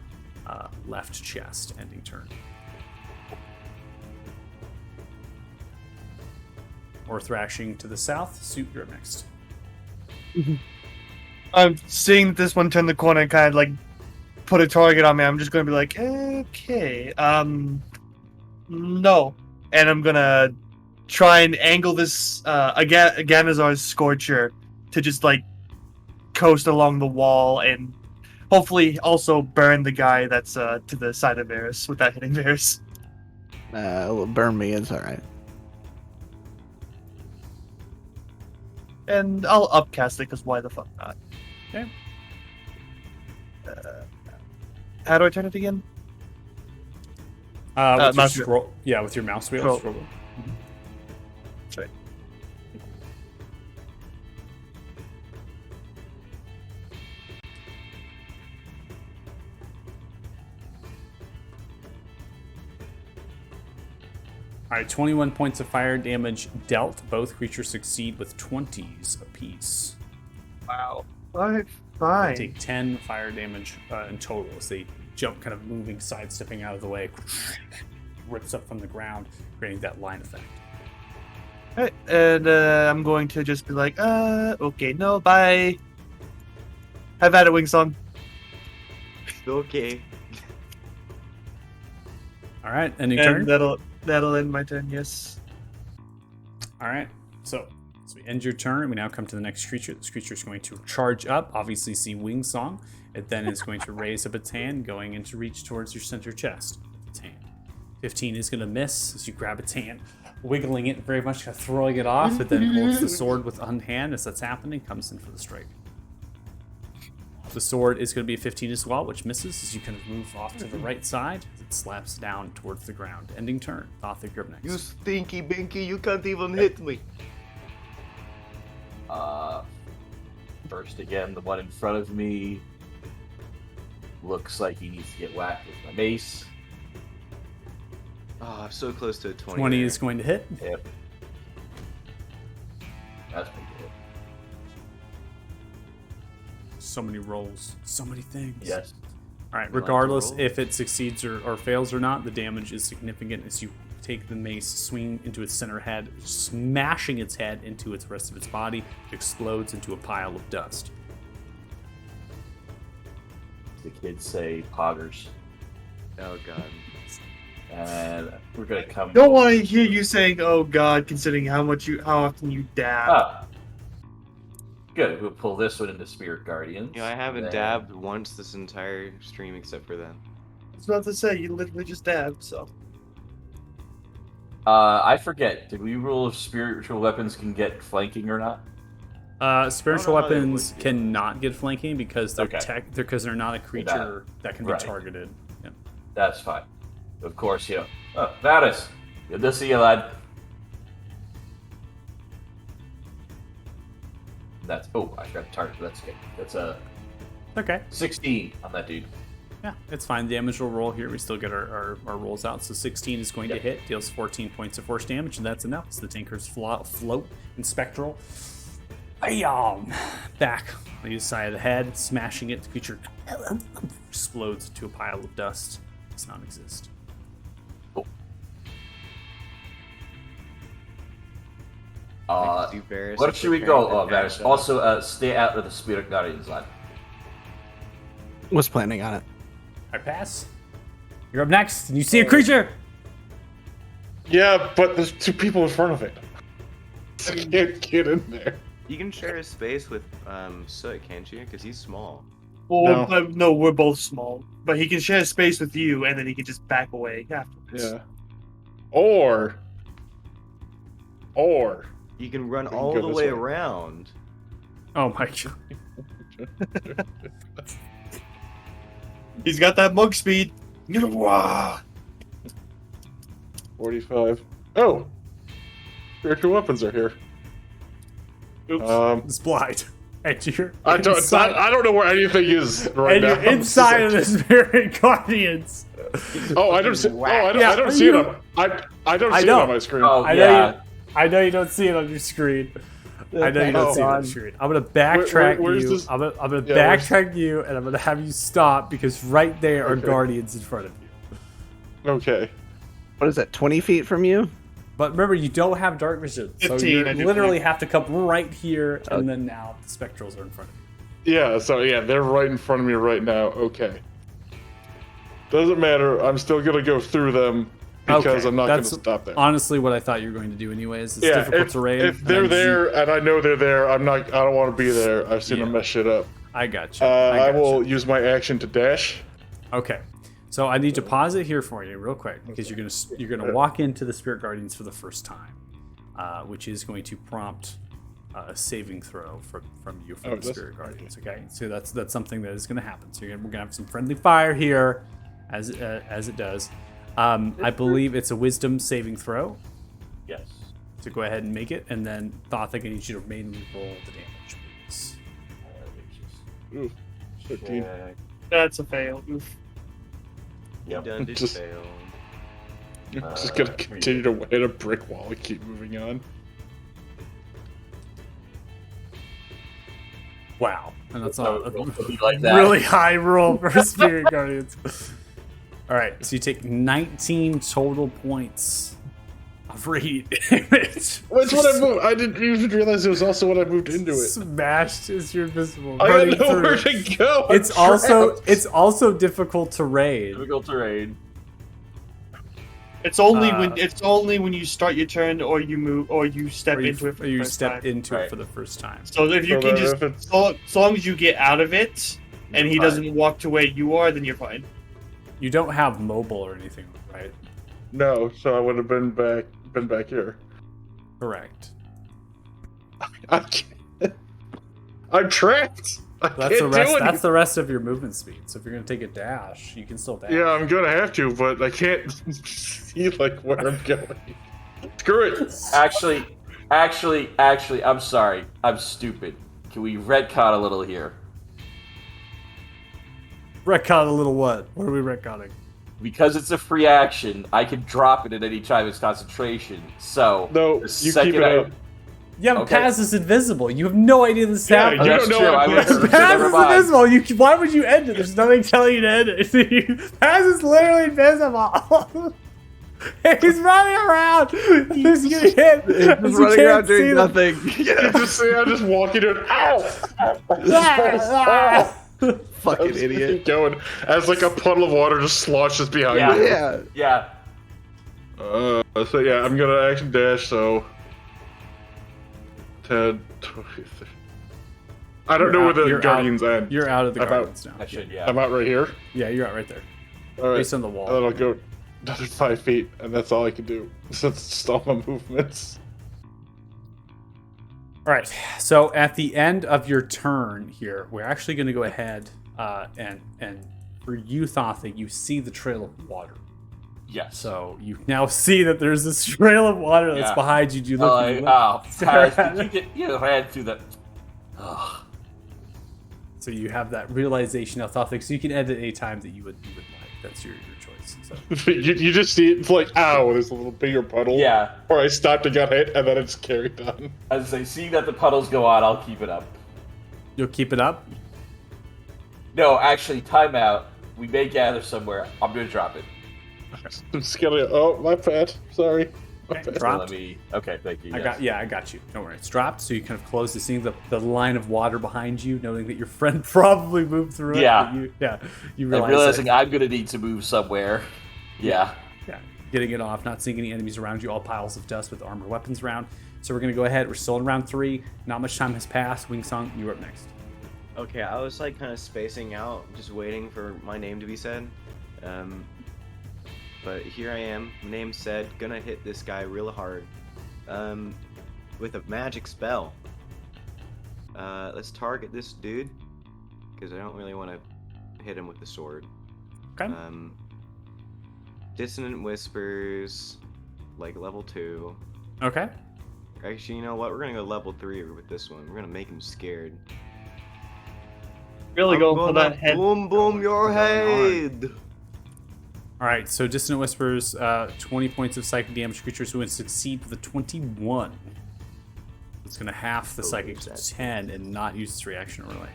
Speaker 3: left chest, ending turn. Or thrashing to the south, Suit, you're up next.
Speaker 5: I'm seeing this one turn the corner and kind of like put a target on me. I'm just gonna be like, okay, no, and I'm gonna try and angle this again as our Scorcher to just like coast along the wall and hopefully also burn the guy that's to the side of Varys without hitting Varys.
Speaker 2: Burn me, it's alright.
Speaker 5: And I'll upcast it because why the fuck not?
Speaker 3: Okay.
Speaker 5: How do I turn it again?
Speaker 3: With your
Speaker 5: mouse wheel.
Speaker 3: scroll, yeah, with your mouse wheel.
Speaker 5: Scroll.
Speaker 3: Scroll wheel.
Speaker 5: Sorry.
Speaker 3: All right, 21 points of fire damage dealt. Both creatures succeed with 20s apiece.
Speaker 5: Wow. Alright,
Speaker 3: They
Speaker 5: fine.
Speaker 3: take 10 fire damage in total as they jump, kind of moving, sidestepping out of the way. Rips up from the ground, creating that line effect.
Speaker 5: Alright, and I'm going to just be like, okay, no, bye. Have at it, Wingsong.
Speaker 1: Okay.
Speaker 3: All right, ending
Speaker 5: And
Speaker 3: turn.
Speaker 5: that'll end my turn, yes.
Speaker 3: All right, so we end your turn, and we now come to the next creature. This creature is going to charge up, obviously see Wingsong. It then is going to raise up its hand, going in to reach towards your center chest with its hand. 15 is going to miss as you grab its hand, wiggling it very much, kind of throwing it off. It then holds the sword with one hand as that's happening, comes in for the strike. The sword is going to be a 15 as well, which misses as you kind of move off to the right side. It slaps down towards the ground. Ending turn. Thothic, you're up next.
Speaker 1: You stinky binky, you can't even hit me.
Speaker 4: First again, the one in front of me looks like he needs to get whacked with my mace.
Speaker 1: Oh, I'm so close to a 20.
Speaker 3: 20
Speaker 1: there.
Speaker 3: is going to hit.
Speaker 4: Yep. That's pretty good.
Speaker 3: So many rolls, so many things.
Speaker 4: Yes.
Speaker 3: All right,
Speaker 1: You like to
Speaker 3: regardless
Speaker 1: roll?
Speaker 3: if it succeeds or fails or not, the damage is significant as you take the mace, swing into its center head, smashing its head into its rest of its body. It explodes into a pile of dust.
Speaker 4: The kids say poggers.
Speaker 1: Oh god.
Speaker 4: And we're gonna come.
Speaker 5: Don't want to hear you saying "Oh God," considering how often you dab.
Speaker 4: Ah. Good. We'll pull this one into Spirit Guardians.
Speaker 1: You know, I haven't
Speaker 4: Then-
Speaker 1: dabbed once this entire stream except for then.
Speaker 5: It's not to say you literally just dabbed. So
Speaker 4: I forget. Did we rule if spiritual weapons can get flanking or not?
Speaker 3: Spiritual
Speaker 1: I don't know how they
Speaker 3: weapons
Speaker 1: would do
Speaker 3: cannot get flanking because they're
Speaker 4: Okay.
Speaker 3: because they're not a creature that can be
Speaker 4: Right.
Speaker 3: targeted. Yeah.
Speaker 4: That's fine. Of course, yeah. Oh, Varus. Good to see you, lad. That's I forgot to target. That's okay. That's a
Speaker 3: Okay.
Speaker 4: 16 on that dude.
Speaker 3: Yeah, it's fine. Damage will roll here. We still get our rolls out. So 16 is going to
Speaker 4: Yep.
Speaker 3: hit, deals 14 points of force damage, and that's enough. So the tankers float in spectral. Bam! Back on the side of the head, smashing it. The creature explodes into a pile of dust. Does not exist.
Speaker 1: Do Varus
Speaker 4: Where
Speaker 1: a
Speaker 4: should we
Speaker 1: quick
Speaker 4: go?
Speaker 1: turn
Speaker 4: Oh,
Speaker 1: to
Speaker 4: Varus.
Speaker 1: dash up?
Speaker 4: Also, stay out of the Spirit Guardians, lad.
Speaker 2: Was planning on it.
Speaker 3: I pass. You're up next, and you see a creature.
Speaker 6: Yeah, but there's two people in front of it. I can't get in there.
Speaker 1: You can share a space with Soot, can't you? Because he's small.
Speaker 5: well,
Speaker 6: No.
Speaker 5: no, we're both small, but he can share space with you, and then he can just back away afterwards.
Speaker 6: Yeah. Or
Speaker 1: You can run
Speaker 6: We can
Speaker 1: all
Speaker 6: go
Speaker 1: the
Speaker 6: this
Speaker 1: way
Speaker 6: way.
Speaker 1: around.
Speaker 3: Oh my god.
Speaker 5: He's got that mug speed. Wah!
Speaker 6: 45. Oh, spiritual weapons are here.
Speaker 5: Oops.
Speaker 3: It's blind. And you're
Speaker 6: I don't.
Speaker 3: inside,
Speaker 6: I don't know where anything is right
Speaker 3: and
Speaker 6: now.
Speaker 3: you're inside of the Spirit Guardians.
Speaker 6: Oh, I don't see. Oh, I don't,
Speaker 3: Yeah,
Speaker 6: I don't
Speaker 3: are
Speaker 6: see
Speaker 3: you-
Speaker 6: it on. I don't
Speaker 3: I
Speaker 6: see
Speaker 3: know.
Speaker 6: it on my screen.
Speaker 4: Oh,
Speaker 3: I
Speaker 4: yeah.
Speaker 3: know you don't see it on your screen. I know you don't see it on your screen. I'm gonna backtrack
Speaker 6: where's
Speaker 3: you.
Speaker 6: this-
Speaker 3: I'm gonna
Speaker 6: Yeah, where's-
Speaker 3: backtrack you, and I'm gonna have you stop because right there are
Speaker 6: Okay.
Speaker 3: guardians in front of you.
Speaker 6: Okay.
Speaker 2: What is that? 20 feet from you?
Speaker 3: But remember, you don't have dark vision, so
Speaker 5: 15,
Speaker 3: you
Speaker 5: I do
Speaker 3: literally
Speaker 5: believe.
Speaker 3: have to come right here, and then now the spectrals are in front of you.
Speaker 6: Yeah. So yeah, they're right in front of me right now. Okay. Doesn't matter. I'm still gonna go through them because
Speaker 3: Okay,
Speaker 6: I'm not gonna
Speaker 3: that's
Speaker 6: stop there.
Speaker 3: Honestly, what I thought you were going to do, anyways. It's
Speaker 6: Yeah.
Speaker 3: difficult
Speaker 6: If,
Speaker 3: terrain.
Speaker 6: if
Speaker 3: and
Speaker 6: they're
Speaker 3: I
Speaker 6: there and I know they're there, I'm not. I don't want to be there. I've seen them
Speaker 3: Yeah.
Speaker 6: mess shit up.
Speaker 3: I got you.
Speaker 6: I
Speaker 3: got
Speaker 6: will
Speaker 3: you.
Speaker 6: use my action to dash.
Speaker 3: Okay, so I need to pause it here for you real quick because you're gonna walk into the Spirit Guardians for the first time, which is going to prompt a saving throw from you from
Speaker 6: Oh,
Speaker 3: the
Speaker 6: this-
Speaker 3: Spirit Guardians. Okay, so that's something that is going to happen. So we're gonna have some friendly fire here, as it does. I believe it's a Wisdom saving throw.
Speaker 4: Yes.
Speaker 3: So go ahead and make it, and then Thothik, I need you to mainly roll the damage, please.
Speaker 6: Ooh, 13.
Speaker 4: Check.
Speaker 5: That's a fail. Oof.
Speaker 4: Yep.
Speaker 1: Done did
Speaker 6: Just-
Speaker 1: fail.
Speaker 6: Just gonna continue to hit a brick wall and keep moving on.
Speaker 3: Wow, and that's
Speaker 4: So
Speaker 3: a
Speaker 4: it'll be like that.
Speaker 3: really high roll for Spirit Guardians. All right, so you take 19 total points of radiant damage.
Speaker 6: What's what I moved? I didn't even realize it was also what I moved into it.
Speaker 3: Smashed as you're invisible.
Speaker 6: I
Speaker 3: running
Speaker 6: got nowhere
Speaker 3: through.
Speaker 6: to go. I'm trapped.
Speaker 3: It's also difficult terrain.
Speaker 4: Difficult terrain.
Speaker 5: It's only
Speaker 3: Uh,
Speaker 5: when you start your turn or you move or you step
Speaker 3: Or you,
Speaker 5: into it for
Speaker 3: or
Speaker 5: the
Speaker 3: you
Speaker 5: first
Speaker 3: step
Speaker 5: time.
Speaker 3: into it
Speaker 4: Right.
Speaker 3: for the first time.
Speaker 5: So if you
Speaker 6: So
Speaker 5: can
Speaker 6: then
Speaker 5: just
Speaker 6: if it's-
Speaker 5: as long as you get out of it and he
Speaker 4: Fine.
Speaker 5: doesn't walk to where you are, then you're fine.
Speaker 3: You don't have mobile or anything, right?
Speaker 6: No, so I would have been back here.
Speaker 3: Correct.
Speaker 6: I can't. I'm trapped. I
Speaker 3: That's
Speaker 6: can't
Speaker 3: the rest.
Speaker 6: do
Speaker 3: That's the rest of your movement speed. So if you're gonna take a dash, you can still dash.
Speaker 6: Yeah, I'm gonna have to, but I can't see like where I'm going. Screw it.
Speaker 4: Actually, I'm sorry. I'm stupid. Can we retcon a little here?
Speaker 3: Retcon a little what? What are we retconning?
Speaker 4: because it's a free action, I can drop it at any time it's concentration. So
Speaker 6: No,
Speaker 4: the
Speaker 6: you keep
Speaker 4: second
Speaker 6: it
Speaker 4: I
Speaker 6: up.
Speaker 3: Yeah, but
Speaker 4: Okay.
Speaker 3: Paz is invisible. You have no idea this is
Speaker 6: Yeah,
Speaker 3: happening.
Speaker 6: you
Speaker 4: that's
Speaker 6: don't know
Speaker 4: true.
Speaker 6: I'm
Speaker 4: I would-
Speaker 6: there.
Speaker 3: Paz
Speaker 4: Never
Speaker 3: is
Speaker 4: mind.
Speaker 3: invisible. Why would you end it? There's nothing telling you to end it. Paz is literally invisible. He's running around. He's getting hit.
Speaker 2: He's just
Speaker 3: You
Speaker 2: running
Speaker 3: can't
Speaker 2: around
Speaker 3: see
Speaker 2: doing
Speaker 3: them.
Speaker 2: nothing.
Speaker 6: I'm just walking in. Ow!
Speaker 2: Fucking
Speaker 6: Just
Speaker 2: idiot.
Speaker 6: keep going as like a puddle of water just sloshes behind
Speaker 4: Yeah.
Speaker 6: me.
Speaker 2: Yeah.
Speaker 4: Yeah.
Speaker 6: So yeah, I'm gonna action dash. So 10, 20, 30. I don't
Speaker 3: You're
Speaker 6: know
Speaker 3: out-
Speaker 6: where the
Speaker 3: you're
Speaker 6: Guardians end.
Speaker 3: You're out of the
Speaker 6: I'm out.
Speaker 3: gardens now.
Speaker 4: I should. Yeah.
Speaker 6: I'm out right here.
Speaker 3: Yeah, you're out right there.
Speaker 6: All right.
Speaker 3: Based on the wall.
Speaker 6: And then I'll go another 5 feet, and that's all I can do. So that's just all my movements.
Speaker 3: All right. So at the end of your turn here, we're actually going to go ahead and for you, Thothic, you see the trail of water.
Speaker 4: Yes.
Speaker 3: So you now see that there's this trail of water that's
Speaker 4: Yeah.
Speaker 3: behind you. You look. You look
Speaker 4: Oh,
Speaker 3: stare
Speaker 4: Paz,
Speaker 3: at it.
Speaker 4: you ran through the. Ugh.
Speaker 3: So you have that realization of Thothic. So you can edit any time that you would like. That's your choice. So
Speaker 6: you just see it, it's like, ow, there's a little bigger puddle.
Speaker 4: Yeah.
Speaker 6: Or I stopped and got hit, and then it's carried on.
Speaker 4: As I see that the puddles go on, I'll keep it up.
Speaker 3: you'll keep it up.
Speaker 4: No, actually, timeout. We may gather somewhere. I'm gonna drop it.
Speaker 6: I'm just gonna, oh, my bad. Sorry. My
Speaker 3: Okay,
Speaker 6: bad.
Speaker 3: drop.
Speaker 4: Let me. Okay, thank you.
Speaker 3: I got you. Don't worry. It's dropped, so you kind of close to seeing the line of water behind you, knowing that your friend probably moved through it.
Speaker 4: Yeah.
Speaker 3: But you
Speaker 4: And
Speaker 3: realize
Speaker 4: realizing
Speaker 3: that,
Speaker 4: I'm gonna need to move somewhere. Yeah.
Speaker 3: yeah, getting it off, not seeing any enemies around you, all piles of dust with armor weapons around. So we're gonna go ahead. We're still in round 3. Not much time has passed. Wingsong, you're up next.
Speaker 1: Okay, I was like kind of spacing out, just waiting for my name to be said. But here I am, name said, gonna hit this guy real hard. With a magic spell. Let's target this dude, because I don't really want to hit him with the sword.
Speaker 3: Okay.
Speaker 1: Dissonant Whispers, like level 2.
Speaker 3: Okay.
Speaker 1: Actually, you know what? We're gonna go level 3 with this one. We're gonna make him scared.
Speaker 5: Really
Speaker 1: I'm
Speaker 5: going for
Speaker 1: gonna
Speaker 5: that head.
Speaker 1: boom boom your head.
Speaker 3: All right. So Dissonant Whispers, 20 points of psychic damage to creatures who succeed with a 21. It's gonna half the psychic to 10 and not use its reaction really.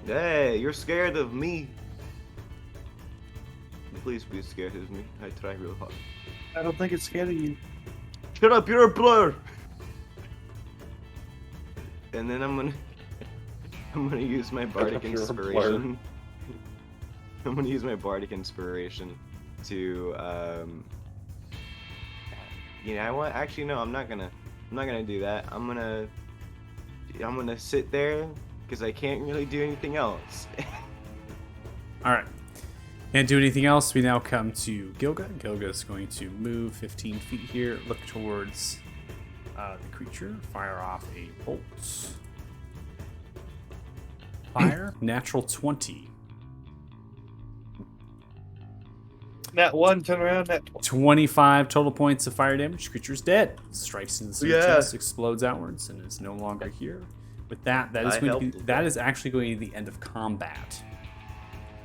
Speaker 1: Hey, you're scared of me. Please be scared of me. I try real hard.
Speaker 5: I don't think it's scared of you.
Speaker 1: Shut up, you're a blur. And then I'm gonna use my bardic
Speaker 6: You're a blur.
Speaker 1: inspiration. I'm gonna use my bardic inspiration to you know, I want actually no, I'm not gonna do that. I'm gonna sit there because I can't really do anything else.
Speaker 3: All right. Can't do anything else. We now come to Gilga. Gilga is going to move 15 feet here, look towards the creature, fire off a bolt. Fire, natural 20.
Speaker 5: Nat 1, turn around, Nat 20.
Speaker 3: 25 total points of fire damage. Creature's dead. Strikes into the
Speaker 1: Yeah.
Speaker 3: chest, explodes outwards, and is no longer here. With that, that is
Speaker 1: I
Speaker 3: going to
Speaker 1: helped
Speaker 3: be,
Speaker 1: with
Speaker 3: that
Speaker 1: that.
Speaker 3: is actually going to be the end of combat.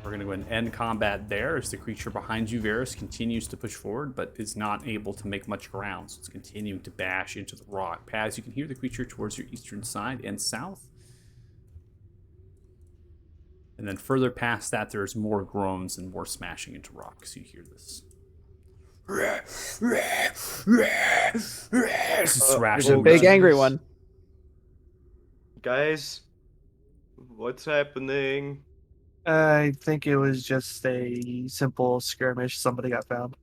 Speaker 3: We're going to go ahead and end combat there as the creature behind you, Varus, continues to push forward, but is not able to make much ground, so it's continuing to bash into the rock. Paz, you can hear the creature towards your eastern side and south. And then further past that, there's more groans and more smashing into rocks. You hear this. It's
Speaker 2: There's a
Speaker 3: thrashing.
Speaker 2: big angry one.
Speaker 1: Guys, what's happening?
Speaker 5: I think it was just a simple skirmish. Somebody got found.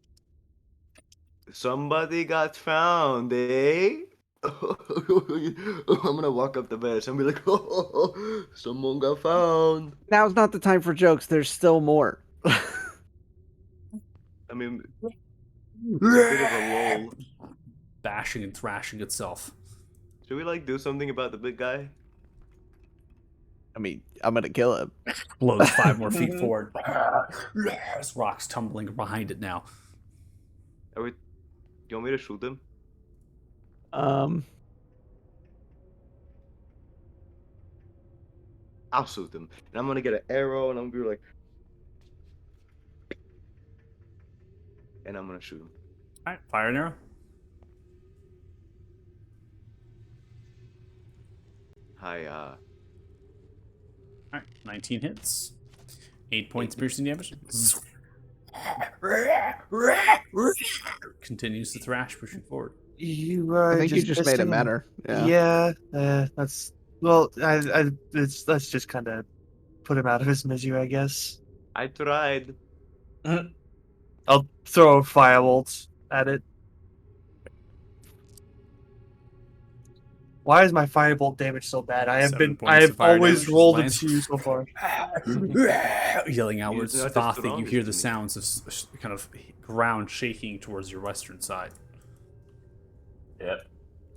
Speaker 1: Somebody got found, eh? I'm gonna walk up the bench and be like, oh, someone got found.
Speaker 2: Now's not the time for jokes. There's still more.
Speaker 1: I mean, it's a bit of a lull.
Speaker 3: Bashing and thrashing itself.
Speaker 1: Should we like do something about the big guy?
Speaker 2: I mean, I'm gonna kill him.
Speaker 3: Blows 5 more feet forward. There's rocks tumbling behind it now.
Speaker 1: Are we? Do you want me to shoot him? I'll shoot him, and I'm gonna get an arrow, and I'm gonna be like, and I'm gonna shoot him.
Speaker 3: All right, fire an arrow.
Speaker 1: Hi,
Speaker 3: All right, 19 hits. 8 points piercing damage. Continues to thrash, pushing forward.
Speaker 5: You
Speaker 2: I
Speaker 5: are
Speaker 2: think you
Speaker 5: just
Speaker 2: just made it
Speaker 5: pissing.
Speaker 2: better. Yeah.
Speaker 5: Yeah, that's well. Let's just kind of put him out of his misery, I guess.
Speaker 1: I tried.
Speaker 5: I'll throw a firebolt at it. Why is my firebolt damage so bad?
Speaker 3: 7
Speaker 5: I
Speaker 3: points
Speaker 5: have
Speaker 3: of fire
Speaker 5: always
Speaker 3: damage.
Speaker 5: rolled a
Speaker 3: Lands.
Speaker 5: 2 so far.
Speaker 3: Yelling outwards.
Speaker 1: not as
Speaker 3: Thothic, you
Speaker 1: strong
Speaker 3: hear
Speaker 1: as
Speaker 3: the
Speaker 1: me.
Speaker 3: sounds of kind of ground shaking towards your western side.
Speaker 4: Yep.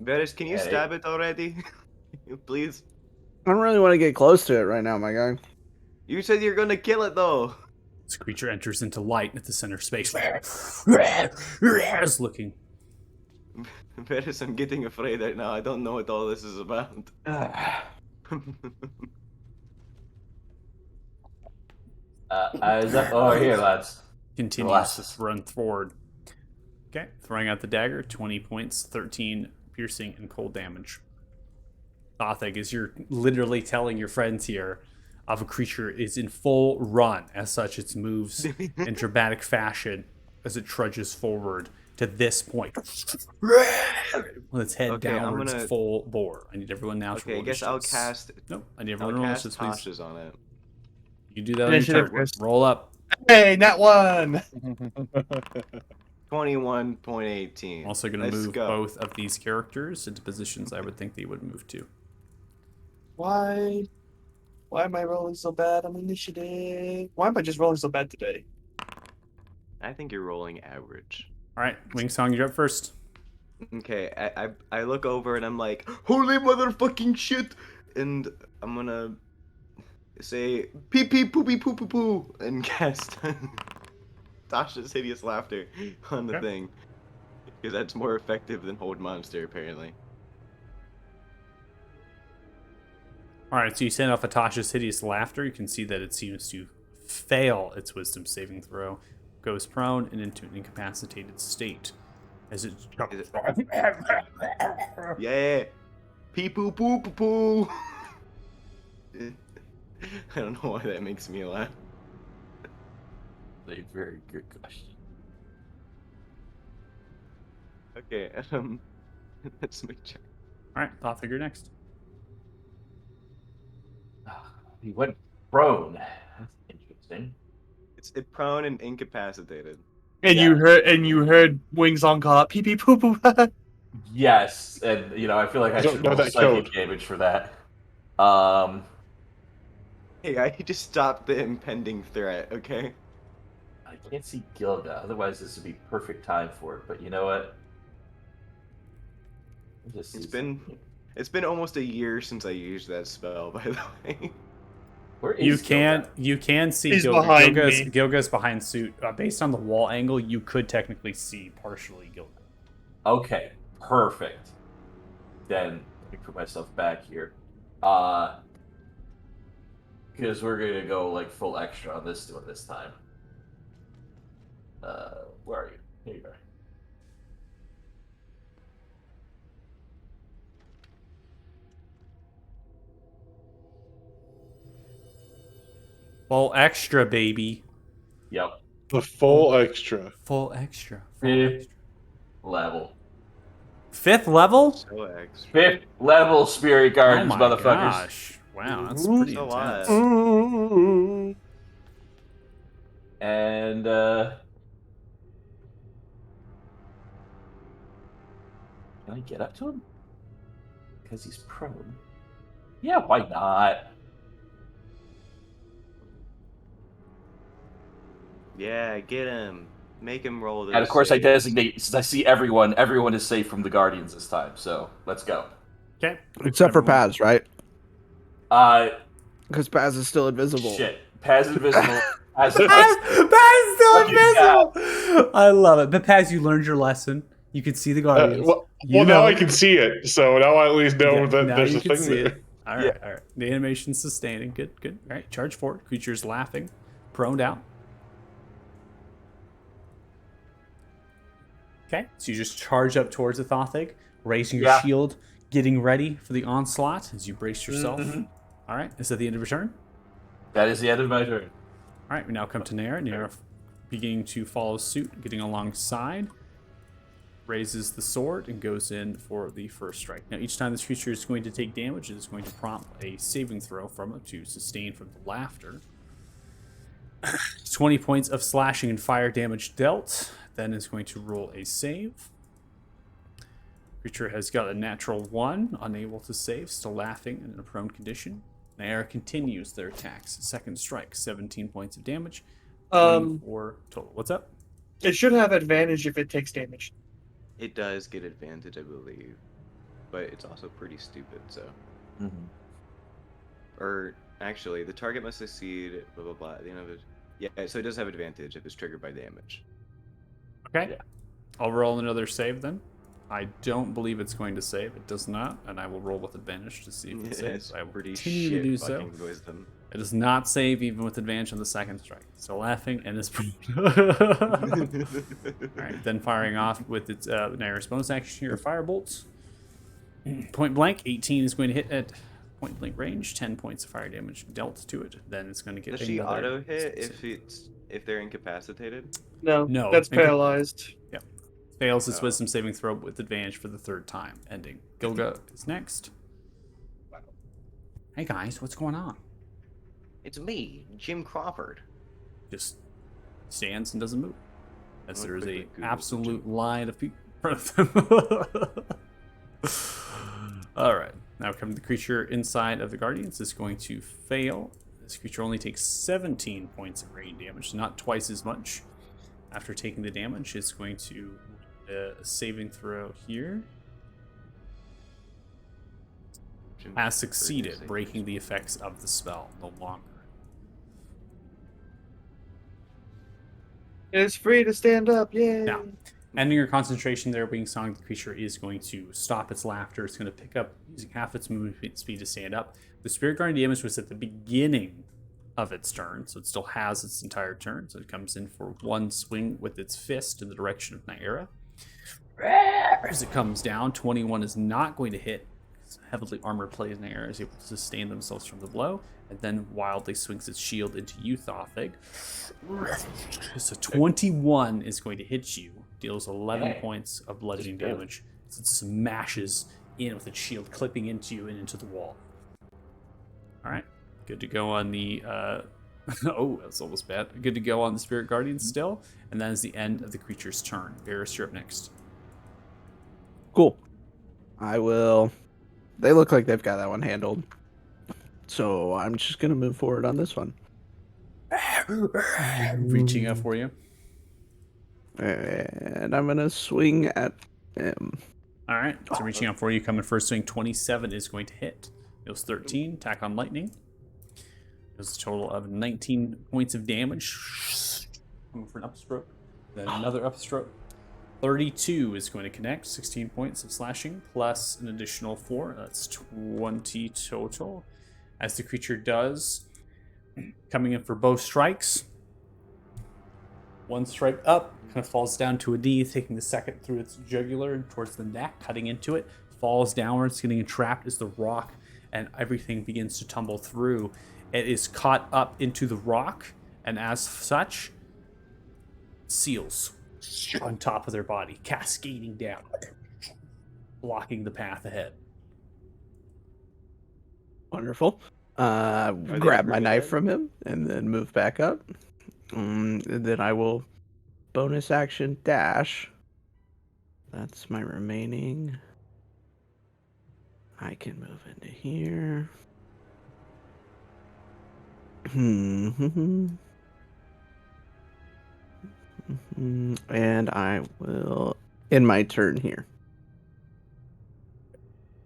Speaker 1: Varys, can you
Speaker 4: Hey.
Speaker 1: stab it already? Please.
Speaker 2: I don't really want to get close to it right now, my guy.
Speaker 1: You said you're gonna kill it though.
Speaker 3: This creature enters into light at the center space. It's looking.
Speaker 1: Varys, I'm getting afraid right now. I don't know what all this is about.
Speaker 4: Eyes up over here, lads.
Speaker 3: Continues
Speaker 4: Glasses.
Speaker 3: to run forward. Okay, throwing out the dagger, 20 points, 13 piercing and cold damage. Thothic, as you're literally telling your friends here of a creature is in full run. As such, it moves in dramatic fashion as it trudges forward to this point. With its head
Speaker 1: Okay, I'm
Speaker 3: downwards,
Speaker 1: gonna-
Speaker 3: full bore. I need everyone now to
Speaker 1: Okay, I
Speaker 3: roll
Speaker 1: guess I'll
Speaker 3: initiatives.
Speaker 1: cast.
Speaker 3: Nope, I need
Speaker 1: I'll
Speaker 3: everyone to roll
Speaker 1: cast
Speaker 3: initiatives, please.
Speaker 1: Tasha's on it.
Speaker 3: You do that on your
Speaker 5: Initiative
Speaker 3: turn.
Speaker 5: first.
Speaker 3: Roll up.
Speaker 5: Hey, nat 1!
Speaker 1: 21.18.
Speaker 3: I'm also going to
Speaker 1: Let's
Speaker 3: move
Speaker 1: go.
Speaker 3: both of these characters into positions I would think they would move to.
Speaker 5: Why am I rolling so bad on initiative? Why am I just rolling so bad today?
Speaker 1: I think you're rolling average.
Speaker 3: All right, Wingsong, you're up first.
Speaker 1: Okay, I look over and I'm like, holy motherfucking shit! And I'm gonna say pee pee poopy poo poo poo and cast Tasha's hideous laughter on the
Speaker 3: Okay.
Speaker 1: thing. Because that's more effective than hold monster apparently.
Speaker 3: All right, so you send off Atasha's hideous laughter. You can see that it seems to fail its wisdom saving throw, goes prone and into an incapacitated state. As it
Speaker 1: Yeah, pee poo poo poo poo. I don't know why that makes me laugh.
Speaker 4: A very good question.
Speaker 1: Okay, let's make check.
Speaker 3: All right, Thothic, you're next.
Speaker 4: He went prone. That's interesting.
Speaker 1: It's prone and incapacitated.
Speaker 5: And
Speaker 4: Yeah.
Speaker 5: you heard Wings on call out pee pee poo poo.
Speaker 4: Yes, and I feel like I
Speaker 6: don't
Speaker 4: should
Speaker 6: know
Speaker 4: roll
Speaker 6: that
Speaker 4: psychic
Speaker 6: code.
Speaker 4: damage for that.
Speaker 1: Hey, I just stopped the impending threat, okay?
Speaker 4: I can't see Gilga, otherwise this would be perfect time for it. But you know what?
Speaker 1: It's been almost a year since I used that spell, by the way.
Speaker 4: Where
Speaker 3: You
Speaker 4: is
Speaker 3: can
Speaker 4: Gilga?
Speaker 3: see
Speaker 5: He's
Speaker 3: Gilga.
Speaker 5: behind me.
Speaker 3: Gilga's behind suit. Based on the wall angle, you could technically see partially Gilga.
Speaker 4: Okay, perfect. Then let me put myself back here. Because we're gonna go like full extra on this one this time. Where are you? Here you are.
Speaker 3: Full extra, baby.
Speaker 4: Yep.
Speaker 6: The full extra.
Speaker 3: Full extra.
Speaker 4: Fifth level.
Speaker 3: 5th level?
Speaker 1: So extra.
Speaker 4: Fifth level spirit
Speaker 3: Oh
Speaker 4: guardians,
Speaker 3: my
Speaker 4: motherfuckers.
Speaker 3: gosh. Wow, that's pretty
Speaker 1: That's a lot.
Speaker 3: intense.
Speaker 4: And can I get up to him? Because he's prone. Yeah, why not?
Speaker 1: Yeah, get him. Make him roll this.
Speaker 4: And of course, I designate since I see everyone. Everyone is safe from the guardians this time. So let's go.
Speaker 3: Okay.
Speaker 2: Except for
Speaker 3: Everyone-
Speaker 2: Paz, right?
Speaker 4: Uh,
Speaker 2: Because Paz is still invisible.
Speaker 4: shit. Paz invisible.
Speaker 3: Paz is still
Speaker 4: Fucking
Speaker 3: invisible! I love it. But Paz, you learned your lesson. You could see the guardians.
Speaker 6: Well,
Speaker 3: You
Speaker 6: now
Speaker 3: know.
Speaker 6: I can see it, so now I at least know
Speaker 3: Yeah,
Speaker 6: that
Speaker 3: now
Speaker 6: there's
Speaker 3: you
Speaker 6: a
Speaker 3: can
Speaker 6: thing
Speaker 3: see
Speaker 6: there.
Speaker 3: it. All right, all right. The animation's sustaining. Good, good. All right, charge forward. Creature's laughing, proned out. Okay, so you just charge up towards the Thothic, raising your
Speaker 4: Yeah.
Speaker 3: shield, getting ready for the onslaught as you brace yourself.
Speaker 4: Mhm.
Speaker 3: All right, is that the end of your turn?
Speaker 4: That is the end of my turn.
Speaker 3: All right, we now come to Nair. Nair beginning to follow suit, getting alongside, raises the sword, and goes in for the first strike. Now, each time this creature is going to take damage, it is going to prompt a saving throw from it to sustain from the laughter. 20 points of slashing and fire damage dealt. Then is going to roll a save. Creature has got a natural 1, unable to save, still laughing and in a prone condition. Nair continues their attacks. Second strike, 17 points of damage, 24 total. What's up?
Speaker 5: It should have advantage if it takes damage.
Speaker 1: It does get advantage, I believe, but it's also pretty stupid. So, or actually, the target must succeed. Blah blah blah. At the end of it, yeah. So it does have advantage if it's triggered by damage.
Speaker 3: Okay.
Speaker 4: Yeah.
Speaker 3: I'll roll another save then. I don't believe it's going to save. It does not, and I will roll with advantage to see if it saves.
Speaker 1: It's
Speaker 3: I will
Speaker 1: pretty
Speaker 3: continue to
Speaker 1: shit
Speaker 3: do so.
Speaker 1: fucking wisdom.
Speaker 3: It does not save even with advantage on the second strike. So laughing and is Alright, then firing off with its Nair's bonus action here, fire bolts. Point blank, 18 is going to hit at point blank range, 10 points of fire damage dealt to it. Then it's going to get
Speaker 1: Does she
Speaker 3: another
Speaker 1: auto hit
Speaker 3: save.
Speaker 1: if they're incapacitated?
Speaker 5: No,
Speaker 3: No,
Speaker 5: that's
Speaker 3: think of-
Speaker 5: paralyzed.
Speaker 3: Fails its
Speaker 1: Oh.
Speaker 3: wisdom saving throw with advantage for the third time, ending. Gilga is next. Hey guys, what's going on?
Speaker 1: It's me, Jim Crawford.
Speaker 3: Just stands and doesn't move. As
Speaker 1: I'm
Speaker 3: there is
Speaker 1: gonna
Speaker 3: a
Speaker 1: quickly Google
Speaker 3: absolute line of people in front of them. Alright, now come the creature inside of the Guardians is going to fail. This creature only takes 17 points of rain damage, not twice as much. After taking the damage, it's going to a saving throw here.
Speaker 1: Jim
Speaker 3: Has
Speaker 1: Crawford
Speaker 3: succeeded,
Speaker 1: is a-
Speaker 3: breaking the effects of the spell no longer.
Speaker 5: It's free to stand up. Yay!
Speaker 3: Now, ending your concentration there, being song, the creature is going to stop its laughter. It's going to pick up using half its movement speed to stand up. The Spirit Guardian damage was at the beginning of its turn, so it still has its entire turn. So it comes in for one swing with its fist in the direction of Naira. As it comes down, 21 is not going to hit. Heavily armored plays Naira is able to sustain themselves from the blow, and then wildly swings its shield into you, Thothic. So 21 is going to hit you, deals 11 points of bludgeoning damage. As it smashes in with its shield, clipping into you and into the wall. All right, good to go on the. Oh, that's almost bad. Good to go on the Spirit Guardian still, and that is the end of the creature's turn. Varys, you're up next.
Speaker 2: Cool. I will. They look like they've got that one handled. So I'm just going to move forward on this one.
Speaker 3: Reaching up for you.
Speaker 2: And I'm going to swing at him.
Speaker 3: All right, so reaching up for you, coming first swing, 27 is going to hit. It was 13, attack on lightning. It was a total of 19 points of damage. Coming for an upstroke, then another upstroke. 32 is going to connect, 16 points of slashing, plus an additional 4. That's 20 total. As the creature does, coming in for both strikes. One strike up, kind of falls down to a D, taking the second through its jugular towards the neck, cutting into it, falls downwards, getting entrapped as the rock, and everything begins to tumble through. It is caught up into the rock, and as such, seals on top of their body, cascading down, blocking the path ahead.
Speaker 2: Wonderful.
Speaker 1: they
Speaker 2: Grab my
Speaker 1: pretty
Speaker 2: knife
Speaker 1: dead?
Speaker 2: from him and then move back up. And then I will bonus action dash. That's my remaining. I can move into here. And I will end my turn here.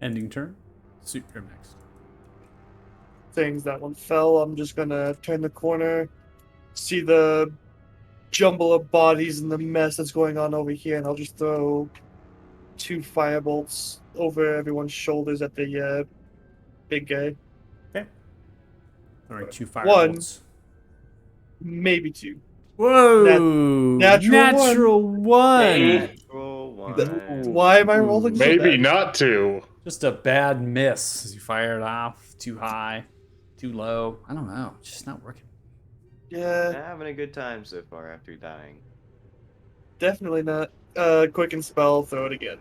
Speaker 3: Ending turn. Suit, you're next.
Speaker 5: Things that one fell. I'm just gonna turn the corner, see the jumble of bodies and the mess that's going on over here, and I'll just throw 2 firebolts over everyone's shoulders at the big guy.
Speaker 3: Throwing 2
Speaker 5: One.
Speaker 3: firebolts.
Speaker 5: Maybe 2.
Speaker 3: Whoa!
Speaker 5: natural
Speaker 3: Natural one.
Speaker 1: Natural one.
Speaker 5: Why am I rolling so
Speaker 6: Maybe
Speaker 5: bad?
Speaker 6: not to.
Speaker 3: Just a bad miss as you fire it off. Too high, too low. I don't know. It's just not working.
Speaker 5: Yeah,
Speaker 1: Having a good time so far after dying.
Speaker 5: definitely not. Quicken spell, throw it again.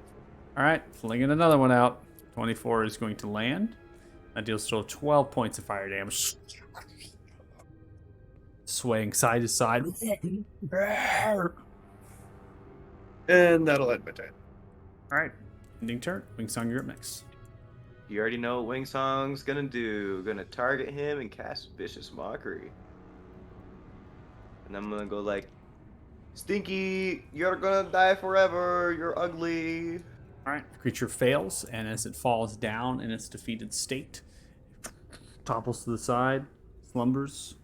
Speaker 3: All right, flinging another one out. 24 is going to land. That deals still 12 points of fire damage. Swaying side to side.
Speaker 5: And that'll end my turn.
Speaker 3: All right, ending turn. Wingsong, you're up next.
Speaker 1: You already know what Wing Song's gonna do. Gonna target him and cast Vicious Mockery. And I'm gonna go like, Stinky, you're gonna die forever. You're ugly.
Speaker 3: All right, the creature fails, and as it falls down in its defeated state, topples to the side, slumbers,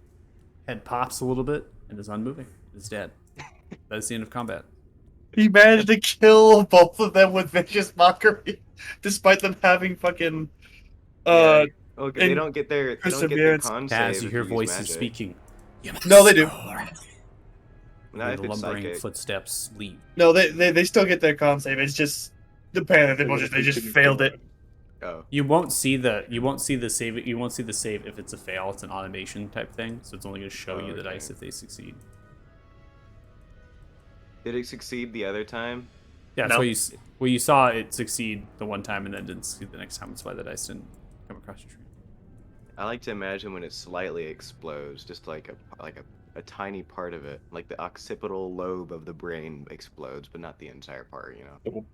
Speaker 3: head pops a little bit, and is unmoving. Is dead. That is the end of combat.
Speaker 5: He managed to kill both of them with vicious mockery, despite them having fucking
Speaker 1: Yeah. Okay, they
Speaker 5: and
Speaker 1: don't get their
Speaker 5: perseverance.
Speaker 1: con
Speaker 3: As
Speaker 1: save
Speaker 3: you
Speaker 1: if
Speaker 3: hear
Speaker 1: use
Speaker 3: voices
Speaker 1: magic.
Speaker 3: speaking. You
Speaker 5: No, they do.
Speaker 1: Not
Speaker 3: Hear
Speaker 1: if
Speaker 3: the
Speaker 1: it's
Speaker 3: lumbering
Speaker 1: psychic.
Speaker 3: footsteps leave.
Speaker 5: No, they still get their con save. It's just the people they just failed it.
Speaker 1: Oh.
Speaker 3: You won't see the save. You won't see the save if it's a fail. It's an automation type thing, so it's only going to show you the
Speaker 1: Okay.
Speaker 3: dice if they succeed.
Speaker 1: Did it succeed the other time?
Speaker 3: Yeah,
Speaker 5: No.
Speaker 3: so you saw it succeed the one time and then didn't succeed the next time. That's why the dice didn't come across your screen.
Speaker 1: I like to imagine when it slightly explodes, just like a tiny part of it, like the occipital lobe of the brain explodes, but not the entire part, you know.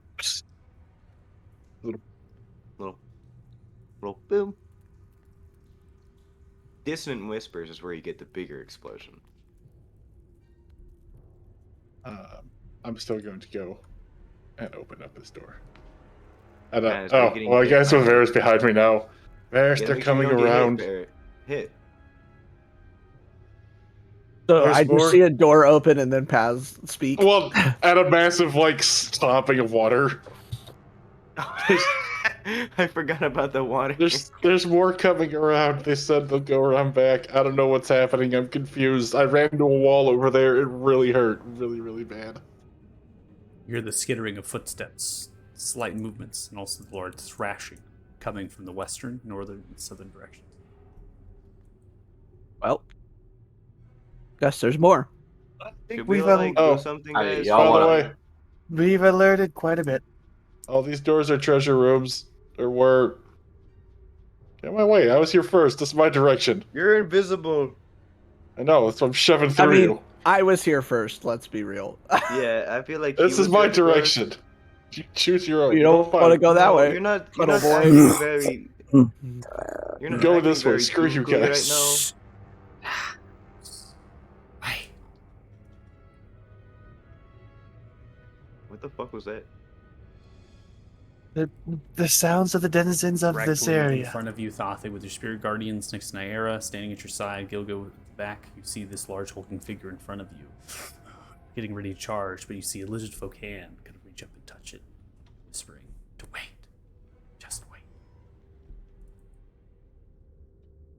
Speaker 1: Little boom. Dissonant whispers is where you get the bigger explosion.
Speaker 6: I'm still going to go and open up this door. And,
Speaker 1: Man, start
Speaker 6: oh,
Speaker 1: getting
Speaker 6: well, I
Speaker 1: hit
Speaker 6: guess
Speaker 1: by
Speaker 6: Varys
Speaker 1: it.
Speaker 6: behind me now. Varys,
Speaker 1: Yeah,
Speaker 6: they're
Speaker 1: make sure you
Speaker 6: coming
Speaker 1: don't get
Speaker 6: around.
Speaker 1: Hit.
Speaker 2: So
Speaker 6: There's
Speaker 2: I just
Speaker 6: more.
Speaker 2: see a door open and then Paz speak.
Speaker 6: Well, at a massive, like, stomping of water.
Speaker 1: I forgot about the water.
Speaker 6: There's more coming around. They said they'll go around back. I don't know what's happening. I'm confused. I ran into a wall over there. It really hurt. Really, really bad.
Speaker 3: You hear the skittering of footsteps, slight movements, and also the Lord thrashing coming from the western, northern, and southern directions.
Speaker 2: Well, guess there's more.
Speaker 5: I think
Speaker 1: Should we
Speaker 5: we've
Speaker 1: like do
Speaker 6: Oh,
Speaker 1: something,
Speaker 4: I mean,
Speaker 1: guys?
Speaker 4: y'all
Speaker 6: By the
Speaker 4: wanna-
Speaker 6: way,
Speaker 5: we've alerted quite a bit.
Speaker 6: all these doors are treasure rooms. Or were. Get my way. I was here first. This is my direction.
Speaker 1: You're invisible.
Speaker 6: I know. That's what I'm shoving
Speaker 2: I
Speaker 6: through
Speaker 2: mean,
Speaker 6: you.
Speaker 2: I was here first. Let's be real.
Speaker 1: Yeah, I feel like
Speaker 6: This
Speaker 1: he
Speaker 6: is
Speaker 1: was
Speaker 6: my
Speaker 1: here first.
Speaker 6: direction. You choose your own.
Speaker 2: You don't want to go that
Speaker 1: No,
Speaker 2: way.
Speaker 1: You're not
Speaker 2: Little boy.
Speaker 1: acting very. You're not
Speaker 6: Go
Speaker 1: acting
Speaker 6: this way.
Speaker 1: very
Speaker 6: Screw you
Speaker 1: truthfully
Speaker 6: guys.
Speaker 1: right now.
Speaker 3: Hey,
Speaker 1: What the fuck was that?
Speaker 5: The sounds of the denizens of this
Speaker 3: directly in
Speaker 5: area.
Speaker 3: front of you, Thothe, with your spirit guardians next to Nyera, standing at your side, Gilgo at the back. You see this large hulking figure in front of you, getting ready to charge, but you see a lizard folk hand kind of reach up and touch it, whispering to wait. Just wait.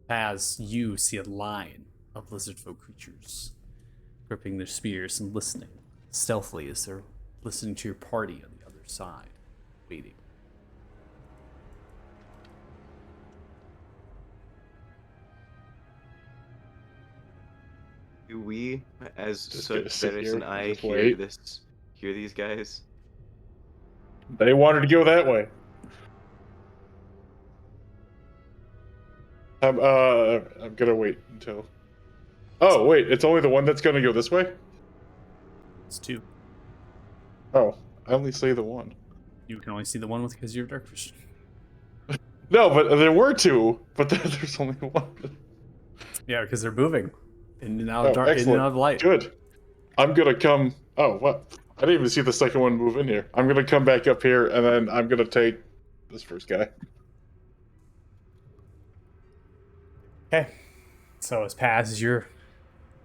Speaker 3: As you see a line of lizard folk creatures gripping their spears and listening stealthily as they're listening to your party on the other side, waiting.
Speaker 1: Do we, as
Speaker 6: Just gonna sit
Speaker 1: Betis
Speaker 6: here
Speaker 1: and
Speaker 6: and
Speaker 1: I,
Speaker 6: just wait.
Speaker 1: hear these guys?
Speaker 6: They wanted to go that way. I'm gonna wait until. Oh wait, it's only the one that's gonna go this way.
Speaker 3: It's two.
Speaker 6: Oh, I only say the one.
Speaker 3: You can only see the one with because you're dark vision.
Speaker 6: No, but there were two, but there's only one.
Speaker 3: Yeah, because they're moving in and out
Speaker 6: Oh,
Speaker 3: of dark, in and
Speaker 6: excellent.
Speaker 3: out of light.
Speaker 6: Good. I'm gonna come. Oh, what? I didn't even see the second one move in here. I'm gonna come back up here, and then I'm gonna take this first guy.
Speaker 3: Okay. So as Paz, you're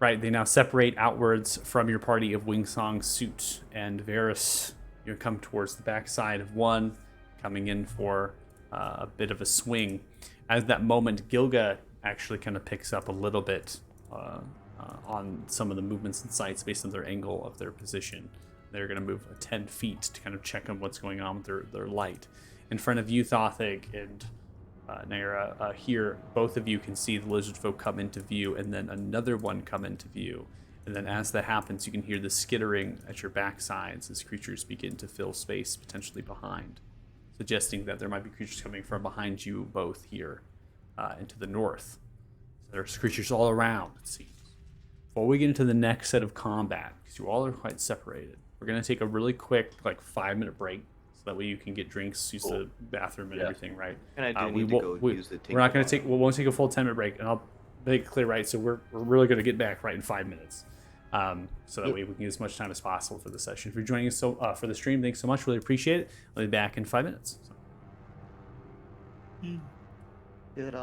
Speaker 3: right. They now separate outwards from your party of Wingsong's suit, and Varys, you come towards the backside of one, coming in for a bit of a swing. As that moment, Gilga actually kind of picks up a little bit on some of the movements and sights based on their angle of their position. They're going to move 10 feet to kind of check on what's going on with their light. In front of you, Thothic and Naira, here, both of you can see the lizard folk come into view, and then another one come into view. And then as that happens, you can hear the skittering at your backsides as creatures begin to fill space potentially behind, suggesting that there might be creatures coming from behind you both here into the north. There's creatures all around, it seems. Before we get into the next set of combat, because you all are quite separated, we're going to take a really quick, 5-minute break, so that way you can get drinks, use the bathroom and everything, right?
Speaker 1: And I do need to go use the
Speaker 3: We're not going to
Speaker 1: tinker
Speaker 3: take, we won't take a full 10-minute break, and I'll make it clear, right? So we're really going to get back right in 5 minutes. So that way we can get as much time as possible for the session. If you're joining us for the stream, thanks so much. Really appreciate it. I'll be back in 5 minutes.
Speaker 1: Good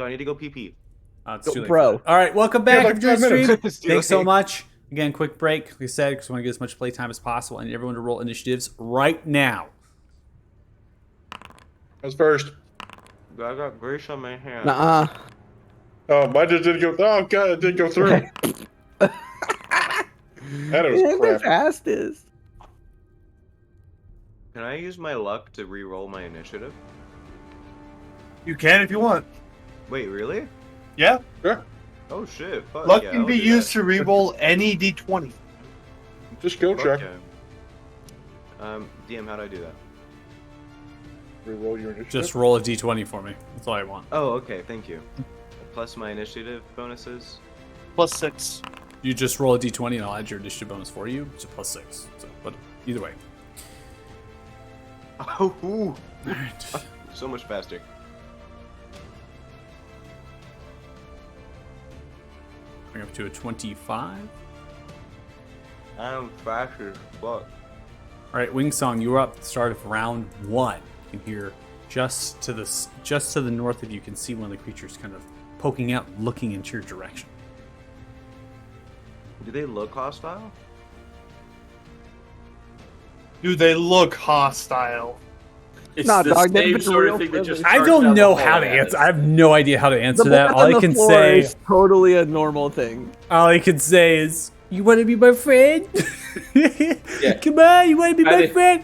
Speaker 1: So I need to go pee.
Speaker 3: It's too late.
Speaker 2: Bro.
Speaker 3: All right, welcome
Speaker 6: Yeah,
Speaker 3: back.
Speaker 6: like
Speaker 3: If you're
Speaker 6: 5 minutes.
Speaker 3: stream.
Speaker 1: It's too
Speaker 3: Thanks so
Speaker 1: late.
Speaker 3: much. Again, quick break. Like I said, because we want to get as much playtime as possible. I need everyone to roll initiatives right now.
Speaker 6: That's first.
Speaker 1: I got grease on my hand.
Speaker 2: Nuh-uh.
Speaker 6: Oh, mine just didn't go. Oh god, it didn't go through. That was
Speaker 2: The
Speaker 6: crap.
Speaker 2: fastest.
Speaker 1: Can I use my luck to re-roll my initiative?
Speaker 5: You can if you want.
Speaker 1: Wait, really?
Speaker 5: Yeah.
Speaker 6: Yeah,
Speaker 1: Oh shit! Fuck
Speaker 5: Luck
Speaker 1: yeah,
Speaker 5: can
Speaker 1: I'll
Speaker 5: be
Speaker 1: do
Speaker 5: used
Speaker 1: that.
Speaker 5: to reroll any d20.
Speaker 6: just skill
Speaker 1: Fuck
Speaker 6: check.
Speaker 1: yeah. DM, how do I do that?
Speaker 6: Reroll your initiative.
Speaker 3: Just roll a d20 for me. That's all I want.
Speaker 1: Oh, okay, thank you. Plus my initiative bonuses.
Speaker 5: +6.
Speaker 3: You just roll a d20 and I'll add your initiative bonus for you. It's a +6. So, but either way.
Speaker 1: Oh, ooh,
Speaker 3: All right.
Speaker 1: so much faster.
Speaker 3: Bring up to a 25.
Speaker 1: I'm fast as fuck.
Speaker 3: All right, Wingsong, you're up at the start of round 1. You can hear just to the north of you, can see one of the creatures kind of poking out, looking into your direction.
Speaker 1: Do they look hostile?
Speaker 5: Do they look hostile?
Speaker 4: It's
Speaker 2: Nah,
Speaker 4: the
Speaker 2: dog, they've
Speaker 4: same
Speaker 2: been
Speaker 4: sort
Speaker 2: real
Speaker 4: of thing that just
Speaker 3: I
Speaker 4: starts
Speaker 3: don't
Speaker 4: down
Speaker 3: know
Speaker 4: the
Speaker 3: how to
Speaker 4: hole at
Speaker 3: answer.
Speaker 4: us.
Speaker 3: I have no idea how to answer
Speaker 2: The
Speaker 3: that.
Speaker 2: blood
Speaker 3: All
Speaker 2: on
Speaker 3: I
Speaker 2: the
Speaker 3: can
Speaker 2: floor
Speaker 3: say,
Speaker 2: is totally a normal thing.
Speaker 3: you want to be my friend? Come on, you want to be my
Speaker 4: did-
Speaker 3: friend?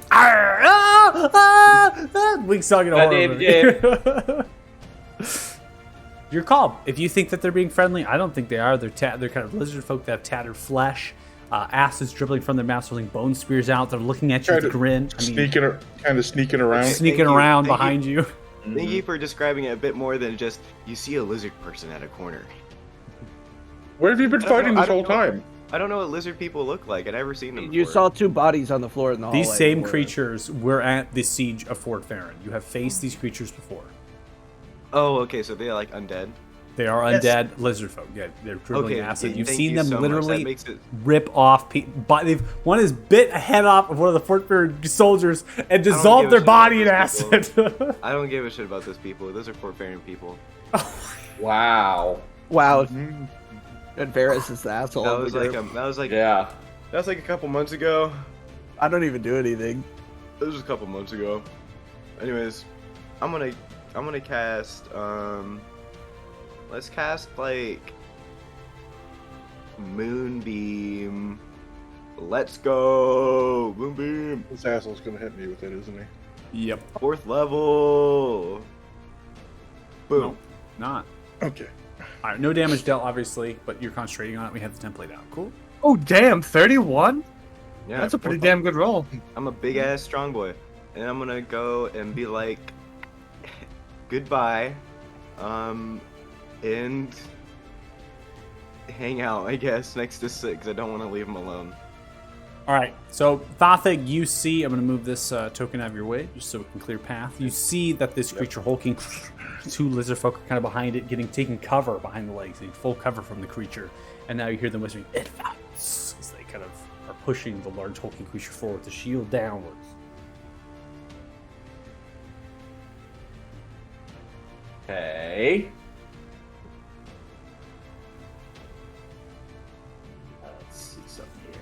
Speaker 3: Wingsong in a
Speaker 4: I
Speaker 3: horror
Speaker 4: did,
Speaker 3: movie. Your call. If you think that they're being friendly, I don't think they are. They're kind of lizard folk that have tattered flesh. Acids dribbling from their mouths, holding bone spears out. They're looking at you with a grin. I mean,
Speaker 6: Kind of sneaking around.
Speaker 3: sneaking
Speaker 1: Thank you.
Speaker 3: around
Speaker 1: Thank you.
Speaker 3: behind you.
Speaker 1: Thank you for describing it a bit more than just you see a lizard person at a corner.
Speaker 6: Where have you been
Speaker 1: I don't
Speaker 6: fighting
Speaker 1: know-
Speaker 6: this
Speaker 1: I
Speaker 6: whole
Speaker 1: don't know.
Speaker 6: time?
Speaker 1: I don't know what lizard people look like. I've never seen them before.
Speaker 2: You saw 2 bodies on the floor in the hallway.
Speaker 3: These same
Speaker 2: before.
Speaker 3: creatures were at the siege of Fort Farron. You have faced these creatures before.
Speaker 1: Oh, okay, so they're like undead?
Speaker 3: They are
Speaker 5: Yes.
Speaker 3: undead lizard folk. Yeah, they're dribbling
Speaker 1: Okay,
Speaker 3: acid.
Speaker 1: yeah,
Speaker 3: You've
Speaker 1: thank
Speaker 3: seen
Speaker 1: you
Speaker 3: them
Speaker 1: so much.
Speaker 3: literally
Speaker 1: That makes it...
Speaker 3: rip off. One has bit a head off of one of the Fort Farron soldiers and
Speaker 1: give
Speaker 3: dissolved
Speaker 1: a
Speaker 3: their
Speaker 1: shit
Speaker 3: body in
Speaker 1: about those
Speaker 3: acid.
Speaker 1: I don't give a shit about those people. Those are Fort Farron people.
Speaker 4: Wow.
Speaker 2: Wow.
Speaker 6: Mm-hmm.
Speaker 2: And Varys is the asshole.
Speaker 1: That
Speaker 2: of
Speaker 1: was
Speaker 2: the
Speaker 1: like
Speaker 2: group.
Speaker 4: Yeah.
Speaker 1: that was like a couple months ago.
Speaker 2: I don't even do anything.
Speaker 1: It was a couple months ago. Anyways, I'm gonna cast let's cast like Moonbeam. Let's go! Moonbeam!
Speaker 6: This asshole's gonna hit me with it, isn't he?
Speaker 3: Yep.
Speaker 1: 4th level! Boom.
Speaker 3: Nope. Not.
Speaker 6: Okay.
Speaker 3: All right. No damage dealt, obviously, but you're concentrating on it. We have the template out. Cool.
Speaker 5: Oh, damn. 31?
Speaker 1: Yeah,
Speaker 5: That's a pretty
Speaker 1: 4th
Speaker 5: damn good roll.
Speaker 1: I'm a big ass strong boy. And I'm gonna go and be like goodbye. And hang out, I guess, next to 6. I don't want to leave him alone.
Speaker 3: All right, so Thothic, you see, I'm going to move this token out of your way just so we can clear path. You see that this creature hulking, 2 lizard folk are kind of behind it, taking cover behind the legs, getting full cover from the creature. And now you hear them whispering, advance, as they kind of are pushing the large hulking creature forward, the shield downwards.
Speaker 4: Okay. Let's see something here.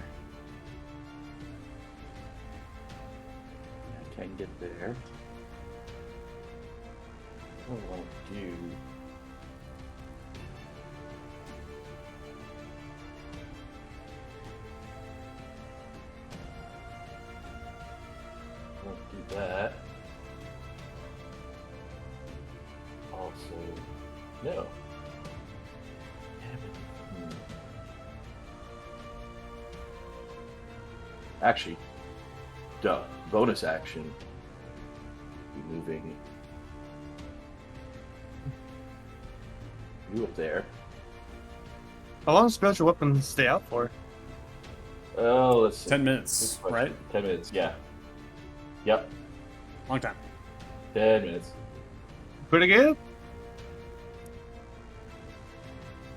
Speaker 4: I can get there. What I want to do. Won't do that. Also, no. Damn it. Actually, duh. Bonus action. Be moving you up there.
Speaker 5: How long does special weapons stay out for?
Speaker 4: Oh, let's see.
Speaker 3: 10 minutes, right?
Speaker 4: 10 minutes, yeah. Yep,
Speaker 3: Long time.
Speaker 4: 10 minutes.
Speaker 5: Pretty good?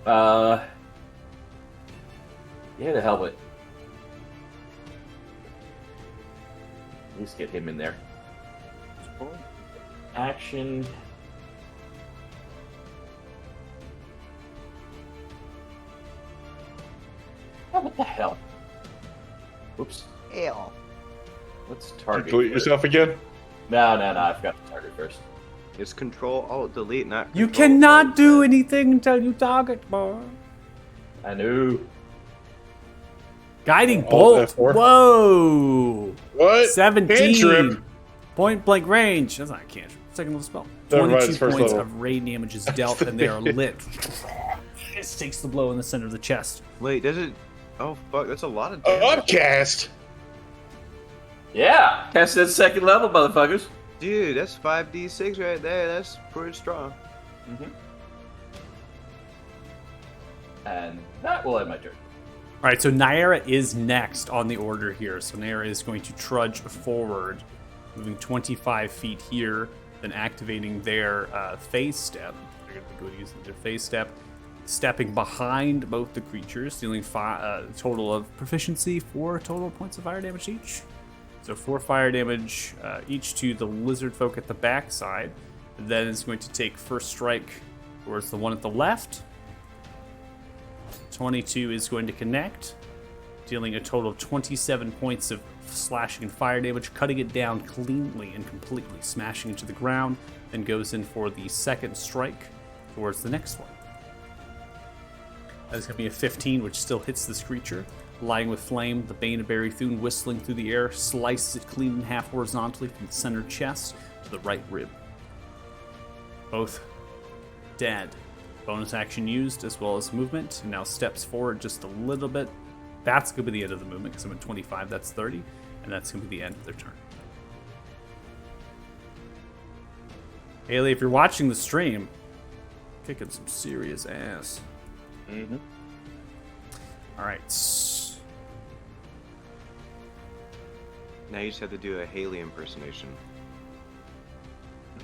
Speaker 4: Yeah, the helmet. At least get him in there. Action. What the hell? Whoops.
Speaker 2: Hell.
Speaker 4: Let's target.
Speaker 6: Delete
Speaker 4: first.
Speaker 6: yourself again.
Speaker 4: No. I forgot to target first.
Speaker 1: It's Control Alt Delete, not.
Speaker 3: You
Speaker 1: Control,
Speaker 3: cannot
Speaker 1: Alt,
Speaker 3: do
Speaker 1: Z.
Speaker 3: anything until you target, boy.
Speaker 4: I knew.
Speaker 3: Guiding
Speaker 6: Alt
Speaker 3: bolt.
Speaker 6: F4.
Speaker 3: Whoa.
Speaker 6: What?
Speaker 3: 17.
Speaker 6: Cantrip.
Speaker 3: Point blank range. That's not a cantrip. Second level spell.
Speaker 6: Never mind,
Speaker 3: 22
Speaker 6: it's first
Speaker 3: points
Speaker 6: level.
Speaker 3: of raid damage is dealt, and they are lit. This takes the blow in the center of the chest.
Speaker 1: Wait, does it? Oh fuck, that's a lot of damage.
Speaker 6: Upcast.
Speaker 4: Yeah, cast that second level, motherfuckers.
Speaker 1: Dude, that's 5d6 right there. That's pretty strong.
Speaker 4: And that will end my turn.
Speaker 3: All right, so Naira is next on the order here. So Naira is going to trudge forward, moving 25 feet here, then activating their phase step. They're going to go using their phase step, stepping behind both the creatures, dealing a total of proficiency, 4 total points of fire damage each. So 4 fire damage each to the lizard folk at the backside. Then it's going to take first strike towards the one at the left. 22 is going to connect, dealing a total of 27 points of slashing and fire damage, cutting it down cleanly and completely, smashing into the ground, then goes in for the second strike towards the next one. That's going to be a 15, which still hits this creature. Lying with flame, the Bane of Barithune whistling through the air, slices it clean in half horizontally from the center chest to the right rib. Both dead. Bonus action used as well as movement, and now steps forward just a little bit. That's going to be the end of the movement because I'm at 25, that's 30, and that's going to be the end of their turn. Haley, if you're watching the stream, kicking some serious ass. All right.
Speaker 1: Now you just have to do a Haley impersonation.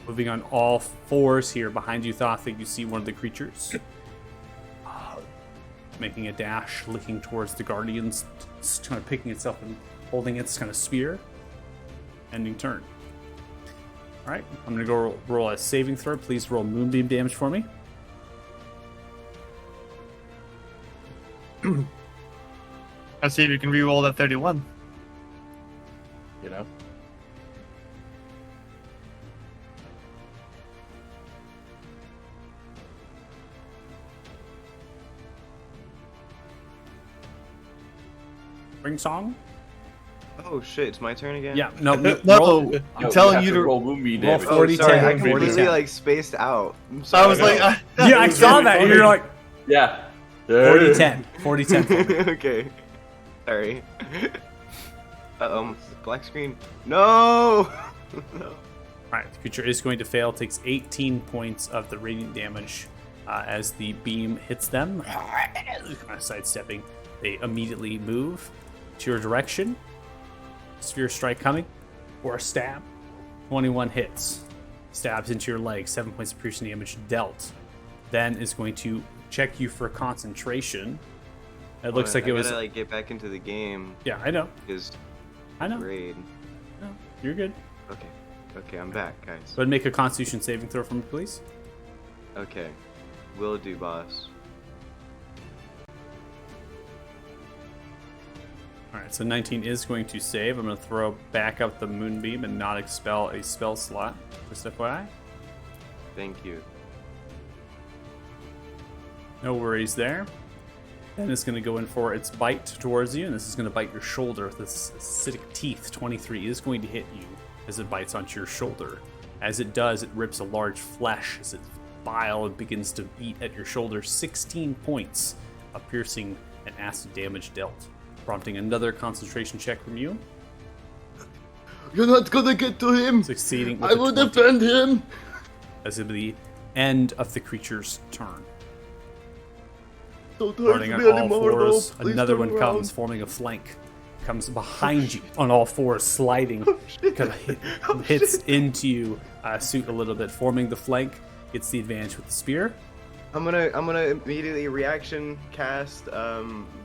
Speaker 3: Moving on all fours here behind you, Thothic, you see one of the creatures making a dash, looking towards the guardians, kind of picking itself and holding its kind of spear. Ending turn. All right, I'm going to go roll a saving throw. Please roll moonbeam damage for me.
Speaker 5: Let's see if you can re-roll that 31.
Speaker 4: You know?
Speaker 3: Ring song?
Speaker 1: Oh shit, it's my turn again?
Speaker 3: Yeah, no,
Speaker 5: No,
Speaker 3: roll,
Speaker 5: I'm telling
Speaker 4: have
Speaker 5: you to.
Speaker 4: roll moonbeam
Speaker 3: roll
Speaker 4: damage.
Speaker 1: Oh,
Speaker 3: 40
Speaker 1: sorry, I
Speaker 3: 10,
Speaker 1: completely
Speaker 3: 40.
Speaker 1: like spaced out. I'm
Speaker 5: I
Speaker 1: sorry.
Speaker 5: was like,
Speaker 3: Yeah, I saw that. And you're like,
Speaker 4: Yeah.
Speaker 3: 40 10. 40 10 for me.
Speaker 1: Okay. Sorry. Black screen. No! No.
Speaker 3: Alright, the creature is going to fail, takes 18 points of the radiant damage as the beam hits them. Sidestepping, they immediately move to your direction. Sphere strike coming for a stab. 21 hits. Stabs into your leg, 7 points of piercing damage dealt. Then is going to check you for concentration. It looks like it was.
Speaker 1: I gotta get back into the game
Speaker 3: Yeah, I know.
Speaker 1: because
Speaker 3: I know.
Speaker 1: raid.
Speaker 3: No, you're good.
Speaker 1: Okay. Okay, I'm back, guys.
Speaker 3: Go ahead and make a Constitution saving throw for me, please.
Speaker 1: Okay. Will do, boss.
Speaker 3: Alright, so 19 is going to save. I'm going to throw back up the Moonbeam and not expel a spell slot. Just FYI.
Speaker 1: Thank you.
Speaker 3: No worries there. Then it's going to go in for its bite towards you, and this is going to bite your shoulder with its acidic teeth. 23 is going to hit you as it bites onto your shoulder. As it does, it rips a large flesh as it bile and begins to eat at your shoulder. 16 points of piercing and acid damage dealt, prompting another concentration check from you.
Speaker 1: You're not gonna get to him!
Speaker 3: Succeeding with
Speaker 1: I
Speaker 3: a
Speaker 1: will
Speaker 3: 20.
Speaker 1: defend him!
Speaker 3: As it'll be the end of the creature's turn.
Speaker 1: Don't
Speaker 3: Running
Speaker 1: hurt
Speaker 3: on
Speaker 1: me
Speaker 3: all
Speaker 1: anymore,
Speaker 3: fours,
Speaker 1: though. Please
Speaker 3: another
Speaker 1: turn
Speaker 3: one
Speaker 1: around.
Speaker 3: comes, forming a flank. Comes behind you on all fours, sliding, kind of hits into you, suit a little bit, forming the flank. Gets the advantage with the spear.
Speaker 1: I'm gonna immediately reaction cast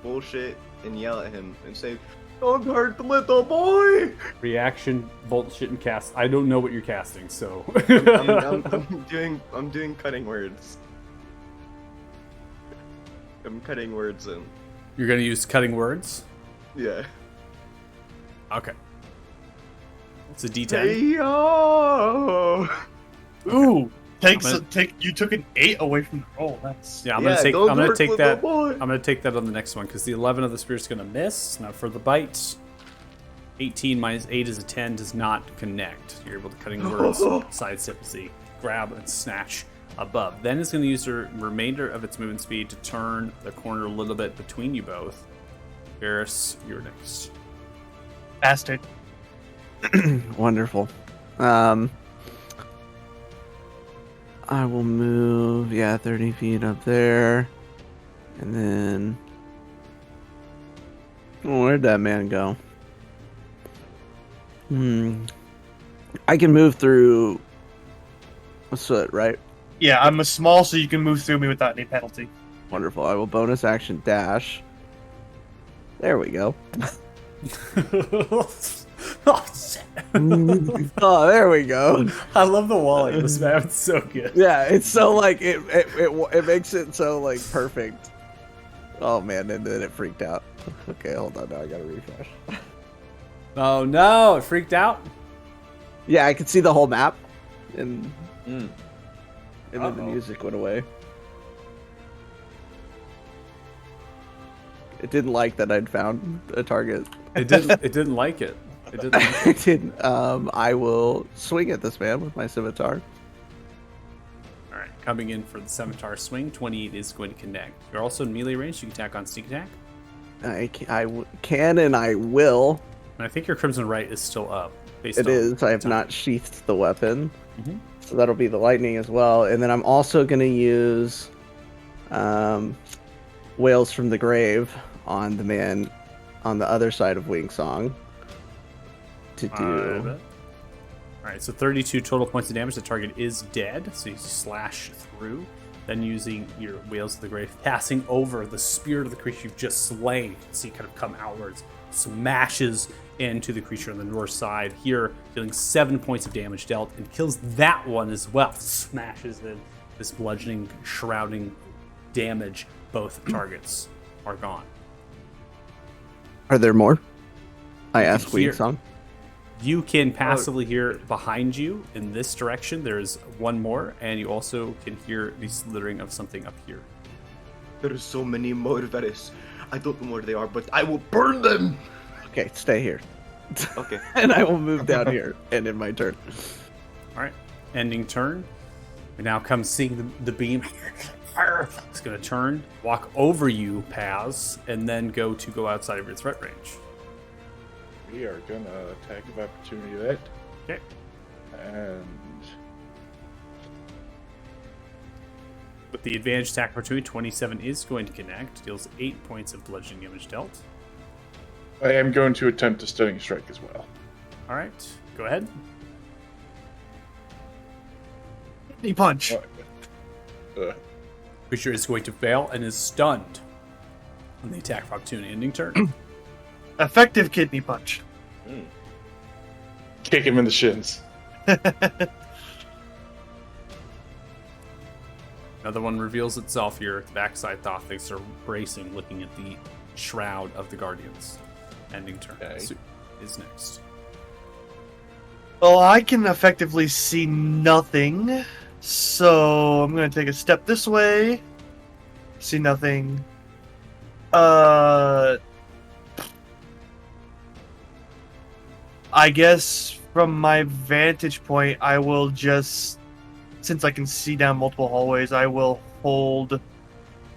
Speaker 1: bullshit and yell at him and say, "Don't hurt the little boy!"
Speaker 3: Reaction, bullshit, and cast. I don't know what you're casting, so.
Speaker 1: I'm doing cutting words. I'm cutting words in.
Speaker 3: You're going to use cutting words?
Speaker 1: Yeah.
Speaker 3: Okay. It's a D10.
Speaker 1: Hey yo!
Speaker 5: Ooh,
Speaker 3: gonna-
Speaker 5: you took an 8 away from the roll. That's
Speaker 3: Yeah, I'm
Speaker 1: Yeah,
Speaker 3: gonna
Speaker 1: don't work
Speaker 3: take
Speaker 1: with
Speaker 3: that.
Speaker 1: the boy.
Speaker 3: I'm gonna take that on the next one because the 11 of the spear is gonna miss. Now for the bite, 18 minus 8 is a 10, does not connect. You're able to cutting words, sidestep as the grab and snatch above. Then it's gonna use the remainder of its movement speed to turn the corner a little bit between you both. Varys, you're next.
Speaker 5: bastard.
Speaker 2: Wonderful. I will move, 30 feet up there. And then... Oh, where'd that man go? I can move through a soot, right?
Speaker 5: Yeah, I'm a small, so you can move through me without any penalty.
Speaker 2: Wonderful. I will bonus action dash. There we go.
Speaker 3: Oh, shit.
Speaker 2: Oh, there we go.
Speaker 3: I love the wall like this, man. It's so good.
Speaker 2: Yeah, it's so like it makes it so like perfect. Oh man, and then it freaked out. Okay, hold on. Now I gotta refresh.
Speaker 3: Oh no, it freaked out.
Speaker 2: Yeah, I could see the whole map, and then the
Speaker 3: Uh-oh.
Speaker 2: music went away. It didn't like that I'd found a target.
Speaker 3: It didn't like it. It didn't. Like
Speaker 2: It didn't. I will swing at this man with my scimitar.
Speaker 3: All right, coming in for the scimitar swing. 28 is going to connect. You're also in melee range. You can attack on sneak attack.
Speaker 2: I can and I will.
Speaker 3: And I think your Crimson Right is still up. Based
Speaker 2: It
Speaker 3: on
Speaker 2: is. I have
Speaker 3: time.
Speaker 2: not sheathed the weapon.
Speaker 3: Mhm.
Speaker 2: So that'll be the lightning as well. And then I'm also going to use Wails from the Grave on the man on the other side of Wingsong to do.
Speaker 3: All right, so 32 total points of damage. The target is dead, so you slash through. Then using your Wails of the Grave, passing over the spirit of the creature you've just slain. You can see kind of come outwards, smashes into the creature on the north side. Here, dealing 7 points of damage dealt, and kills that one as well. Smashes in this bludgeoning, shrouding damage. Both targets are gone.
Speaker 2: Are there more? I asked
Speaker 3: hear-
Speaker 2: Wingsong.
Speaker 3: You can passively hear behind you in this direction. There's one more, and you also can hear the slithering of something up here.
Speaker 1: There are so many more Varys. I don't know where they are, but I will burn them.
Speaker 2: Okay, stay here.
Speaker 1: Okay.
Speaker 2: And I will move down here and in my turn.
Speaker 3: All right, ending turn. We now come seeing the beam. It's going to turn, walk over you, Paz, and then go outside of its threat range.
Speaker 6: We are gonna attack of opportunity that.
Speaker 3: Okay.
Speaker 6: And
Speaker 3: With the advantage attack opportunity, 27 is going to connect. Deals 8 points of bludgeoning damage dealt.
Speaker 6: I am going to attempt a stunning strike as well.
Speaker 3: All right, go ahead.
Speaker 5: Knee punch.
Speaker 3: Creature is going to fail and is stunned on the attack of opportunity. Ending turn.
Speaker 5: Effective kidney punch.
Speaker 6: Kick him in the shins.
Speaker 3: Another one reveals itself here at the backside. Thothics are bracing, looking at the shroud of the Guardians. Ending turn.
Speaker 6: Okay.
Speaker 3: Su is next.
Speaker 5: Well, I can effectively see nothing, so I'm going to take a step this way. See nothing. I guess from my vantage point, I will just, since I can see down multiple hallways, I will hold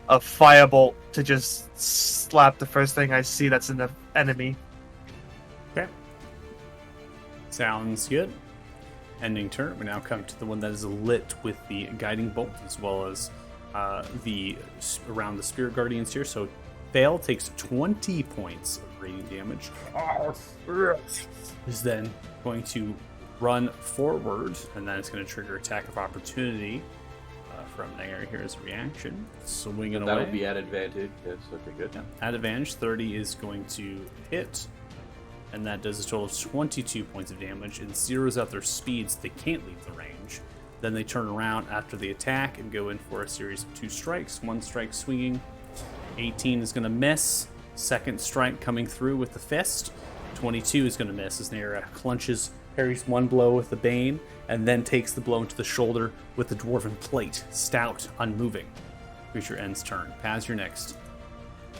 Speaker 5: a firebolt to just slap the first thing I see that's in the enemy.
Speaker 3: Okay. Sounds good. Ending turn. We now come to the one that is lit with the guiding bolt, as well as around the spirit guardians here. So fail takes 20 points of radiant damage. Is then going to run forward, and then it's going to trigger attack of opportunity from there. Here's a reaction. Swinging away.
Speaker 4: That'll be at advantage. Yes, okay, good.
Speaker 3: Yeah. At advantage, 30 is going to hit, and that does a total of 22 points of damage and zeroes out their speeds. They can't leave the range. Then they turn around after the attack and go in for a series of 2 strikes. 1 strike swinging. 18 is going to miss. Second strike coming through with the fist. 22 is going to miss as Naira clunches, parries one blow with the bane, and then takes the blow into the shoulder with the dwarven plate. Stout, unmoving. Creature ends turn. Paz, you're next.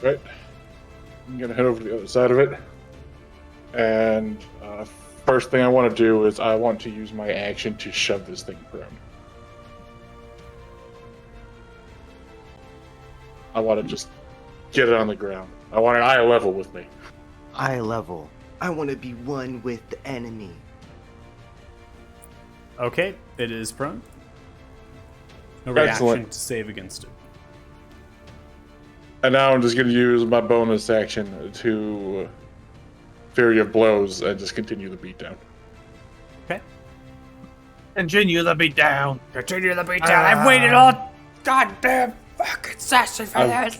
Speaker 6: Right. I'm gonna head over to the other side of it. And first thing I want to do is I want to use my action to shove this thing prone. I want to just get it on the ground. I want an eye level with me.
Speaker 1: Eye level. I want to be one with the enemy.
Speaker 3: Okay, it is prone. No reaction
Speaker 6: Excellent.
Speaker 3: to save against it.
Speaker 6: And now I'm just going to use my bonus action to Fury of Blows and just continue the beatdown.
Speaker 3: Okay.
Speaker 5: Continue the beat down.
Speaker 3: Continue the beatdown. I've waited all goddamn fucking session for this.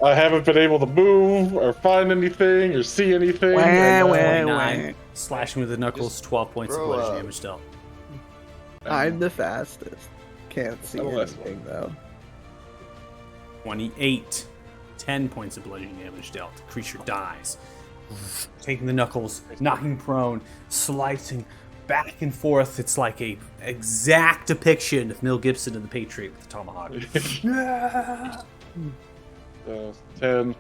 Speaker 6: I haven't been able to move or find anything or see anything.
Speaker 2: Wah,
Speaker 6: and,
Speaker 2: wah.
Speaker 3: 29. Slashing with the knuckles, 12 points of
Speaker 1: grow
Speaker 3: bludgeoning
Speaker 1: up.
Speaker 3: damage dealt.
Speaker 2: I'm the fastest. Can't see
Speaker 6: I'm the last
Speaker 2: anything though.
Speaker 3: 28. 10 points of bludgeoning damage dealt. The creature dies. Taking the knuckles, knocking prone, slicing back and forth. It's like a exact depiction of Mel Gibson in The Patriot with the tomahawk.
Speaker 6: 10,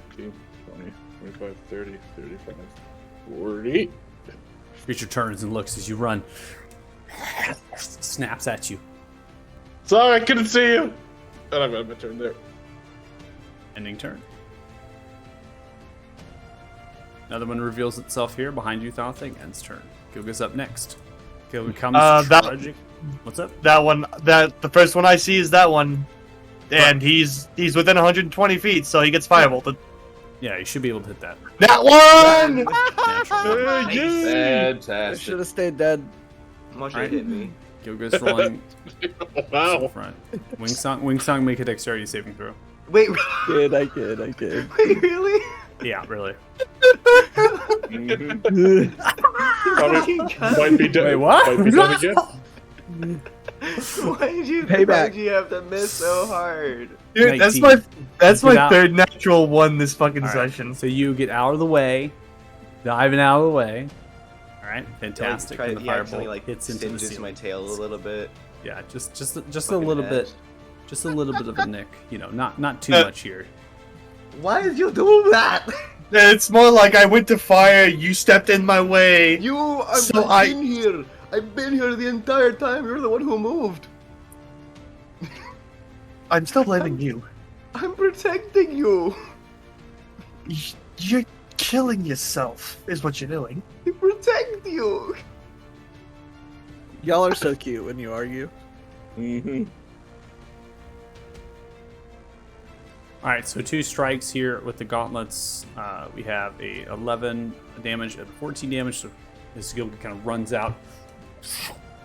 Speaker 6: 15, 20, 25, 30, 35, 40.
Speaker 3: Creature turns and looks as you run. Snaps at you.
Speaker 6: Sorry, I couldn't see you. And I'm going to turn there.
Speaker 3: Ending turn. Another one reveals itself here behind you, Thoughting. Ends turn. Gilga's up next. Gilga comes trudging. What's up?
Speaker 5: That one, the first one I see is that one, and he's within 120 feet, so he gets firebolted.
Speaker 3: Yeah, you should be able to hit that.
Speaker 5: That one!
Speaker 3: Naturally.
Speaker 2: I
Speaker 4: Fantastic.
Speaker 2: should have stayed dead.
Speaker 1: Much
Speaker 3: Alright.
Speaker 1: hit me.
Speaker 3: Gilga's rolling to
Speaker 6: Wow.
Speaker 3: the front. Wingsong, make a dexterity saving throw.
Speaker 1: Wait,
Speaker 2: I kid.
Speaker 1: wait, really?
Speaker 3: Yeah, really.
Speaker 6: Probably might be done.
Speaker 3: Wait, what?
Speaker 6: Might be done again.
Speaker 1: Why did you?
Speaker 2: Payback.
Speaker 1: Why did you have to miss so hard?
Speaker 5: Dude, that's
Speaker 3: 19.
Speaker 5: that's
Speaker 3: Get
Speaker 5: my
Speaker 3: out.
Speaker 5: third natural one this fucking
Speaker 3: All right,
Speaker 5: session.
Speaker 3: so you get out of the way, diving out of the way. All right, fantastic.
Speaker 1: Try,
Speaker 3: And the
Speaker 1: he accidentally
Speaker 3: fireball
Speaker 1: like
Speaker 3: hits into the
Speaker 1: singes my
Speaker 3: ceiling.
Speaker 1: tail a little bit.
Speaker 3: Yeah, just a
Speaker 1: Fucking
Speaker 3: little
Speaker 1: ass.
Speaker 3: bit, just a little bit of a nick. You know, not too
Speaker 5: Uh,
Speaker 3: much here.
Speaker 1: Why did you do that?
Speaker 5: It's more like I went to fire, you stepped in my way.
Speaker 1: I've
Speaker 5: So
Speaker 1: been here. I've been here the entire time. You're the one who moved.
Speaker 5: I'm still blaming you.
Speaker 1: I'm protecting you.
Speaker 5: You're killing yourself, is what you're doing.
Speaker 1: I protect you.
Speaker 2: Y'all are so cute when you argue.
Speaker 6: Mm-hmm.
Speaker 3: All right, so 2 strikes here with the gauntlets. We have a 11 damage and 14 damage. So this Gilga kind of runs out,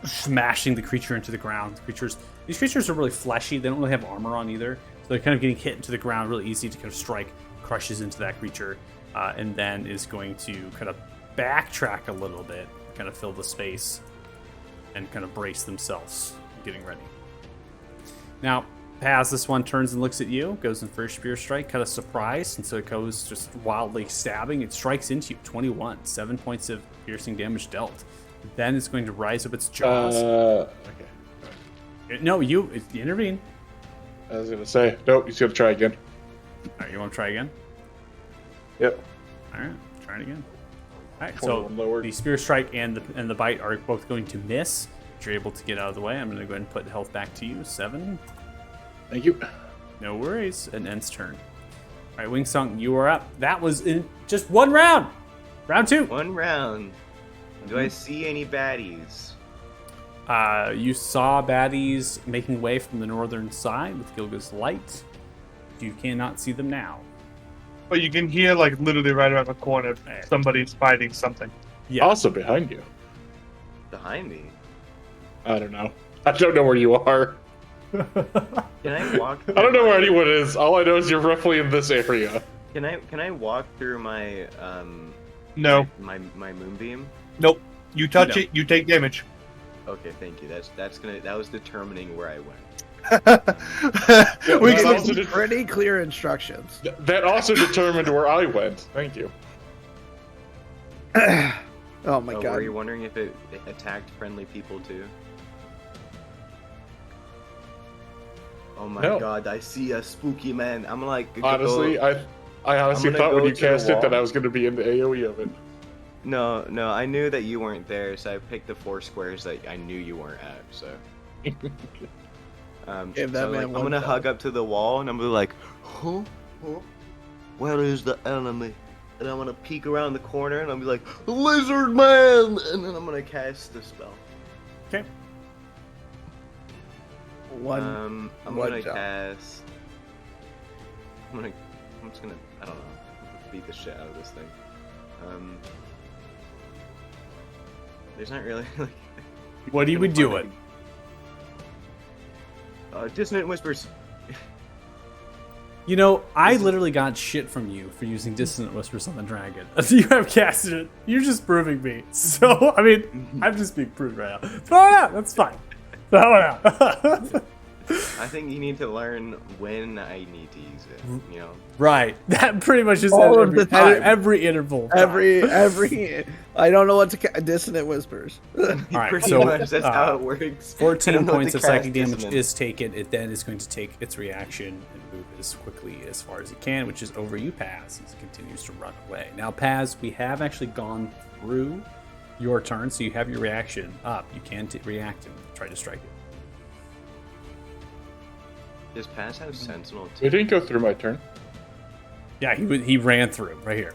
Speaker 3: smashing the creature into the ground. These creatures are really fleshy. They don't really have armor on either, so they're kind of getting hit into the ground. Really easy to kind of strike. Crushes into that creature, and then is going to kind of backtrack a little bit, kind of fill the space, and kind of brace themselves, getting ready. Now, Paz, this one turns and looks at you, goes in for a spear strike, kind of surprised, and so it goes just wildly stabbing. It strikes into you, 21, 7 points of piercing damage dealt. Then it's going to rise up its jaws.
Speaker 6: Okay.
Speaker 3: No, you intervene.
Speaker 6: I was gonna say, nope. He's gonna try again.
Speaker 3: All right, you want to try again?
Speaker 6: Yep.
Speaker 3: All right, try it again. All right, so
Speaker 6: 21 lowered.
Speaker 3: the spear strike and the bite are both going to miss. But you're able to get out of the way. I'm going to go ahead and put health back to you. 7.
Speaker 6: Thank you.
Speaker 3: No worries. And ends turn. All right, Wingsong, you are up. That was in just one round. Round 2.
Speaker 1: One round. Do I see any baddies?
Speaker 3: You saw baddies making way from the northern side with Gilga's light. You cannot see them now.
Speaker 5: But you can hear, like, literally right around the corner, somebody's fighting something.
Speaker 3: Yeah.
Speaker 6: Also behind you.
Speaker 1: Behind me.
Speaker 6: I don't know. I don't know where you are.
Speaker 1: Can I walk?
Speaker 6: I don't know where anyone is. All I know is you're roughly in this area.
Speaker 1: Can I walk through my
Speaker 5: No.
Speaker 1: my moonbeam?
Speaker 5: Nope. You touch
Speaker 3: No.
Speaker 5: it, you take damage.
Speaker 1: Okay, thank you. That was determining where I went.
Speaker 5: We
Speaker 6: that
Speaker 5: can-
Speaker 6: also did-
Speaker 2: Pretty clear instructions.
Speaker 6: That also determined where I went. Thank you.
Speaker 2: Oh my
Speaker 1: Oh,
Speaker 2: god.
Speaker 1: were you wondering if it attacked friendly people too? Oh my
Speaker 6: No.
Speaker 1: god, I see a spooky man. I'm like,
Speaker 6: Honestly,
Speaker 1: go-
Speaker 6: I honestly
Speaker 1: I'm gonna
Speaker 6: thought when
Speaker 1: go
Speaker 6: you
Speaker 1: to the
Speaker 6: cast it that
Speaker 1: wall.
Speaker 6: I was going to be in the AoE of it.
Speaker 1: No, I knew that you weren't there, so I picked the 4 squares that I knew you weren't at. So,
Speaker 2: Give that
Speaker 1: so,
Speaker 2: man
Speaker 1: like, I'm
Speaker 2: one
Speaker 1: gonna
Speaker 2: shot.
Speaker 1: hug up to the wall and I'm gonna be like, huh? Where is the enemy? And I'm gonna peek around the corner and I'll be like, Lizard Man! And then I'm gonna cast the spell.
Speaker 3: Okay.
Speaker 2: One.
Speaker 1: I'm
Speaker 2: one
Speaker 1: gonna
Speaker 2: shot.
Speaker 1: cast. I'm just gonna. I don't know. Beat the shit out of this thing. There's not really like.
Speaker 3: What do you would do it?
Speaker 1: Dissonant whispers.
Speaker 3: You know, I literally got shit from you for using Dissonant Whispers on the dragon. You have casted it. You're just proving me. So, I mean, I'm just being proved right now. Throw it out. That's fine. Throw it out.
Speaker 1: I think you need to learn when I need to use it. You know.
Speaker 3: Right. That pretty much is
Speaker 2: All of
Speaker 3: every,
Speaker 2: the time.
Speaker 3: every interval. of time.
Speaker 2: Every. I don't know what to. Dissonant whispers.
Speaker 3: All right,
Speaker 1: Pretty
Speaker 3: so,
Speaker 1: much that's how it works. I
Speaker 3: 14
Speaker 1: don't know what
Speaker 3: points
Speaker 1: to
Speaker 3: of psychic
Speaker 1: cast
Speaker 3: damage
Speaker 1: Dissonant.
Speaker 3: is taken. It then is going to take its reaction and move as quickly as far as it can, which is over you, Paz, as it continues to run away. Now, Paz, we have actually gone through your turn, so you have your reaction up. You can react and try to strike it.
Speaker 1: Does Paz have Sentinel
Speaker 6: It
Speaker 1: too?
Speaker 6: didn't go through my turn.
Speaker 3: Yeah, he ran through right here.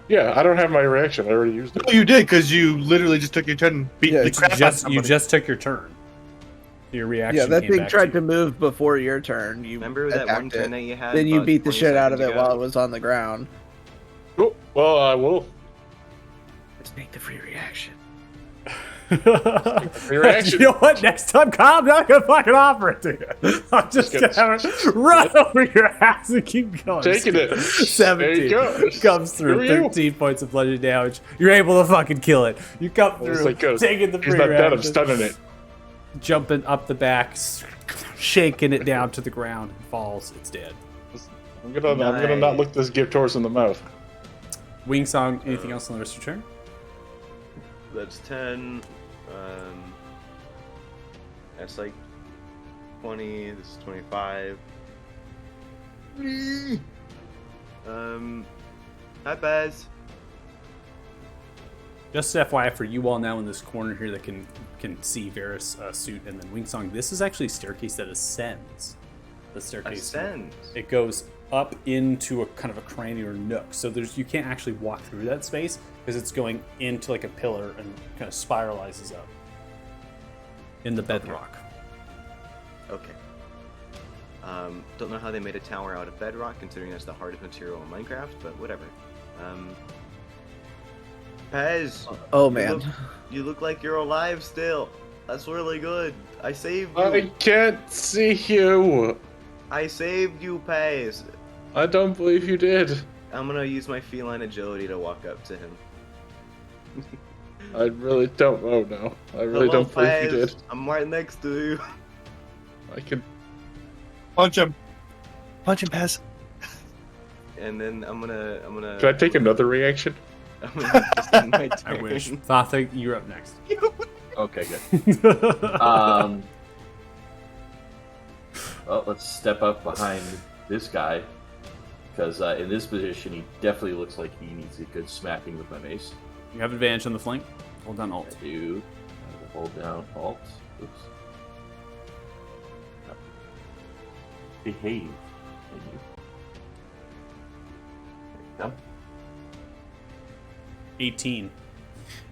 Speaker 6: Yeah, I don't have my reaction. I already used it.
Speaker 5: Oh, you did, because you literally just took your turn and beat
Speaker 2: Yeah,
Speaker 5: the
Speaker 2: it's
Speaker 5: crap out of
Speaker 3: You
Speaker 5: somebody.
Speaker 3: just took your turn. Your reaction.
Speaker 2: Yeah, that
Speaker 3: came
Speaker 2: thing
Speaker 3: back
Speaker 2: tried
Speaker 3: to
Speaker 2: to move before your turn. You
Speaker 1: Remember that one
Speaker 2: attacked
Speaker 1: turn
Speaker 2: it.
Speaker 1: that you had?
Speaker 2: Then you
Speaker 1: about
Speaker 2: beat the
Speaker 1: 20
Speaker 2: shit out of
Speaker 1: seconds
Speaker 2: it
Speaker 1: ago?
Speaker 2: while it was on the ground.
Speaker 6: Oh, well, I will.
Speaker 2: Let's take the free reaction.
Speaker 6: Free reaction.
Speaker 3: You know what? Next time, Kyle, I'm not gonna fucking offer it to you. I'm just
Speaker 6: Just
Speaker 3: gonna have it run over your ass and keep going.
Speaker 6: Taking it.
Speaker 3: 17
Speaker 6: There you go.
Speaker 3: comes through.
Speaker 6: Screw you.
Speaker 3: 13 points of bludgeoning damage. You're able to fucking kill it. You come
Speaker 6: I was
Speaker 3: through,
Speaker 6: like, good.
Speaker 3: taking the
Speaker 6: He's
Speaker 3: free
Speaker 6: not dead. I'm
Speaker 3: reaction,
Speaker 6: stunning it.
Speaker 3: jumping up the back, shaking it down to the ground. It falls. It's dead.
Speaker 6: I'm gonna not look this gift horse in the mouth.
Speaker 3: Wing Song. Anything else on the rest of your turn?
Speaker 1: That's 10. That's like 20. This is 25. Hi, Baz.
Speaker 3: Just FYI for you all now in this corner here that can see Varus' suit and then Wingsong. This is actually a staircase that ascends. The staircase
Speaker 1: Ascends.
Speaker 3: It goes up into a kind of a cranny or nook. So you can't actually walk through that space because it's going into like a pillar and kind of spiralizes up in the bedrock.
Speaker 1: Okay. Don't know how they made a tower out of bedrock, considering that's the hardest material in Minecraft, but whatever. Pez,
Speaker 2: Oh man.
Speaker 1: you look like you're alive still. That's really good. I saved you.
Speaker 6: I can't see you.
Speaker 1: I saved you, Pez.
Speaker 6: I don't believe you did.
Speaker 1: I'm gonna use my feline agility to walk up to him.
Speaker 6: I really don't. Oh no, I really
Speaker 1: Hello,
Speaker 6: don't believe you
Speaker 1: Pez.
Speaker 6: did.
Speaker 1: I'm right next to you.
Speaker 6: I can.
Speaker 5: Punch him. Punch him, Paz.
Speaker 1: And then I'm gonna.
Speaker 6: Can I take another reaction?
Speaker 1: I'm gonna just end my
Speaker 3: I
Speaker 1: turn.
Speaker 3: wish. Thatha, you're up next.
Speaker 4: Okay, good. Well, let's step up behind this guy because in this position, he definitely looks like he needs a good smacking with my mace.
Speaker 3: You have advantage on the flank. Hold down Alt.
Speaker 4: I do. I will hold down Alt. Oops. Behave. Thank you. No.
Speaker 3: 18.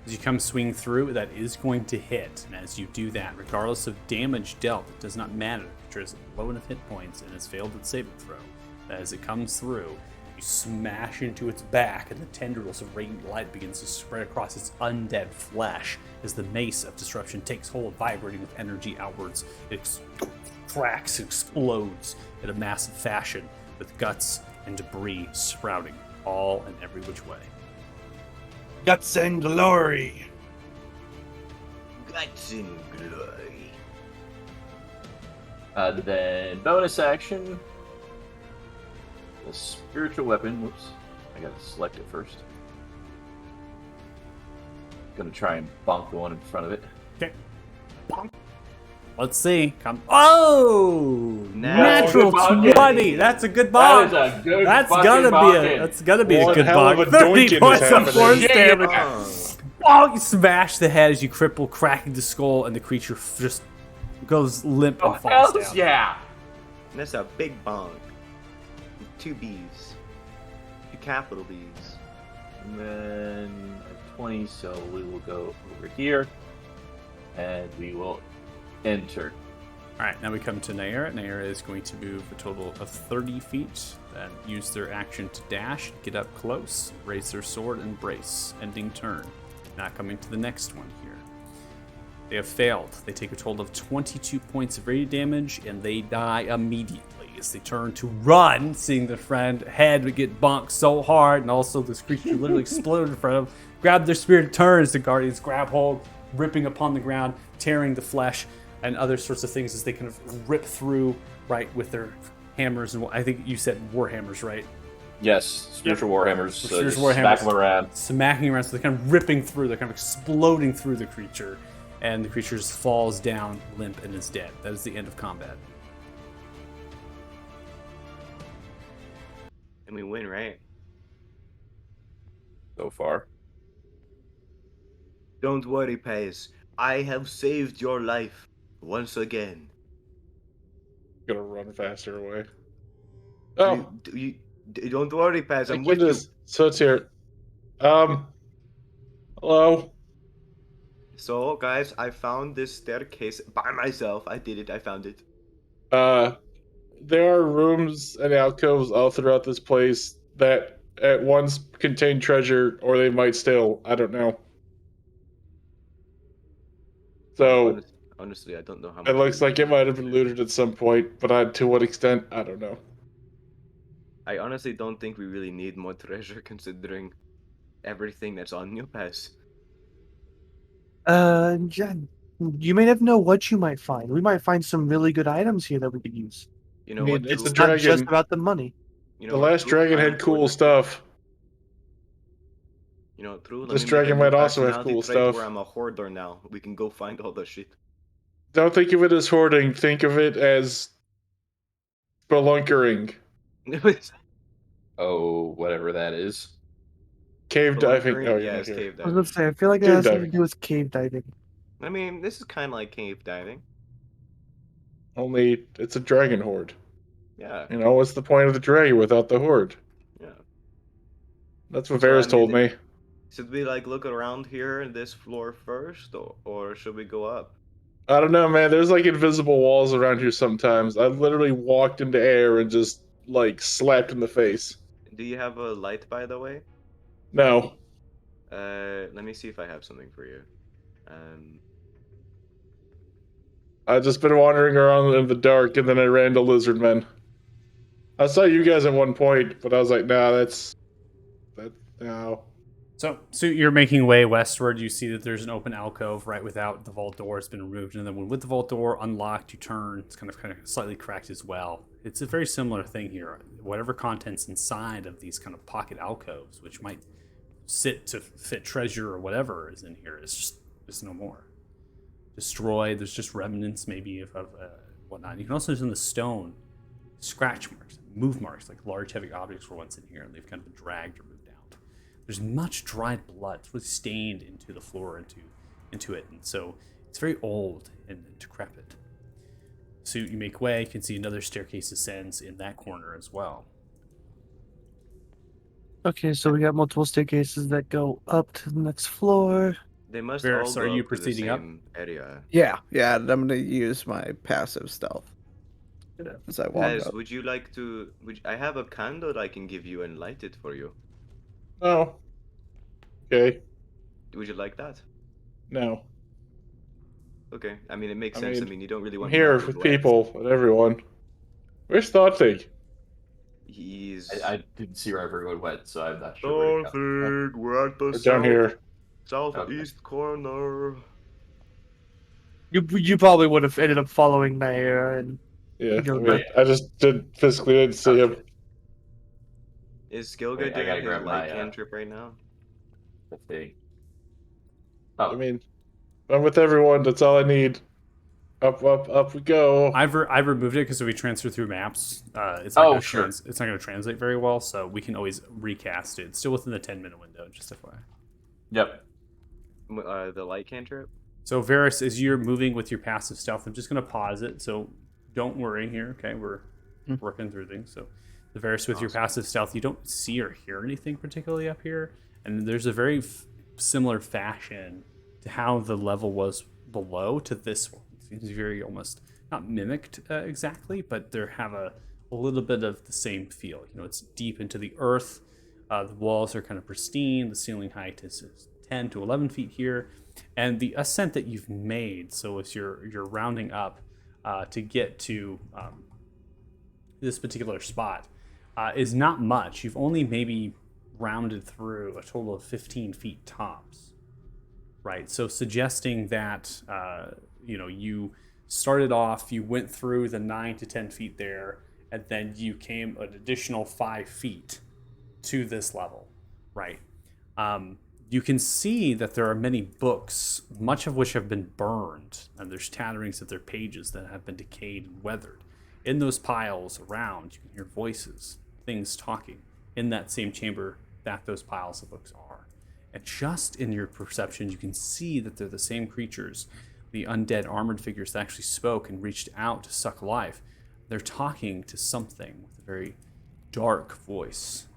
Speaker 3: As you come swing through, that is going to hit. And as you do that, regardless of damage dealt, it does not matter. The creature is low enough hit points and has failed its saving throw. As it comes through, you smash into its back, and the tendrils of radiant light begins to spread across its undead flesh as the mace of disruption takes hold, vibrating with energy outwards. It cracks, explodes in a massive fashion, with guts and debris sprouting all and every which way.
Speaker 5: Guts and glory.
Speaker 1: Guts and glory.
Speaker 4: And then bonus action, the spiritual weapon. Whoops, I gotta select it first. Gonna try and bonk the one in front of it.
Speaker 3: Okay. Let's see. Come. Oh, natural
Speaker 4: Good
Speaker 3: 20. That's a good
Speaker 4: That is
Speaker 3: bonk.
Speaker 4: a good
Speaker 3: That's
Speaker 4: fucking
Speaker 3: gonna be
Speaker 4: bonking.
Speaker 3: a. That's gonna be a
Speaker 6: One
Speaker 3: good
Speaker 6: hell of
Speaker 3: bonk.
Speaker 6: a
Speaker 3: 30
Speaker 6: doinking is
Speaker 3: points of
Speaker 6: happening.
Speaker 3: force
Speaker 4: Yeah.
Speaker 3: damage.
Speaker 1: Oh,
Speaker 3: Bonk! You smash the head as you cripple, cracking the skull, and the creature just goes limp
Speaker 4: Oh,
Speaker 3: and falls
Speaker 4: hells
Speaker 3: down.
Speaker 4: yeah!
Speaker 1: that's a big bonk. With 2 B's. 2 capital B's.
Speaker 4: And then 20, so we will go over here. And we will enter.
Speaker 3: All right, now we come to Naira. Naira is going to move a total of 30 feet and use their action to dash, get up close, raise their sword, and brace. Ending turn. Now coming to the next one here. They have failed. They take a total of 22 points of radiant damage, and they die immediately as they turn to run, seeing their friend head get bonked so hard, and also this creature literally exploded in front of them. Grab their spear, turns. The guardians grab hold, ripping upon the ground, tearing the flesh, and other sorts of things as they kind of rip through, right, with their hammers. And I think you said warhammers, right?
Speaker 4: Yes, spiritual warhammers. So
Speaker 3: Spiritual
Speaker 4: just
Speaker 3: warhammers.
Speaker 4: smack them around.
Speaker 3: Smacking around, so they're kind of ripping through, they're kind of exploding through the creature, and the creature just falls down limp and is dead. That is the end of combat.
Speaker 1: And we win, right?
Speaker 4: So far.
Speaker 1: Don't worry, Pace. I have saved your life once again.
Speaker 6: Gonna run faster away.
Speaker 1: Do
Speaker 6: Oh,
Speaker 1: don't worry, Pace. I'm
Speaker 6: thank
Speaker 1: with you.
Speaker 6: goodness. So it's here. Hello.
Speaker 1: So, guys, I found this staircase by myself. I did it. I found it.
Speaker 6: There are rooms and alcoves all throughout this place that at once contain treasure, or they might still. I don't know. So
Speaker 1: Honestly, I don't know how
Speaker 6: it
Speaker 1: much.
Speaker 6: looks like it might have been looted at some point, but to what extent, I don't know.
Speaker 1: I honestly don't think we really need more treasure considering everything that's on New Pass.
Speaker 5: Yeah, you may never know what you might find. We might find some really good items here that we could use.
Speaker 1: You
Speaker 6: I
Speaker 1: know
Speaker 6: mean,
Speaker 1: what?
Speaker 6: it's
Speaker 1: True?
Speaker 6: a
Speaker 5: Not just
Speaker 6: dragon.
Speaker 5: about the money.
Speaker 1: You
Speaker 6: The
Speaker 1: know what?
Speaker 6: last
Speaker 1: True?
Speaker 6: dragon
Speaker 1: I'm
Speaker 6: had
Speaker 1: for
Speaker 6: cool
Speaker 1: this.
Speaker 6: stuff.
Speaker 1: You know, true. Let
Speaker 6: This
Speaker 1: me make a
Speaker 6: dragon
Speaker 1: new
Speaker 6: might also have
Speaker 1: personality
Speaker 6: cool
Speaker 1: trait
Speaker 6: stuff.
Speaker 1: where I'm a hoarder now. We can go find all the shit.
Speaker 6: Don't think of it as hoarding. Think of it as spelunkering.
Speaker 4: Oh, whatever that is.
Speaker 6: Cave diving.
Speaker 1: Spelunkering?
Speaker 6: Oh, you're
Speaker 1: Yeah,
Speaker 6: not
Speaker 1: it's
Speaker 6: here.
Speaker 1: cave
Speaker 5: I was
Speaker 1: diving.
Speaker 5: gonna say, I feel like it
Speaker 6: Cave
Speaker 5: has something to
Speaker 6: diving.
Speaker 5: do with cave diving.
Speaker 1: I mean, this is kind of like cave diving.
Speaker 6: Only it's a dragon horde.
Speaker 1: Yeah,
Speaker 6: You know, what's the point of the dragon without the horde?
Speaker 1: yeah.
Speaker 6: That's what
Speaker 1: So,
Speaker 6: Varys told me.
Speaker 1: should we like look around here in this floor first, or should we go up?
Speaker 6: I don't know, man. There's like invisible walls around here sometimes. I literally walked into air and just like slapped in the face.
Speaker 1: Do you have a light, by the way?
Speaker 6: No.
Speaker 1: Let me see if I have something for you. Um,
Speaker 6: I've just been wandering around in the dark and then I ran to lizard men. I saw you guys at one point, but I was like, nah, no.
Speaker 3: So you're making way westward. You see that there's an open alcove right without the vault door has been removed, and then when with the vault door unlocked, you turn. It's kind of slightly cracked as well. It's a very similar thing here. Whatever contents inside of these kind of pocket alcoves, which might sit to fit treasure or whatever is in here, is just no more. Destroyed. There's just remnants maybe of whatnot. You can also see in the stone scratch marks, move marks, like large heavy objects were once in here, and they've kind of been dragged or moved out. There's much dried blood. It's really stained into the floor, into it, and so it's very old and decrepit. So you make way. You can see another staircase ascends in that corner as well.
Speaker 5: Okay, so we got multiple staircases that go up to the next floor.
Speaker 1: they must
Speaker 3: Varys,
Speaker 1: all
Speaker 3: are
Speaker 1: go
Speaker 3: you
Speaker 1: up to the
Speaker 3: proceeding up?
Speaker 1: same area.
Speaker 2: Yeah, I'm gonna use my passive stealth as I walk
Speaker 1: Guys,
Speaker 2: up.
Speaker 1: would you like to? I have a candle I can give you and light it for you.
Speaker 6: No. Okay.
Speaker 1: Would you like that?
Speaker 6: No.
Speaker 1: Okay. I mean, it makes
Speaker 6: I
Speaker 1: sense. I
Speaker 6: mean,
Speaker 1: mean, you don't really
Speaker 6: I'm
Speaker 1: want
Speaker 6: here
Speaker 1: Malcolm
Speaker 6: with
Speaker 1: wet.
Speaker 6: people and everyone. Where's Thoughtfig?
Speaker 1: He's
Speaker 4: I didn't see where everyone went, so I'm not sure where to go.
Speaker 1: Something. We're at the
Speaker 6: We're down here.
Speaker 1: southeast corner.
Speaker 5: You probably would have ended up following Nair and
Speaker 6: Yeah,
Speaker 5: Gilga.
Speaker 6: I just didn't see him.
Speaker 4: Okay.
Speaker 1: Is Gilga
Speaker 4: Wait, I
Speaker 1: doing
Speaker 4: gotta
Speaker 1: his
Speaker 4: grab
Speaker 1: light
Speaker 4: my
Speaker 1: cantrip right now?
Speaker 4: the thing.
Speaker 6: I
Speaker 4: Oh,
Speaker 6: mean, I'm with everyone. That's all I need. Up we go.
Speaker 3: I've removed it because if we transfer through maps, it's not
Speaker 4: oh,
Speaker 3: going to
Speaker 4: sure.
Speaker 3: it's not going to translate very well. So we can always recast it. It's still within the 10-minute window. Just FYI.
Speaker 4: Yep.
Speaker 1: The light cantrip?
Speaker 3: So Varys, as you're moving with your passive stealth, I'm just going to pause it. So don't worry here. Okay, we're working through things. So the Varys with your
Speaker 1: Awesome.
Speaker 3: passive stealth, you don't see or hear anything particularly up here, and there's a very similar fashion to how the level was below to this one. It seems very almost not mimicked exactly, but they have a little bit of the same feel. You know, it's deep into the earth. The walls are kind of pristine. The ceiling height is 10 to 11 feet here, and the ascent that you've made. So as you're rounding up to get to this particular spot, is not much. You've only maybe rounded through a total of 15 feet tops, right? So suggesting that you started off, you went through the 9 to 10 feet there, and then you came an additional 5 feet to this level, right? You can see that there are many books, much of which have been burned, and there's tatterings of their pages that have been decayed and weathered. In those piles around, you can hear voices, things talking in that same chamber that those piles of books are. And just in your perception, you can see that they're the same creatures, the undead armored figures that actually spoke and reached out to suck life. They're talking to something with a very dark voice,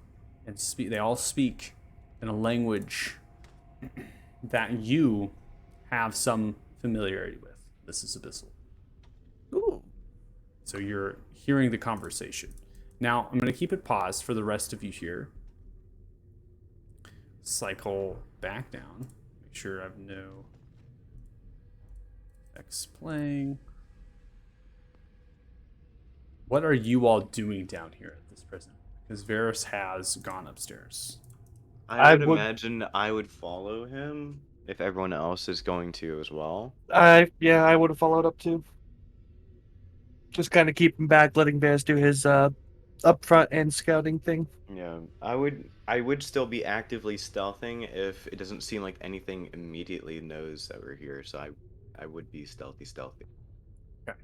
Speaker 3: and they all speak in a language that you have some familiarity with. This is Abyssal.
Speaker 2: Ooh.
Speaker 3: So you're hearing the conversation. Now, I'm going to keep it paused for the rest of you here. Cycle back down. Make sure I have no effects playing. What are you all doing down here at this present? Because Varys has gone upstairs.
Speaker 1: I
Speaker 5: I
Speaker 1: would
Speaker 5: would-
Speaker 1: imagine I would follow him if everyone else is going to as well.
Speaker 5: I would have followed up too. Just kind of keep him back, letting Bears do his up front and scouting thing.
Speaker 1: Yeah, I would still be actively stealthing if it doesn't seem like anything immediately knows that we're here, so I would be stealthy.
Speaker 3: Okay.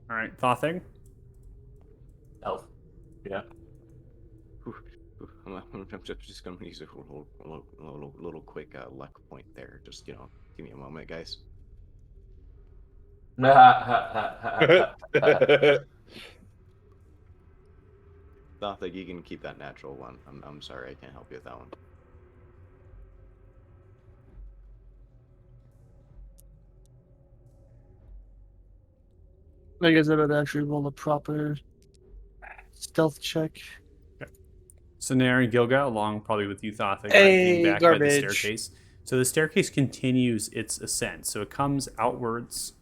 Speaker 3: All right, Thothing.
Speaker 4: Elf. Yeah.
Speaker 1: Whew, whew, I'm just gonna use a little quick luck point there. Just give me a moment, guys. Thought that you can keep that natural one. I'm sorry, I can't help you with that one.
Speaker 5: I guess I would actually roll a proper stealth check.
Speaker 3: So Nair and Gilga, along probably with you, Thothing, right, being
Speaker 5: Hey,
Speaker 3: back by the
Speaker 5: garbage.
Speaker 3: staircase. So the staircase continues its ascent. So it comes outwards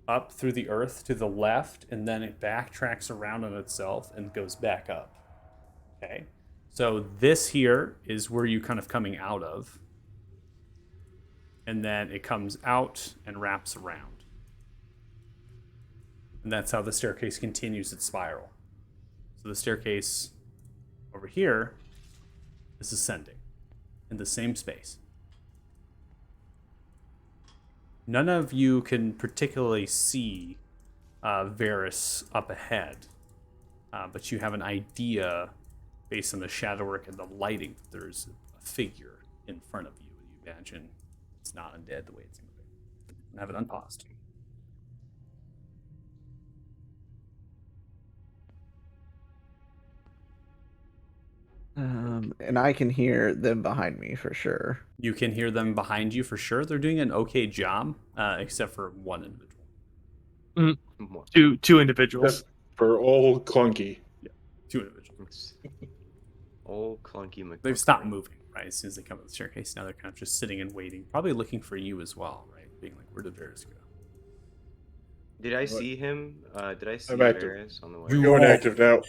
Speaker 3: up through the earth to the left, and then it backtracks around on itself and goes back up. Okay. So this here is where you kind of coming out of. And then it comes out and wraps around. And that's how the staircase continues its spiral. So the staircase over here is ascending in the same space. None of you can particularly see Varys up ahead, but you have an idea based on the shadow work and the lighting that there's a figure in front of you. You imagine it's not undead the way it's moving. And have it unpaused.
Speaker 2: And I can hear them behind me for sure.
Speaker 3: You can hear them behind you for sure. They're doing an okay job, except for one individual.
Speaker 1: More.
Speaker 5: Two individuals.
Speaker 6: For old clunky.
Speaker 3: Two individuals.
Speaker 1: Old clunky McBookery.
Speaker 3: They've stopped moving, right? As soon as they come up the staircase, now they're kind of just sitting and waiting, probably looking for you as well, right? Being like, where did Varys go?
Speaker 1: Did I see him? Did I see
Speaker 6: I'm active.
Speaker 1: Varys on the way?
Speaker 3: You-
Speaker 6: Going active now.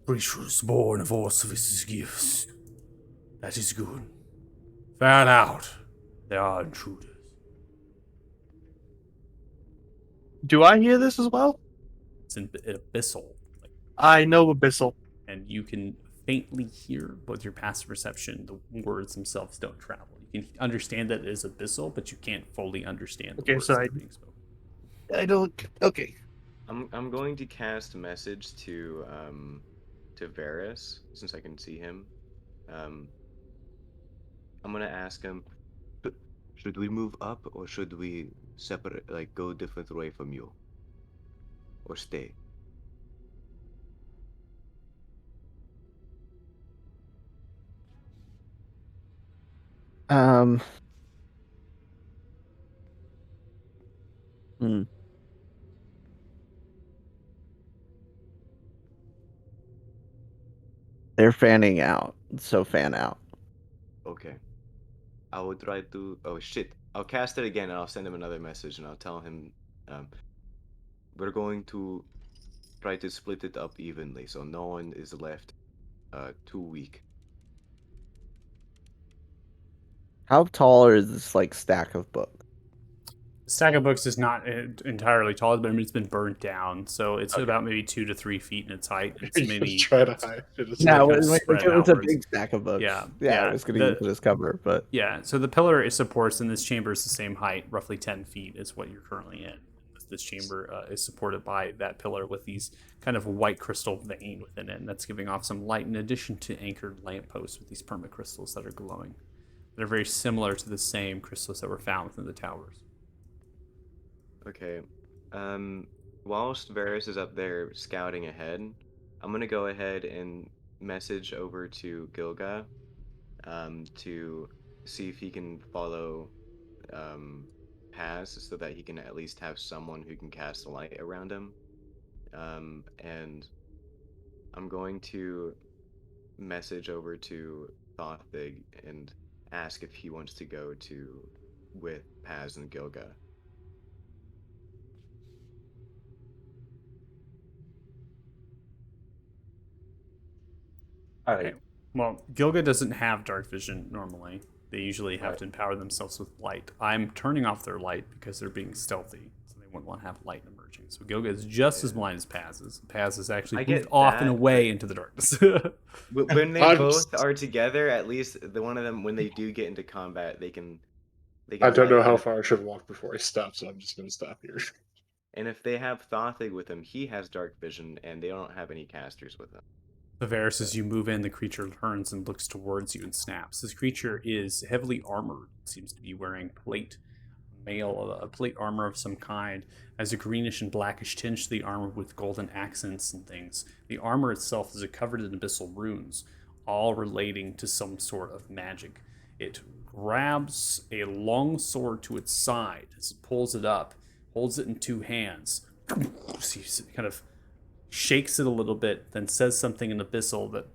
Speaker 3: Creatures born of Orpheus' gifts. That is good. Found out there are intruders.
Speaker 5: Do I hear this as well?
Speaker 3: It's an abyssal, like,
Speaker 5: I know Abyssal.
Speaker 3: and you can faintly hear, but with your passive perception, the words themselves don't travel. You can understand that it is abyssal, but you can't fully understand the
Speaker 5: Okay,
Speaker 3: words
Speaker 5: so
Speaker 3: that are being spoken.
Speaker 5: I don't. Okay.
Speaker 1: I'm going to cast a message to Varys since I can see him. Um, I'm gonna ask him, should we move up or should we separate, like go different way from you, or stay?
Speaker 2: Um, hmm. They're fanning out, so fan out.
Speaker 1: Okay. I will try to. Oh shit! I'll cast it again and I'll send him another message and I'll tell him, um, we're going to try to split it up evenly so no one is left too weak.
Speaker 2: How tall is this like stack of books?
Speaker 3: The stack of books is not entirely tall, but I mean, it's been burnt down, so it's
Speaker 1: Okay.
Speaker 3: about maybe 2 to 3 feet in its height. It's
Speaker 6: You
Speaker 3: maybe
Speaker 6: just try to hide it. As
Speaker 3: Yeah,
Speaker 2: No,
Speaker 3: kind of
Speaker 2: like
Speaker 3: spread
Speaker 2: it was a
Speaker 3: outwards.
Speaker 2: big stack of books.
Speaker 3: Yeah,
Speaker 2: Yeah, I
Speaker 3: yeah.
Speaker 2: was gonna use it as cover, but
Speaker 3: Yeah, so the pillar it supports in this chamber is the same height, roughly 10 feet is what you're currently in. This chamber is supported by that pillar with these kind of white crystal vein within it, and that's giving off some light in addition to anchored lampposts with these perma crystals that are glowing. They're very similar to the same crystals that were found within the towers.
Speaker 1: Okay. Um, whilst Varys is up there scouting ahead, I'm gonna go ahead and message over to Gilga, to see if he can follow um Paz so that he can at least have someone who can cast a light around him. And I'm going to message over to Thothig and ask if he wants to go to with Paz and Gilga.
Speaker 4: All
Speaker 3: Okay.
Speaker 4: right.
Speaker 3: Well, Gilga doesn't have dark vision normally. They usually have
Speaker 1: Right.
Speaker 3: to empower themselves with light. I'm turning off their light because they're being stealthy, so they wouldn't want to have light emerging. So Gilga is just as
Speaker 1: Yeah.
Speaker 3: blind as Paz is. Paz is actually
Speaker 1: I
Speaker 3: moved
Speaker 1: get
Speaker 3: off and
Speaker 1: that,
Speaker 3: away
Speaker 1: but
Speaker 3: into the darkness.
Speaker 1: when they
Speaker 6: I'm
Speaker 1: both
Speaker 6: just,
Speaker 1: are together, at least the one of them, when they do get into combat, they
Speaker 6: I
Speaker 1: can
Speaker 6: don't know
Speaker 1: light.
Speaker 6: how far I should walk before I stop, so I'm just going to stop here.
Speaker 1: And if they have Thothig with him, he has dark vision, and they don't have any casters with them.
Speaker 3: Varys,
Speaker 1: So
Speaker 3: as you move in, the creature turns and looks towards you and snaps. This creature is heavily armored. It seems to be wearing a plate armor of some kind, has a greenish and blackish tinge to the armor with golden accents and things. The armor itself is covered in abyssal runes, all relating to some sort of magic. It grabs a long sword to its side as it pulls it up, holds it in two hands. Kind of shakes it a little bit, then says something in abyssal that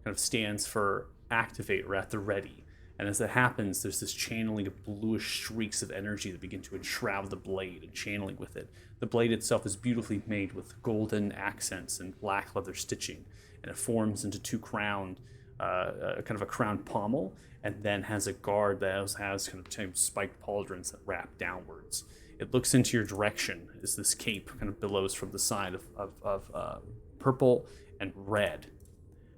Speaker 3: kind of stands for activate or at the ready. And as that happens, there's this channeling of bluish streaks of energy that begin to enshroud the blade and channeling with it. The blade itself is beautifully made with golden accents and black leather stitching, and it forms into two crowned, kind of a crowned pommel, and then has a guard that has kind of spiked pauldrons that wrap downwards. It looks into your direction as this cape kind of billows from the side of purple and red.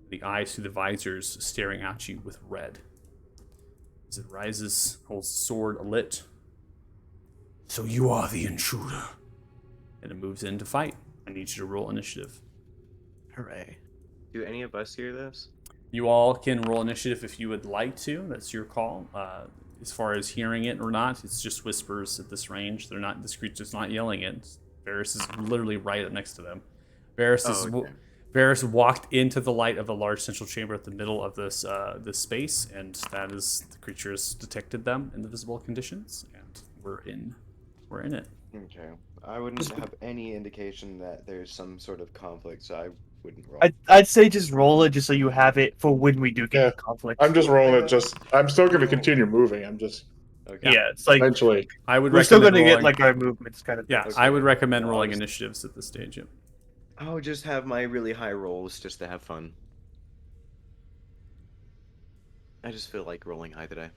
Speaker 3: The eyes through the visors staring at you with red. As it rises, holds the sword alit. So you are the intruder. And it moves in to fight. I need you to roll initiative.
Speaker 2: hooray.
Speaker 1: do any of us hear this?
Speaker 3: You all can roll initiative if you would like to. That's your call. As far as hearing it or not, it's just whispers at this range. They're not. This creature's not yelling it. Varys is literally right up next to them. Varys is.
Speaker 1: Oh, okay.
Speaker 3: Varys walked into the light of a large central chamber at the middle of this space, and that is the creature has detected them in the visible conditions, and we're in it.
Speaker 1: Okay. I wouldn't have any indication that there's some sort of conflict, so I wouldn't roll.
Speaker 5: I'd say just roll it just so you have it for when we do get
Speaker 6: Yeah,
Speaker 5: in conflict.
Speaker 6: I'm just rolling it. I'm still going to continue moving. I'm just
Speaker 1: Okay.
Speaker 5: Yeah, it's like
Speaker 6: eventually.
Speaker 3: I would
Speaker 5: we're still
Speaker 3: recommend
Speaker 5: going to get
Speaker 3: rolling.
Speaker 5: like our movements kind of.
Speaker 3: Yeah,
Speaker 5: things.
Speaker 3: I would recommend
Speaker 1: Well,
Speaker 3: rolling
Speaker 1: I'll just-
Speaker 3: initiatives at this stage. Yep.
Speaker 1: I'll just have my really high rolls just to have fun. I just feel like rolling high today.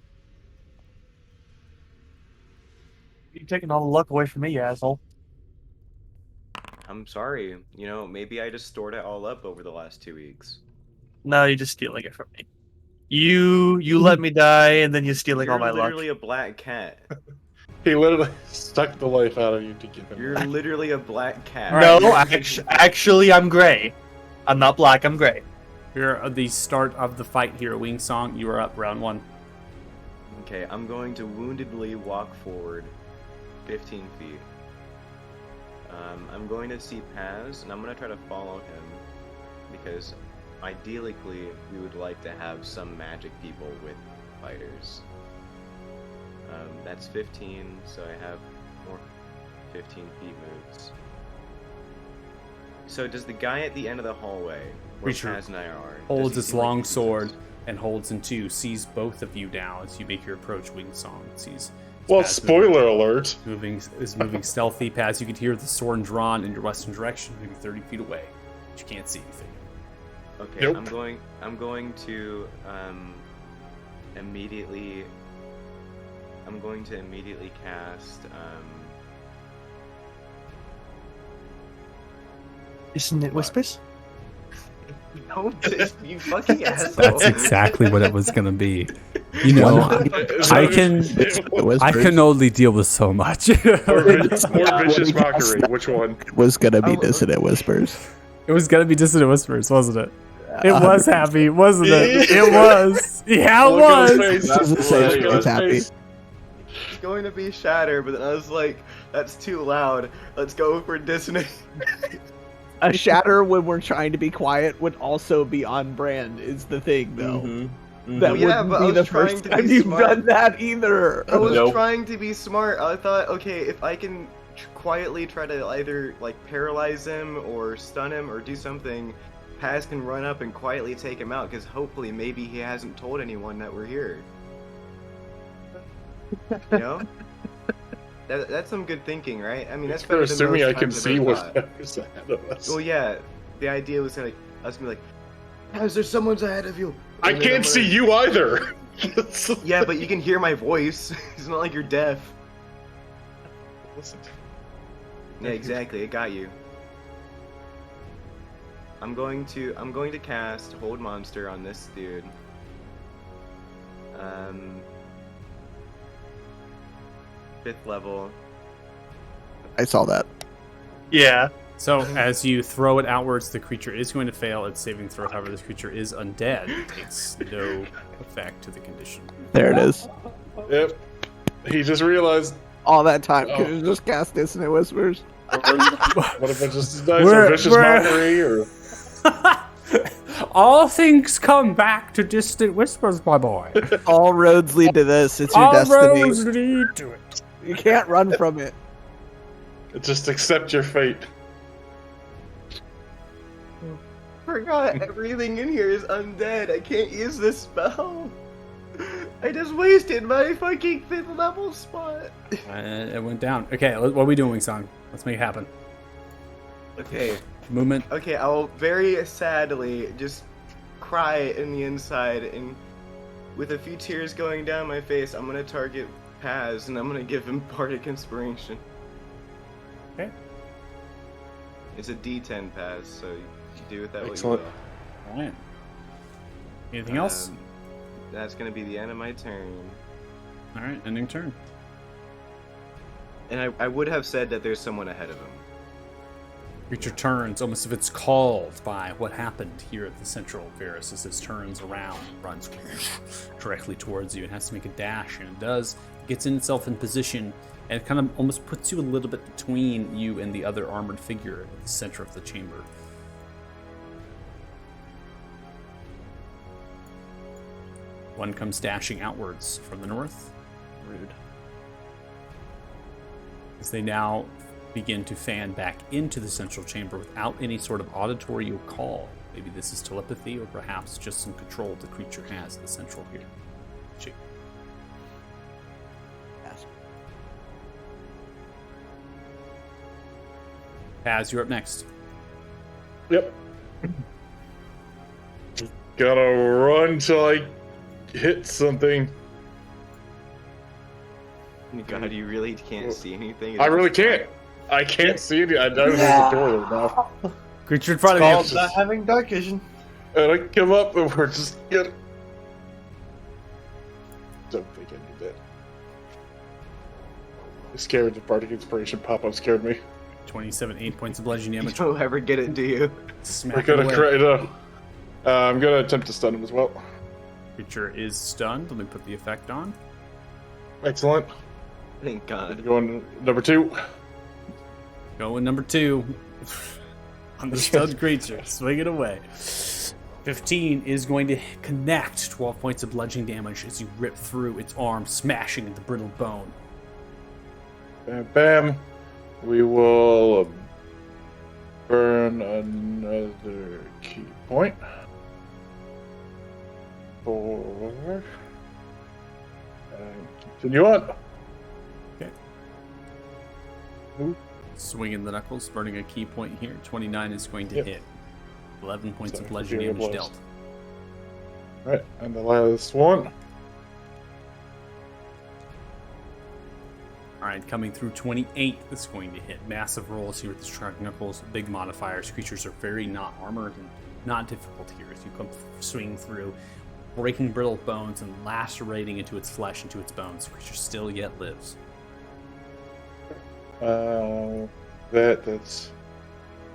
Speaker 5: You're taking all the luck away from me, you asshole.
Speaker 1: I'm sorry. You know, maybe I just stored it all up over the last 2 weeks.
Speaker 5: No, you're just stealing it from me. You let me die, and then you're stealing
Speaker 1: You're
Speaker 5: all my luck.
Speaker 1: literally a black cat.
Speaker 6: He literally sucked the life out of you to give him
Speaker 1: You're
Speaker 6: life.
Speaker 1: literally a black cat.
Speaker 5: No, actually, I'm gray. I'm not black. I'm gray.
Speaker 3: You're at the start of the fight here, Wing Song. You are up, round 1.
Speaker 1: Okay, I'm going to woundedly walk forward 15 feet. I'm going to see Paz, and I'm going to try to follow him, because ideally we would like to have some magic people with fighters. That's 15, so I have more 15 feet moves. So does the guy at the end of the hallway, where
Speaker 3: Creature
Speaker 1: Paz and I are,
Speaker 3: holds
Speaker 1: does he
Speaker 3: its
Speaker 1: seem like
Speaker 3: long
Speaker 1: he can
Speaker 3: sword
Speaker 1: sense-
Speaker 3: and holds in two, sees both of you now as you make your approach, Wing Song. Sees
Speaker 6: Well,
Speaker 3: Paz
Speaker 6: spoiler alert.
Speaker 3: moving stealthy. Paz, you could hear the sword drawn in your western direction, maybe 30 feet away, but you can't see anything.
Speaker 1: Okay,
Speaker 6: Nope.
Speaker 1: I'm going to immediately cast
Speaker 5: Isn't it whispers?
Speaker 1: no, you fucking asshole.
Speaker 3: That's exactly what it was gonna be. You know, I can only deal with so much.
Speaker 6: More vicious mockery. Which one?
Speaker 2: Was gonna be
Speaker 1: Oh,
Speaker 2: Dissonant Whispers.
Speaker 3: It was gonna be Dissonant Whispers, wasn't it? It was happy, wasn't it? It was. Yeah, it
Speaker 6: Look at his
Speaker 3: was.
Speaker 6: face.
Speaker 2: This is the same
Speaker 6: Look at
Speaker 2: as
Speaker 6: his
Speaker 2: happy.
Speaker 6: face.
Speaker 1: It's going to be Shatter, but then I was like, that's too loud. Let's go for Dissonant.
Speaker 2: A shatter when we're trying to be quiet would also be on brand. Is the thing though. That
Speaker 1: Well, yeah,
Speaker 2: wouldn't
Speaker 1: but I
Speaker 2: be
Speaker 1: was
Speaker 2: the
Speaker 1: trying
Speaker 2: first
Speaker 1: to
Speaker 2: time
Speaker 1: be
Speaker 2: you've
Speaker 1: smart.
Speaker 2: done that either.
Speaker 1: I was
Speaker 4: Nope.
Speaker 1: trying to be smart. I thought, okay, if I can quietly try to either like paralyze him or stun him or do something, Paz can run up and quietly take him out, because hopefully maybe he hasn't told anyone that we're here. You know? That's some good thinking, right? I mean, that's
Speaker 6: You're
Speaker 1: better than
Speaker 6: assuming
Speaker 1: most
Speaker 6: I can
Speaker 1: times I've
Speaker 6: see
Speaker 1: ever thought.
Speaker 6: what's ahead of us.
Speaker 1: Well, yeah. The idea was like, I was gonna be like, Paz, there's someone's ahead of you.
Speaker 6: I
Speaker 1: And then I'm
Speaker 6: can't see
Speaker 1: gonna-
Speaker 6: you either.
Speaker 1: Yeah, but you can hear my voice. It's not like you're deaf.
Speaker 6: Listen.
Speaker 1: Yeah, exactly. It got you. I'm going to cast Hold Monster on this dude. 5th level.
Speaker 2: I saw that.
Speaker 5: Yeah.
Speaker 3: So as you throw it outwards, the creature is going to fail its saving throw. However, this creature is undead. It takes no effect to the condition.
Speaker 2: There it is.
Speaker 6: Yep. He just realized.
Speaker 2: All that time
Speaker 6: Oh.
Speaker 2: could have just cast Dissonant Whispers.
Speaker 6: What if I just dies
Speaker 3: We're-
Speaker 6: or vicious
Speaker 3: we're-
Speaker 6: mockery or
Speaker 3: All things come back to Distant Whispers, my boy.
Speaker 2: All roads lead to this. It's your
Speaker 3: All
Speaker 2: destiny.
Speaker 3: roads lead to it.
Speaker 2: You can't run from it.
Speaker 6: just accept your fate.
Speaker 1: Forgot everything in here is undead. I can't use this spell. I just wasted my fucking 5th level spot.
Speaker 3: It went down. Okay, what are we doing, Wing Song? Let's make it happen.
Speaker 1: Okay.
Speaker 3: Movement.
Speaker 1: Okay, I'll very sadly just cry in the inside, and with a few tears going down my face, I'm gonna target Paz, and I'm gonna give him Bardic Inspiration.
Speaker 3: Okay.
Speaker 1: It's a D10 Paz, so you do with that
Speaker 6: Excellent.
Speaker 1: what you
Speaker 3: All right. Anything
Speaker 1: will.
Speaker 3: else?
Speaker 1: That's gonna be the end of my turn.
Speaker 3: All right, ending turn.
Speaker 1: And I would have said that there's someone ahead of him.
Speaker 3: Creature turns almost as if it's called by what happened here at the central Varus as it turns around, runs directly towards you, and has to make a dash, and it does. It gets in itself in position, and it kind of almost puts you a little bit between you and the other armored figure at the center of the chamber. One comes dashing outwards from the north.
Speaker 2: Rude.
Speaker 3: As they now begin to fan back into the central chamber without any sort of auditory call. Maybe this is telepathy, or perhaps just some control the creature has in the central here. Chamber.
Speaker 2: Yes.
Speaker 3: Paz, you're up next.
Speaker 6: Yep. Gotta run till I hit something.
Speaker 1: God, you really can't see anything?
Speaker 6: I really can't. I can't see it. I know there's a door there now.
Speaker 3: Creature in front of
Speaker 5: Called
Speaker 3: you.
Speaker 5: not having dark vision.
Speaker 6: And I come up and we're just getting. Don't think I need that. Scared the Bardic Inspiration pop-up scared me.
Speaker 3: 27, 8 points of bludgeoning
Speaker 1: You
Speaker 3: damage.
Speaker 1: don't ever get it, do you?
Speaker 6: We're
Speaker 3: Smack it
Speaker 6: gonna
Speaker 3: away.
Speaker 6: try to. I'm gonna attempt to stun him as well.
Speaker 3: Creature is stunned. Let me put the effect on.
Speaker 6: Excellent.
Speaker 1: Thank God.
Speaker 6: Going number 2.
Speaker 3: Going number 2 on the stunned creature. Swing it away. 15 is going to connect 12 points of bludgeoning damage as you rip through its arm, smashing the brittle bone.
Speaker 6: Bam, bam. We will burn another key point. 4. And continue on.
Speaker 3: Swinging the knuckles, burning a key point here. 29 is going to
Speaker 6: Yep.
Speaker 3: hit. 11 points
Speaker 6: So,
Speaker 3: of bludgeoning
Speaker 6: Imperial
Speaker 3: damage
Speaker 6: blows.
Speaker 3: dealt.
Speaker 6: Alright, and the last one.
Speaker 3: Alright, coming through 28 is going to hit. Massive rolls here with the sharp knuckles, big modifiers. Creatures are very not armored and not difficult here as you come swing through, breaking brittle bones and lacerating into its flesh, into its bones. The creature still yet lives.
Speaker 6: That's.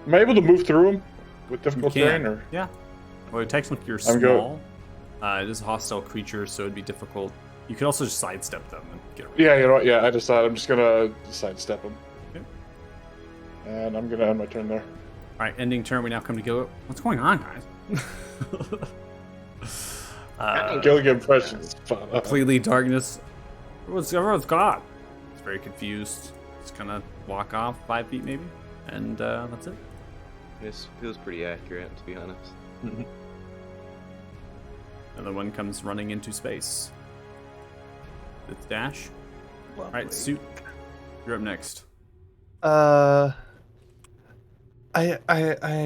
Speaker 6: Am I able to move through them with difficult terrain? Or
Speaker 3: Yeah. Well, technically you're
Speaker 6: I'm
Speaker 3: small. It is a hostile creature, so it'd be difficult. You could also just sidestep them and get around.
Speaker 6: yeah, you know what? Yeah, I decided I'm just gonna sidestep them,
Speaker 3: Okay.
Speaker 6: and I'm gonna end my turn there.
Speaker 3: Alright, ending turn, we now come to Gilligan. What's going on, guys?
Speaker 6: Gilligan impressions.
Speaker 3: Completely darkness. Everyone's gone. It's very confused. Just kind of walk off 5 feet maybe, and that's it.
Speaker 1: This feels pretty accurate, to be honest.
Speaker 3: Another one comes running into space. It's Dash. All right, Suit. You're up next.
Speaker 5: I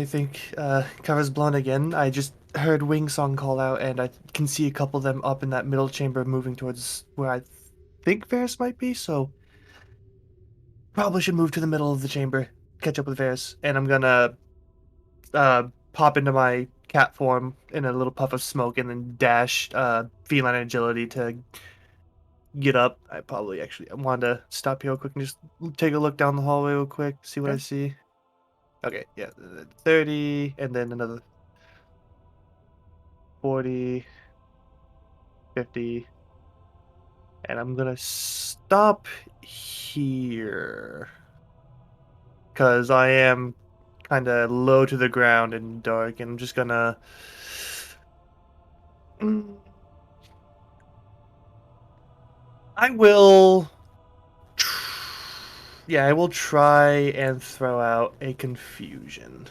Speaker 5: think cover's blown again. I just heard Wing Song call out, and I can see a couple of them up in that middle chamber moving towards where I think Varys might be, so probably should move to the middle of the chamber, catch up with Varys, and I'm gonna pop into my cat form in a little puff of smoke and then dash feline agility to get up. I probably actually wanted to stop here real quick and just take a look down the hallway real quick, see what I see. Okay, yeah, 30, and then another 40, 50, and I'm gonna stop here because I am kind of low to the ground and dark, and I'm just gonna. I will. Yeah, I will try and throw out a confusion.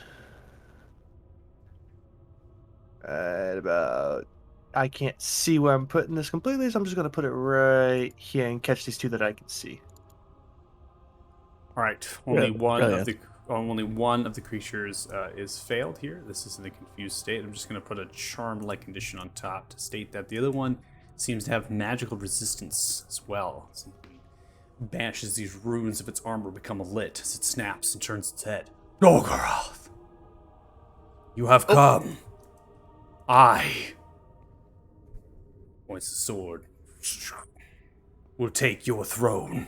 Speaker 5: At about. I can't see where I'm putting this completely, so I'm just going to put it right here and catch these two that I can see.
Speaker 3: All right, only one
Speaker 2: brilliant.
Speaker 3: of the creatures is failed here. This is in a confused state. I'm just going to put a charmed-like condition on top to state that the other one seems to have magical resistance as well. As it banishes these runes of its armor become lit as it snaps and turns its head. Golgoroth, you have come. I, points the sword, will take your throne.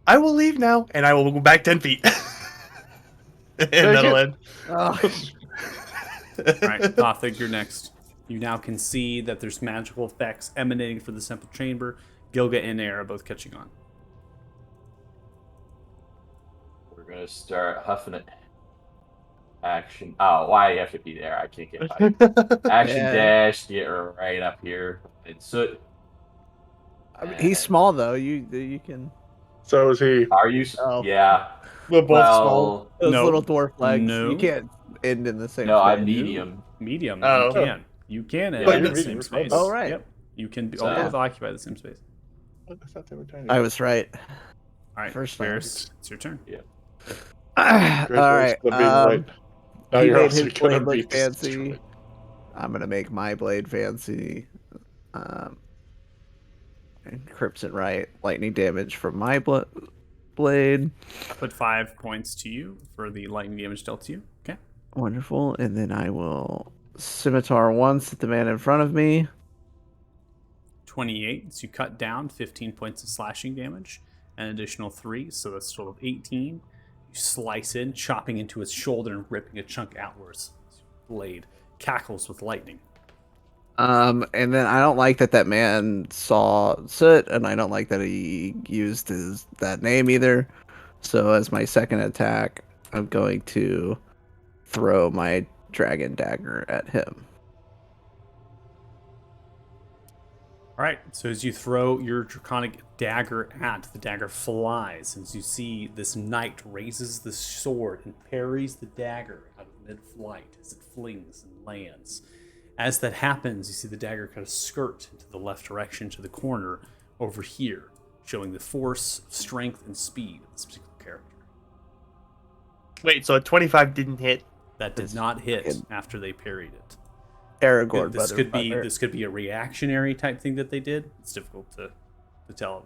Speaker 5: I will leave now, and I will go back 10 feet. And that'll end.
Speaker 2: Oh,
Speaker 3: Alright, Thothic, you're next. You now can see that there's magical effects emanating from the central chamber. Gilga and Air are both catching on.
Speaker 4: We're gonna start huffing it. Action. Oh, why you have to be there? I can't get by. Action
Speaker 2: Yeah.
Speaker 4: dash. Get right up here. And soot.
Speaker 2: I mean, he's small though. You can
Speaker 6: So is he.
Speaker 4: Are you?
Speaker 2: Oh.
Speaker 5: We're both
Speaker 4: Well,
Speaker 2: those
Speaker 3: No.
Speaker 2: little dwarf legs.
Speaker 3: No.
Speaker 2: You can't end in the same.
Speaker 4: no, I'm
Speaker 2: space.
Speaker 4: medium.
Speaker 3: Medium,
Speaker 5: Oh.
Speaker 3: you can. You can end
Speaker 6: But
Speaker 3: in
Speaker 6: you're
Speaker 3: the same
Speaker 6: medium,
Speaker 3: space.
Speaker 2: oh, right.
Speaker 3: Yep. You can be,
Speaker 4: So-
Speaker 3: both occupy the same space.
Speaker 6: I thought they were tiny.
Speaker 2: I was right.
Speaker 3: Alright,
Speaker 2: First time.
Speaker 3: Varys, it's your turn.
Speaker 2: All right.
Speaker 6: Congratulations on being right. Now
Speaker 2: he
Speaker 6: you're
Speaker 2: made
Speaker 6: also
Speaker 2: his
Speaker 6: gonna
Speaker 2: blade
Speaker 6: be
Speaker 2: look fancy.
Speaker 6: destroyed.
Speaker 2: I'm gonna make my blade fancy. And Crimson Right, lightning damage from my blade.
Speaker 3: I put 5 points to you for the lightning damage dealt to you. Okay.
Speaker 2: Wonderful. And then I will scimitar once at the man in front of me.
Speaker 3: 28. So you cut down 15 points of slashing damage, an additional 3, so that's a total of 18. You slice in, chopping into his shoulder and ripping a chunk outwards. Blade cackles with lightning.
Speaker 2: And then I don't like that man saw Soot, and I don't like that he used that name either. So as my second attack, I'm going to throw my dragon dagger at him.
Speaker 3: All right, so as you throw your draconic dagger at, the dagger flies. As you see, this knight raises the sword and parries the dagger out of mid-flight as it flings and lands. As that happens, you see the dagger kind of skirt into the left direction to the corner over here, showing the force, strength, and speed of this particular character.
Speaker 5: Wait, so a 25 didn't hit?
Speaker 3: That did not hit after they parried it.
Speaker 2: Aragorn,
Speaker 3: This could be a reactionary type thing that they did. It's difficult to tell.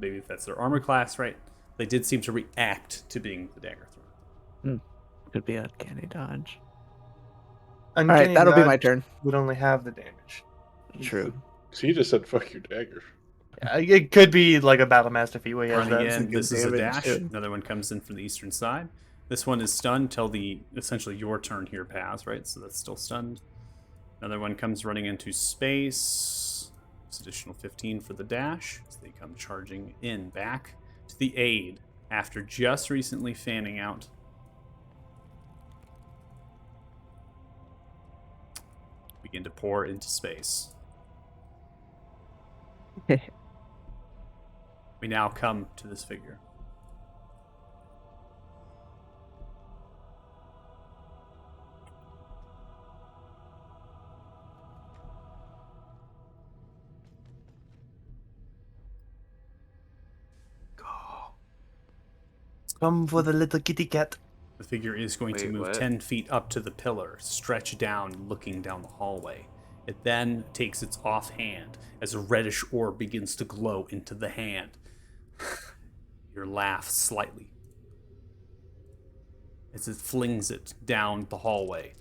Speaker 3: Maybe if that's their armor class, right? They did seem to react to being the dagger thrown.
Speaker 2: Could be a uncanny dodge.
Speaker 5: All
Speaker 2: right, that'll be my turn.
Speaker 5: Would only have the damage.
Speaker 2: True.
Speaker 6: So you just said fuck your dagger.
Speaker 5: It could be like a battle master feat where he has
Speaker 3: Running
Speaker 5: that.
Speaker 3: in, this is a
Speaker 2: damage,
Speaker 3: dash.
Speaker 2: too.
Speaker 3: Another one comes in from the eastern side. This one is stunned till essentially your turn here, Paz, right? So that's still stunned. Another one comes running into space. It's additional 15 for the dash. So they come charging in back to the aid after just recently fanning out. Begin to pour into space. We now come to this figure.
Speaker 5: Come for the little kitty cat.
Speaker 3: The figure is going to
Speaker 1: Wait,
Speaker 3: move
Speaker 1: what?
Speaker 3: 10 feet up to the pillar, stretch down, looking down the hallway. It then takes its offhand as a reddish orb begins to glow into the hand. Your laugh slightly as it flings it down the hallway.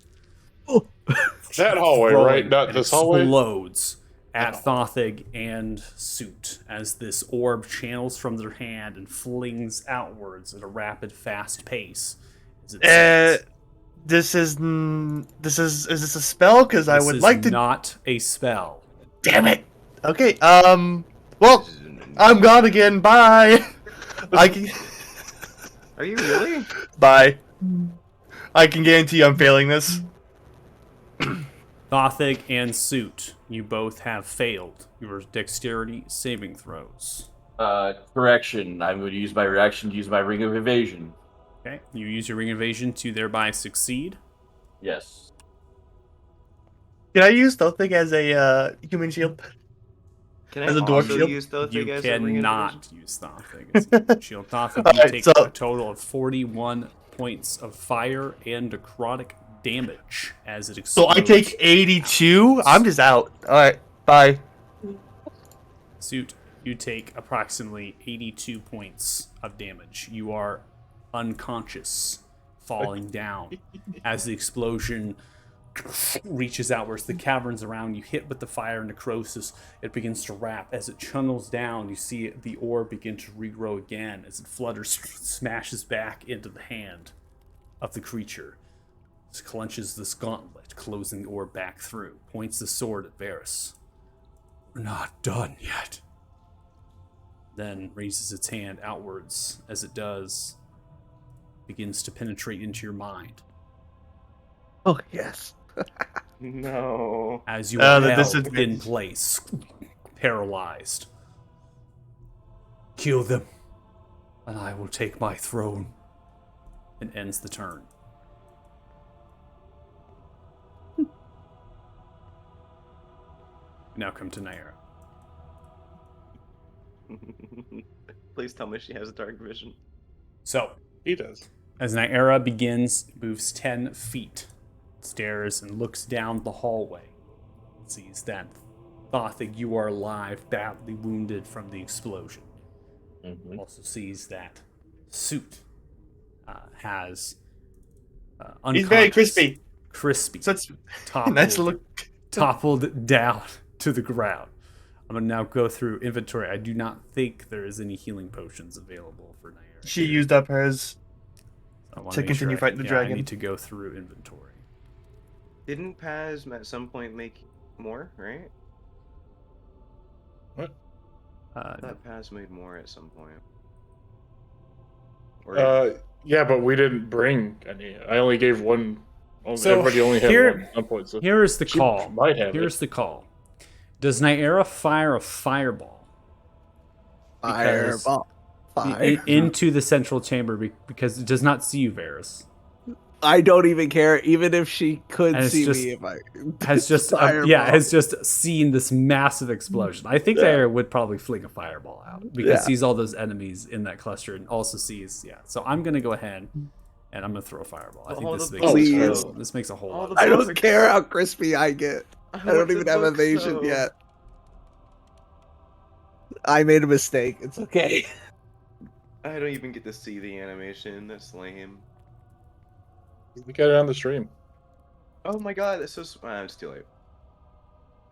Speaker 6: That hallway,
Speaker 3: Throwing,
Speaker 6: right? Not
Speaker 3: it
Speaker 6: this hallway?
Speaker 3: explodes at Thothig and Suit as this orb channels from their hand and flings outwards at a rapid, fast pace. As it sends.
Speaker 5: Is this a spell? Because I
Speaker 3: This
Speaker 5: would
Speaker 3: is
Speaker 5: like to.
Speaker 3: not a spell.
Speaker 5: Damn it. Okay. Well, I'm gone again. Bye. I can.
Speaker 1: Are you really?
Speaker 5: Bye. I can guarantee I'm failing this.
Speaker 3: Thothig and Suit, you both have failed your dexterity saving throws.
Speaker 4: Correction. I'm going to use my reaction to use my ring of evasion.
Speaker 3: Okay, you use your ring evasion to thereby succeed.
Speaker 4: Yes.
Speaker 5: Can I use Thothig as a human shield?
Speaker 1: Can I
Speaker 5: As a dwarf
Speaker 1: also
Speaker 5: shield?
Speaker 1: use Thothig
Speaker 3: You
Speaker 1: as a ring of
Speaker 3: cannot use Thothig as a shield. Thothig, you
Speaker 5: Alright,
Speaker 3: take
Speaker 5: so-
Speaker 3: a total of 41 points of fire and necrotic damage as it
Speaker 5: So
Speaker 3: explodes.
Speaker 5: I take 82. I'm just out. All right. Bye.
Speaker 3: Suit, you take approximately 82 points of damage. You are unconscious, falling down as the explosion reaches outwards. The caverns around you hit with the fire and necrosis. It begins to wrap. As it channels down, you see the orb begin to regrow again as it flutters, smashes back into the hand of the creature. It clenches this gauntlet, closing the orb back through. Points the sword at Varys. We're not done yet. Then raises its hand outwards. As it does, begins to penetrate into your mind.
Speaker 2: Oh, yes.
Speaker 1: No.
Speaker 3: As you are
Speaker 5: The
Speaker 3: held
Speaker 5: disadvantage.
Speaker 3: in place, paralyzed. Kill them, and I will take my throne. And ends the turn. Now come to Naira.
Speaker 1: Please tell me she has dark vision.
Speaker 3: So,
Speaker 6: He does.
Speaker 3: as Naira begins, moves 10 feet, stares and looks down the hallway, sees that Thothig, you are alive, badly wounded from the explosion.
Speaker 4: Mhm.
Speaker 3: Also sees that suit has
Speaker 5: He's very
Speaker 3: unconscious,
Speaker 5: crispy.
Speaker 3: crispy,
Speaker 5: So it's
Speaker 3: toppled,
Speaker 5: nice to look.
Speaker 3: toppled down to the ground. I'm gonna now go through inventory. I do not think there is any healing potions available for Naira.
Speaker 5: She used up hers.
Speaker 3: I wanna
Speaker 5: to
Speaker 3: make
Speaker 5: continue fighting the
Speaker 3: I
Speaker 5: dragon.
Speaker 3: need to go through inventory.
Speaker 1: Didn't Paz at some point make more, right?
Speaker 6: What?
Speaker 1: I
Speaker 3: No.
Speaker 1: thought Paz made more at some point. Or
Speaker 6: Yeah, but we didn't bring any. I only gave one.
Speaker 3: So
Speaker 6: Everybody only had
Speaker 3: here-
Speaker 6: one point. So
Speaker 3: Here is the
Speaker 6: she
Speaker 3: call.
Speaker 6: might have
Speaker 3: Here's
Speaker 6: it.
Speaker 3: the call. Does Naira fire a fireball Because-
Speaker 2: Fireball. Fire.
Speaker 3: into the central chamber because it does not see you, Varys?
Speaker 2: I don't even care, even if she could
Speaker 3: And it's
Speaker 2: see
Speaker 3: just-
Speaker 2: me. If I
Speaker 3: Has just
Speaker 2: Fireball.
Speaker 3: has just seen this massive explosion. I think Naira would probably fling a fireball out because
Speaker 2: Yeah.
Speaker 3: sees all those enemies in that cluster and also sees So I'm gonna go ahead and I'm gonna throw a fireball. I think
Speaker 1: All
Speaker 3: this
Speaker 1: the
Speaker 3: makes
Speaker 2: Please.
Speaker 3: this makes a whole
Speaker 1: All
Speaker 3: lot.
Speaker 1: the
Speaker 3: Of
Speaker 2: I
Speaker 3: sense.
Speaker 2: don't care how crispy I get. I don't
Speaker 1: want
Speaker 2: even
Speaker 1: the
Speaker 2: have
Speaker 1: book,
Speaker 2: evasion
Speaker 1: though.
Speaker 2: yet. I made a mistake. It's okay.
Speaker 1: I don't even get to see the animation. That's lame.
Speaker 6: We got it on the stream.
Speaker 1: Oh my god, that's so. It's too late.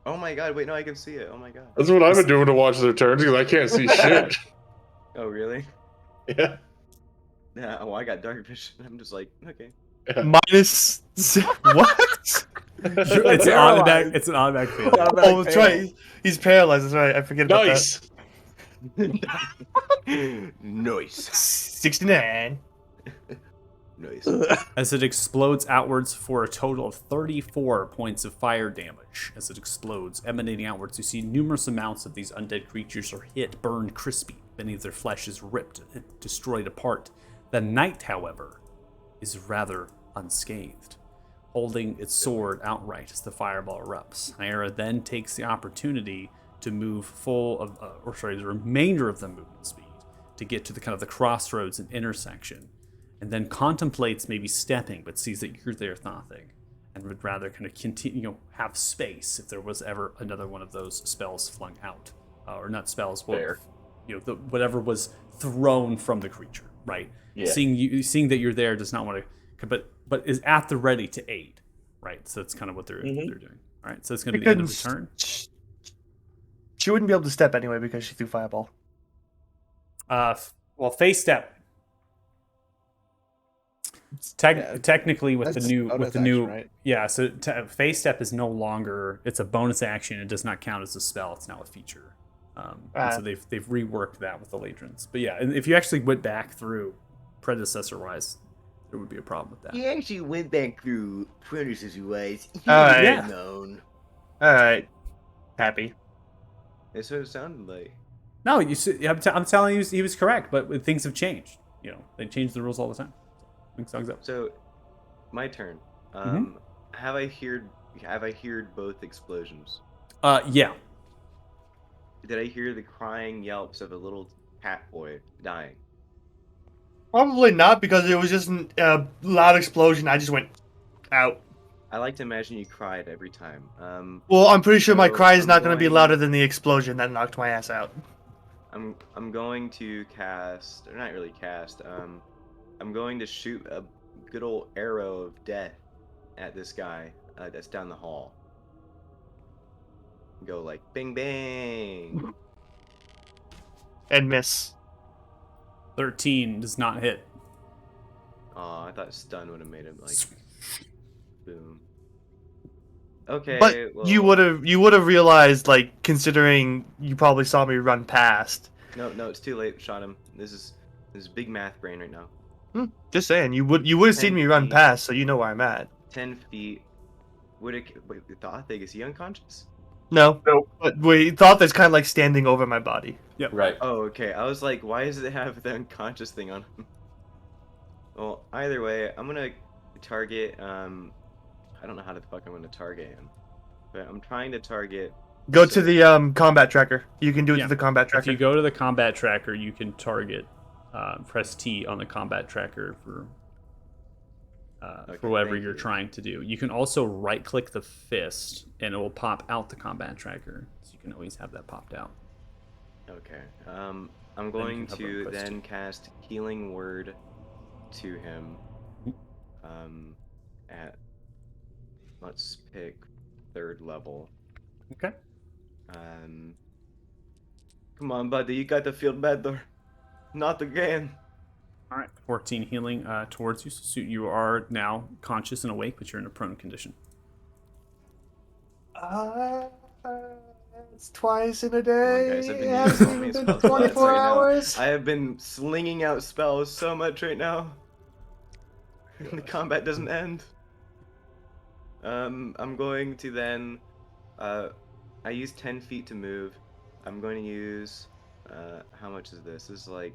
Speaker 1: Oh my god, wait, no, I can see it. Oh my god.
Speaker 6: That's what I've been doing to watch their turns because I can't see shit.
Speaker 1: Oh really?
Speaker 6: Yeah.
Speaker 1: Yeah. Well, I got dark vision. I'm just like, okay.
Speaker 5: Minus what?
Speaker 3: It's an automatic. It's an automatic failure.
Speaker 5: Oh, that's right. He's paralyzed. That's right. I forget about
Speaker 6: Nice.
Speaker 1: Nice.
Speaker 5: that. 69.
Speaker 1: Nice.
Speaker 3: As it explodes outwards for a total of 34 points of fire damage. As it explodes, emanating outwards, you see numerous amounts of these undead creatures are hit, burned crispy. Many of their flesh is ripped and destroyed apart. The knight, however, is rather unscathed, holding its sword outright as the fireball erupts. Naira then takes the opportunity to move the remainder of the movement speed to get to the kind of the crossroads and intersection, and then contemplates maybe stepping, but sees that you're there with nothing, and would rather kind of continue, have space if there was ever another one of those spells flung out, or not spells,
Speaker 4: Fair.
Speaker 3: whatever was thrown from the creature, right?
Speaker 4: Yeah.
Speaker 3: Seeing that you're there does not want to, but is at the ready to aid, right? So that's kind of what they're doing. All right, so it's going to be the end of the turn.
Speaker 5: She wouldn't be able to step anyway because she threw fireball.
Speaker 3: Well, face step. Technically, with the
Speaker 2: That's
Speaker 3: new,
Speaker 2: bonus
Speaker 3: with the new,
Speaker 2: action, right?
Speaker 3: yeah. So face step is no longer. It's a bonus action. It does not count as a spell. It's now a feature. And so they've reworked that with the Ladrons. But yeah, and if you actually went back through predecessor wise, there would be a problem with that.
Speaker 1: He actually went back through predecessor wise.
Speaker 5: Alright.
Speaker 3: Yeah.
Speaker 1: Known.
Speaker 5: All right. Happy.
Speaker 1: That's what it sounded like.
Speaker 3: No, I'm telling you, he was correct. But things have changed. They change the rules all the time. Mix songs up.
Speaker 1: So, my turn. Have I heard both explosions?
Speaker 3: Yeah.
Speaker 1: Did I hear the crying yelps of a little cat boy dying?
Speaker 5: Probably not because it was just a loud explosion. I just went out.
Speaker 1: I like to imagine you cried every time.
Speaker 5: Well, I'm pretty sure my
Speaker 1: So
Speaker 5: cry is
Speaker 1: I'm
Speaker 5: not going to be
Speaker 1: going-
Speaker 5: louder than the explosion that knocked my ass out.
Speaker 1: I'm going to cast, or not really cast. I'm going to shoot a good old arrow of death at this guy that's down the hall. Go like bing bang.
Speaker 5: And miss.
Speaker 3: 13 does not hit.
Speaker 1: Aw, I thought stun would have made him like boom. Okay,
Speaker 5: But
Speaker 1: well,
Speaker 5: you would have realized, like, considering you probably saw me run past.
Speaker 1: No, it's too late. Shot him. This is big math brain right now.
Speaker 5: Just saying, you would have seen
Speaker 1: 10
Speaker 5: me run
Speaker 1: feet.
Speaker 5: past, so you know where I'm at.
Speaker 1: 10 feet. Wait, thought thing, is he unconscious?
Speaker 5: No. But we thought that's kind of like standing over my body.
Speaker 4: Right.
Speaker 1: Oh, okay. I was like, why does it have the unconscious thing on him? Well, either way, I'm gonna target. I don't know how the fuck I'm gonna target him, but I'm trying to target.
Speaker 5: Go to the combat tracker. You can do it
Speaker 3: Yeah.
Speaker 5: to the combat
Speaker 3: If
Speaker 5: tracker.
Speaker 3: you go to the combat tracker, you can target, press T on the combat tracker for
Speaker 1: Okay,
Speaker 3: whatever
Speaker 1: thank
Speaker 3: you're
Speaker 1: you.
Speaker 3: trying to do. You can also right-click the fist, and it will pop out the combat tracker, so you can always have that popped out.
Speaker 1: Okay. I'm
Speaker 3: Then you
Speaker 1: going
Speaker 3: can hover and
Speaker 1: to
Speaker 3: quest
Speaker 1: then
Speaker 3: 2.
Speaker 1: cast Healing Word to him.
Speaker 3: Mhm.
Speaker 1: At let's pick 3rd level.
Speaker 3: Okay.
Speaker 1: Um, come on, buddy, you got to feel better. Not again.
Speaker 3: All right. 14 healing towards you. So you are now conscious and awake, but you're in a prone condition.
Speaker 5: It's twice in a
Speaker 1: Come on, guys,
Speaker 5: day.
Speaker 1: I've
Speaker 5: It
Speaker 1: been using
Speaker 5: hasn't
Speaker 1: so
Speaker 5: even
Speaker 1: many
Speaker 5: been
Speaker 1: spell slots
Speaker 5: 24
Speaker 1: right now.
Speaker 5: hours.
Speaker 1: I have been slinging out spells so much right now. The combat doesn't end. I'm going to then, I use 10 feet to move. I'm going to use, how much is this? This is like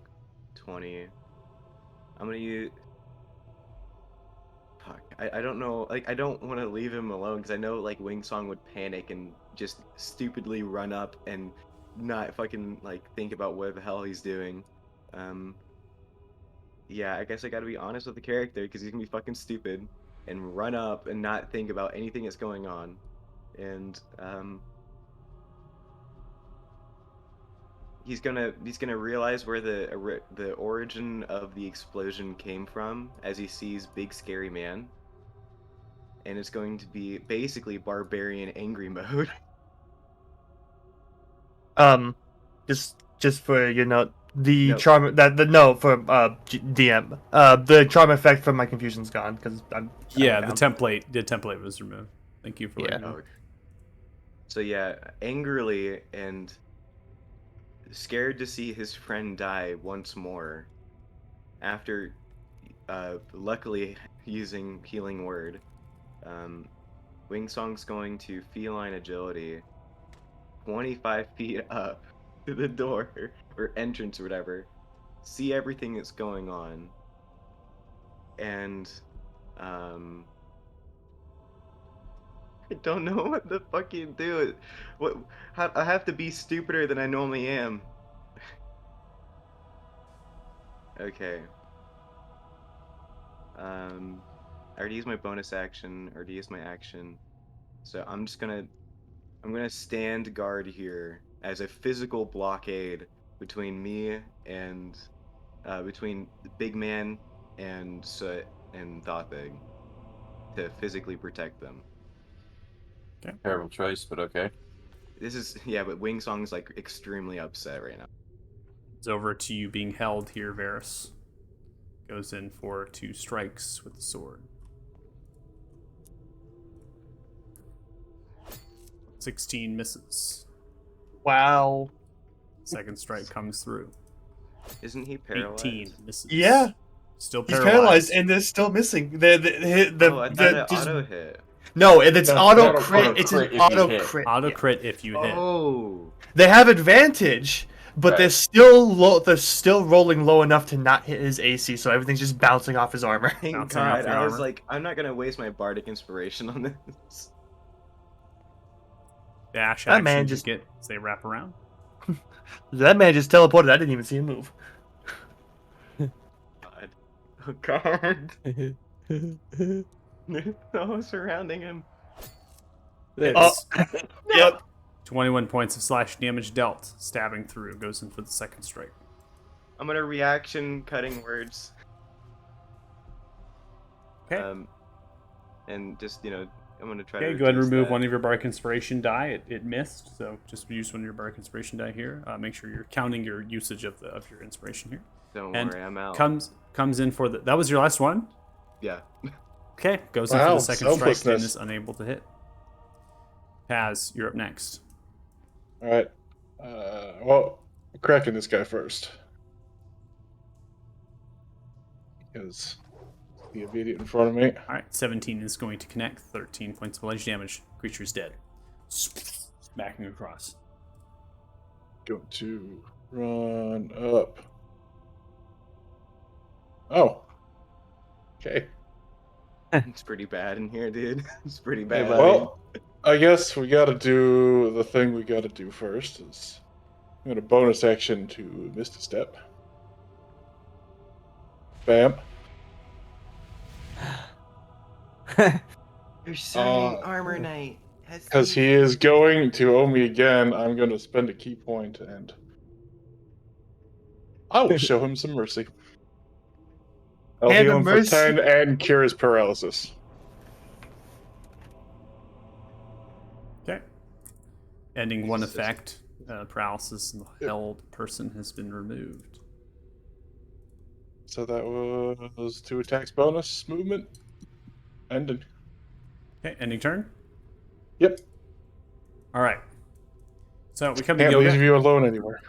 Speaker 1: 20. I'm gonna use, fuck, I don't know, like, I don't want to leave him alone because I know, like, Wingsong would panic and just stupidly run up and not fucking, like, think about what the hell he's doing. Um, yeah, I guess I gotta be honest with the character because he's gonna be fucking stupid and run up and not think about anything that's going on. And, he's gonna realize where the origin of the explosion came from as he sees Big Scary Man, and it's going to be basically barbarian angry mode.
Speaker 5: Um, just for the
Speaker 1: No,
Speaker 5: charm that the no for DM. The charm effect from my confusion's gone because I
Speaker 3: Yeah,
Speaker 5: went down.
Speaker 3: the template was removed. Thank you for
Speaker 5: Yeah.
Speaker 3: letting me know.
Speaker 1: oh, so yeah, angrily and scared to see his friend die once more after, luckily using healing word. Um, Wingsong's going to feline agility 25 feet up to the door or entrance or whatever, see everything that's going on, and um, I don't know what the fucking do. What? I have to be stupider than I normally am. Okay. I already used my bonus action. I already used my action. So I'm gonna stand guard here as a physical blockade between me and between the big man and Soot and Thothig to physically protect them.
Speaker 4: Terrible choice, but okay.
Speaker 1: This is yeah, but Wingsong's like extremely upset right now.
Speaker 3: It's over to you being held here, Varys. Goes in for 2 strikes with the sword. 16 misses.
Speaker 5: Wow.
Speaker 3: Second strike comes through.
Speaker 1: Isn't he
Speaker 3: 18
Speaker 1: paralyzed?
Speaker 3: misses.
Speaker 5: Yeah.
Speaker 3: Still
Speaker 5: He's
Speaker 3: paralyzed.
Speaker 5: paralyzed and they're still missing.
Speaker 1: Oh, I thought it
Speaker 5: just
Speaker 1: auto hit.
Speaker 5: no, it's
Speaker 6: No,
Speaker 5: auto
Speaker 6: auto
Speaker 5: crit.
Speaker 6: crit.
Speaker 5: It's an
Speaker 4: Auto crit if you
Speaker 5: auto
Speaker 4: hit.
Speaker 5: crit.
Speaker 3: Auto
Speaker 5: Yeah.
Speaker 3: crit if you hit.
Speaker 1: Oh,
Speaker 5: They have advantage, but
Speaker 4: Right.
Speaker 5: they're still low. They're still rolling low enough to not hit his AC, so everything's just bouncing off his armor.
Speaker 1: thank
Speaker 3: Bouncing off
Speaker 1: God!
Speaker 3: your
Speaker 1: I was
Speaker 3: armor.
Speaker 1: like, I'm not gonna waste my bardic inspiration on this.
Speaker 3: Dash
Speaker 5: That man
Speaker 3: action
Speaker 5: just-
Speaker 3: to get as they wrap around.
Speaker 5: That man just teleported. I didn't even see him move.
Speaker 1: God. Oh God! They're all surrounding him.
Speaker 3: Hits.
Speaker 5: Yep.
Speaker 3: 21 points of slash damage dealt. Stabbing through. Goes in for the second strike.
Speaker 1: I'm gonna reaction cutting words.
Speaker 3: Okay.
Speaker 1: And just I'm gonna try
Speaker 3: Okay,
Speaker 1: to
Speaker 3: go ahead and
Speaker 1: reduce
Speaker 3: remove
Speaker 1: that.
Speaker 3: one of your Bardic Inspiration die. It missed, so just use one of your Bardic Inspiration die here. Make sure you're counting your usage of your inspiration here.
Speaker 1: Don't
Speaker 3: And
Speaker 1: worry, I'm out.
Speaker 3: comes in for the. That was your last one.
Speaker 1: Yeah.
Speaker 3: Okay, goes in for
Speaker 6: Wow,
Speaker 3: the second strike and
Speaker 6: selflessness.
Speaker 3: is unable to hit. Paz, you're up next.
Speaker 6: All right. Well, I'm cracking this guy first. Because the immediate in front of me.
Speaker 3: All right, 17 is going to connect. 13 points of bludgeoning damage. Creature's dead. Smacking across.
Speaker 6: Going to run up. Oh. Okay.
Speaker 1: It's pretty bad in here, dude. It's pretty bad.
Speaker 2: buddy.
Speaker 6: Well, I guess we got to do the thing we got to do first. Is I'm going to bonus action to Misty Step. Bam.
Speaker 1: You're shining
Speaker 6: Uh,
Speaker 1: armor knight.
Speaker 6: Because he is going to owe me again, I'm going to spend a key point and I will show him some mercy. I'll
Speaker 5: Hand
Speaker 6: heal
Speaker 5: of
Speaker 6: him for
Speaker 5: mercy.
Speaker 6: 10 and cure his paralysis.
Speaker 3: Okay. Ending one effect. Paralysis and the held person has been removed.
Speaker 6: So that was 2 attacks bonus movement. Ending.
Speaker 3: Okay, ending turn.
Speaker 6: Yep.
Speaker 3: All right. So we come to
Speaker 6: Can't
Speaker 3: Yoga.
Speaker 6: leave you alone anywhere.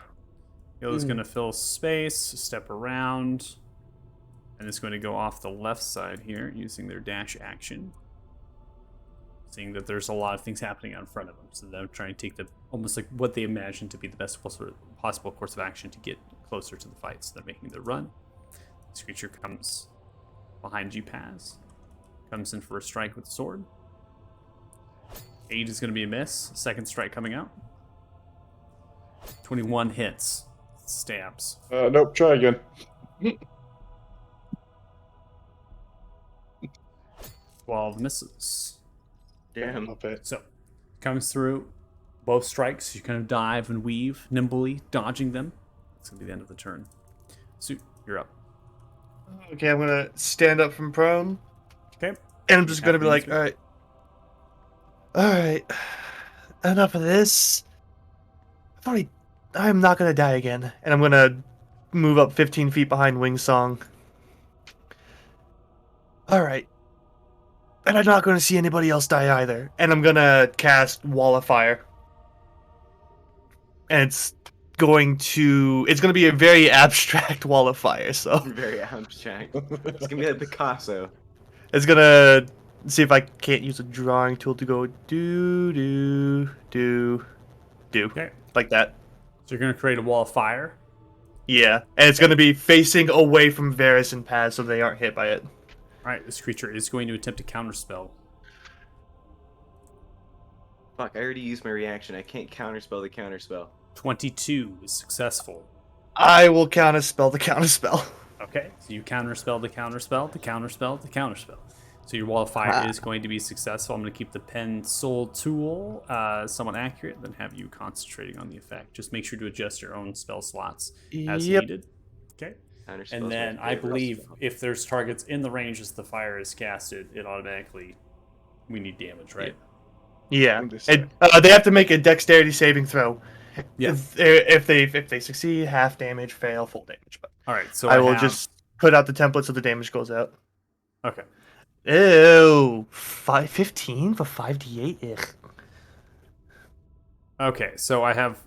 Speaker 3: Yoga's going to fill space, step around, and it's going to go off the left side here using their dash action. Seeing that there's a lot of things happening out in front of them, so they're trying to take the almost like what they imagine to be the best possible course of action to get closer to the fight. So they're making the run. This creature comes behind you, Paz. Comes in for a strike with the sword. 8 is going to be a miss. Second strike coming out. 21 hits. Stabs.
Speaker 6: Nope, try again.
Speaker 3: 12 misses.
Speaker 1: Damn.
Speaker 6: Up it.
Speaker 3: So, comes through. Both strikes. You kind of dive and weave nimbly, dodging them. That's going to be the end of the turn. Suit, you're up.
Speaker 5: Okay, I'm gonna stand up from prone,
Speaker 3: Okay.
Speaker 5: and I'm just gonna be
Speaker 3: Have
Speaker 5: like,
Speaker 3: these-
Speaker 5: all right, enough of this. I'm not gonna die again, and I'm gonna move up 15 feet behind Wingsong. All right, and I'm not gonna see anybody else die either, and I'm gonna cast Wall of Fire, and it's gonna be a very abstract Wall of Fire, so
Speaker 1: Very abstract. It's gonna be like Picasso.
Speaker 5: it's gonna see if I can't use a drawing tool to go do
Speaker 3: Okay.
Speaker 5: like that.
Speaker 3: So you're going to create a wall of fire.
Speaker 5: Yeah, and it's gonna be facing away from Varys and Paz, so they aren't hit by it.
Speaker 3: All right. This creature is going to attempt to counterspell.
Speaker 1: Fuck, I already used my reaction. I can't counterspell the counterspell.
Speaker 3: 22 is successful.
Speaker 5: I will counterspell the counterspell.
Speaker 3: Okay. So you counterspell the counterspell, the counterspell, the counterspell. So your wall of fire is going to be successful. I'm going to keep the pencil tool somewhat accurate, then have you concentrating on the effect. Just make sure to adjust your own spell slots as
Speaker 5: Yep.
Speaker 3: needed. Okay.
Speaker 1: Counterspell's
Speaker 3: And
Speaker 1: my
Speaker 3: then I
Speaker 1: favorite
Speaker 3: believe
Speaker 1: spell.
Speaker 3: if there's targets in the range as the fire is casted, it automatically we need damage, right?
Speaker 5: Yeah,
Speaker 6: This
Speaker 5: they have to make a dexterity saving throw.
Speaker 3: Yeah.
Speaker 5: If they succeed, half damage. Fail, full damage. But
Speaker 3: All right. So
Speaker 5: I will
Speaker 3: have-
Speaker 5: just put out the template so the damage goes out.
Speaker 3: Okay.
Speaker 5: Ew, 15 for 5d8. Ugh.
Speaker 3: Okay. So I have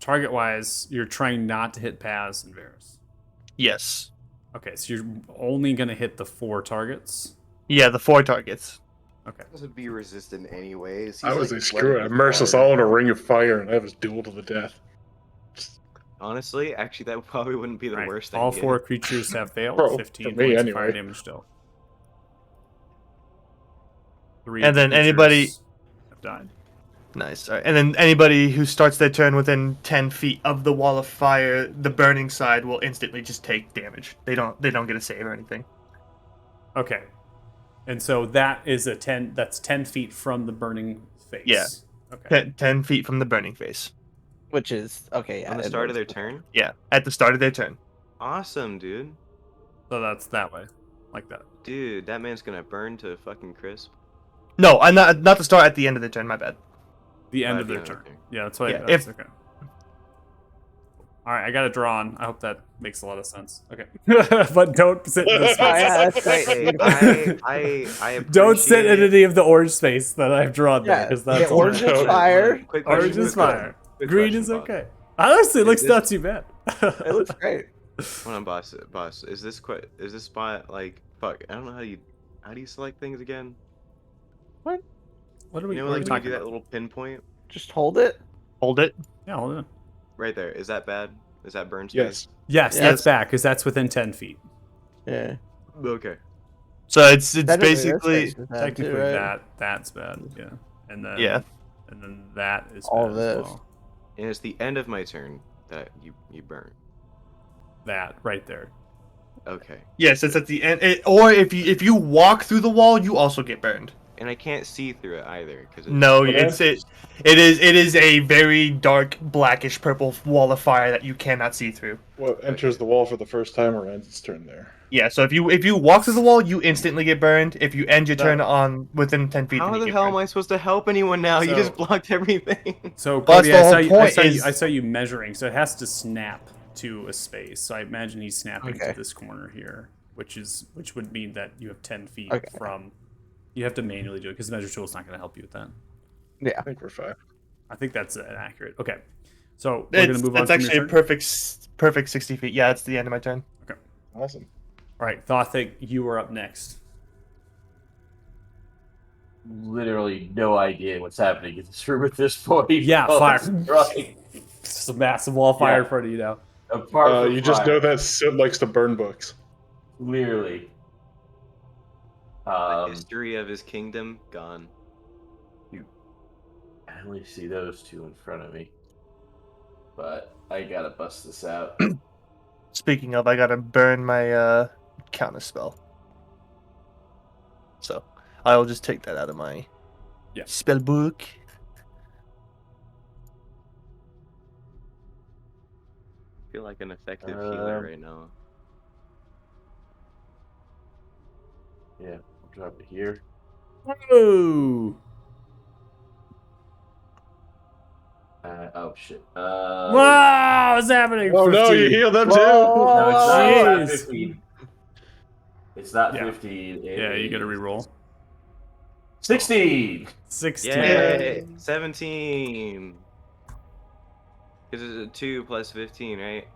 Speaker 3: target wise, you're trying not to hit Paz and Varys.
Speaker 5: Yes.
Speaker 3: Okay. So you're only going to hit the 4 targets.
Speaker 5: Yeah, the 4 targets.
Speaker 3: Okay.
Speaker 1: This would be resistant anyways.
Speaker 6: I
Speaker 1: He's,
Speaker 6: was
Speaker 1: like,
Speaker 6: like, screw it.
Speaker 1: weathered
Speaker 6: Immerse us
Speaker 1: water.
Speaker 6: all in a ring of fire and have us duel to the death.
Speaker 1: Honestly, actually, that probably wouldn't be the
Speaker 3: All right,
Speaker 1: worst
Speaker 3: all
Speaker 1: idea.
Speaker 3: 4 creatures have failed.
Speaker 6: Bro,
Speaker 3: 15
Speaker 6: for me
Speaker 3: points of
Speaker 6: anyway.
Speaker 3: fire damage still. 3
Speaker 5: And
Speaker 3: of the
Speaker 5: then anybody-
Speaker 3: creatures have died.
Speaker 5: Nice. All right. And then anybody who starts their turn within 10 feet of the wall of fire, the burning side will instantly just take damage. They don't get a save or anything.
Speaker 3: Okay. And so that is a 10. That's 10 feet from the burning face.
Speaker 5: Yeah.
Speaker 3: Okay.
Speaker 5: 10 feet from the burning face.
Speaker 2: Which is okay.
Speaker 1: On the
Speaker 2: it
Speaker 1: start of their
Speaker 2: works.
Speaker 1: turn?
Speaker 5: Yeah, at the start of their turn.
Speaker 1: Awesome, dude.
Speaker 3: So that's that way, like that.
Speaker 1: Dude, that man's gonna burn to fucking crisp.
Speaker 5: No, I'm not the start at the end of their turn. My bad.
Speaker 3: The end
Speaker 1: At
Speaker 3: of
Speaker 1: the
Speaker 3: their
Speaker 1: end of
Speaker 3: turn.
Speaker 1: their turn.
Speaker 3: Yeah, that's why.
Speaker 5: Yeah,
Speaker 3: That's
Speaker 5: if-
Speaker 3: okay. All right, I got it drawn. I hope that makes a lot of sense. Okay, but don't sit in this
Speaker 2: Oh,
Speaker 3: space.
Speaker 2: yeah, that's great.
Speaker 1: Hey,
Speaker 2: Beautiful.
Speaker 1: I
Speaker 3: Don't sit in
Speaker 1: appreciate-
Speaker 3: any of the orange space that I've drawn there,
Speaker 2: Yeah,
Speaker 3: because
Speaker 2: yeah,
Speaker 3: that's
Speaker 2: orange
Speaker 3: all-
Speaker 2: is fire.
Speaker 1: Quick
Speaker 3: Orange
Speaker 1: question,
Speaker 3: is
Speaker 1: quick
Speaker 3: fire.
Speaker 1: question, quick
Speaker 3: Green
Speaker 1: question,
Speaker 3: is
Speaker 1: boss.
Speaker 3: okay. Honestly, it
Speaker 1: Is
Speaker 3: looks
Speaker 1: this-
Speaker 3: not too bad.
Speaker 2: It looks great.
Speaker 1: Hold on, boss. Boss, is this spot like fuck? I don't know how do you select things again?
Speaker 3: What are we,
Speaker 1: You know,
Speaker 3: what are we
Speaker 1: like when you
Speaker 3: talking
Speaker 1: do that
Speaker 3: about?
Speaker 1: little pinpoint
Speaker 2: Just hold it.
Speaker 5: Hold it.
Speaker 3: Yeah, hold on.
Speaker 1: right there. Is that bad? Is that burn space?
Speaker 6: Yes.
Speaker 3: Yes,
Speaker 2: Yeah.
Speaker 3: that's back because that's within 10 feet.
Speaker 2: Yeah.
Speaker 1: Okay.
Speaker 5: So it's
Speaker 2: Technically, this
Speaker 5: basically
Speaker 2: face is bad
Speaker 3: Technically,
Speaker 2: too, right?
Speaker 3: that's bad. Yeah, and then
Speaker 5: Yeah.
Speaker 3: and then that is
Speaker 2: All
Speaker 3: bad
Speaker 2: this.
Speaker 3: as well.
Speaker 1: And it's the end of my turn that you burn.
Speaker 3: That right there.
Speaker 1: Okay.
Speaker 5: yes, it's at the end. Or if you walk through the wall, you also get burned.
Speaker 1: And I can't see through it either because
Speaker 5: No,
Speaker 6: Well,
Speaker 5: it is a very dark blackish purple wall of fire that you cannot see through.
Speaker 6: What enters the wall for the first time or ends its turn there?
Speaker 5: Yeah, so if you walk through the wall, you instantly get burned. If you end your turn
Speaker 6: That-
Speaker 5: on within 10 feet, then
Speaker 1: How
Speaker 5: you
Speaker 1: the
Speaker 5: get
Speaker 1: hell
Speaker 5: burned.
Speaker 1: am I supposed to help anyone now? You
Speaker 3: So-
Speaker 1: just blocked everything.
Speaker 3: So
Speaker 5: Well, that's
Speaker 3: Cody,
Speaker 5: the
Speaker 3: I saw
Speaker 5: whole
Speaker 3: you.
Speaker 5: point is-
Speaker 3: I saw you measuring. So it has to snap to a space. So I imagine he's snapping
Speaker 2: Okay.
Speaker 3: to this corner here, which would mean that you have 10 feet
Speaker 2: Okay.
Speaker 3: from. You have to manually do it because the measure tool is not going to help you with that.
Speaker 2: Yeah.
Speaker 6: I think we're fine.
Speaker 3: I think that's accurate. Okay, so we're going to move on.
Speaker 5: It's
Speaker 3: from
Speaker 5: actually
Speaker 3: your
Speaker 5: a
Speaker 3: turn.
Speaker 5: perfect 60 feet. Yeah, it's the end of my turn.
Speaker 6: Awesome.
Speaker 3: All right, Thothic, you are up next.
Speaker 4: Literally no idea what's happening in this room at this point.
Speaker 3: Yeah,
Speaker 4: Oh,
Speaker 3: fire.
Speaker 4: it's right.
Speaker 3: Just a massive wall of fire
Speaker 4: Yeah.
Speaker 3: in front of you now.
Speaker 4: Apart from
Speaker 6: You just
Speaker 4: fire,
Speaker 6: know that Sid likes to burn books.
Speaker 4: clearly.
Speaker 1: The history of his kingdom gone.
Speaker 4: I only see those two in front of me, but I gotta bust this out.
Speaker 5: Speaking of, I gotta burn my counter spell. So I'll just take that out of my spell book.
Speaker 1: I feel like an effective healer right now.
Speaker 4: Yeah, I'll drop it here.
Speaker 3: Whoa!
Speaker 4: Oh shit.
Speaker 3: Whoa! What's happening?
Speaker 6: Oh no,
Speaker 3: 15.
Speaker 6: you healed them too!
Speaker 4: No, it's not
Speaker 3: Jeez.
Speaker 4: 15. It's not
Speaker 3: Yeah.
Speaker 4: 15.
Speaker 3: Yeah, you got to re-roll.
Speaker 4: 16.
Speaker 3: 16.
Speaker 1: Yay! 17. Because it's a 2 plus 15, right?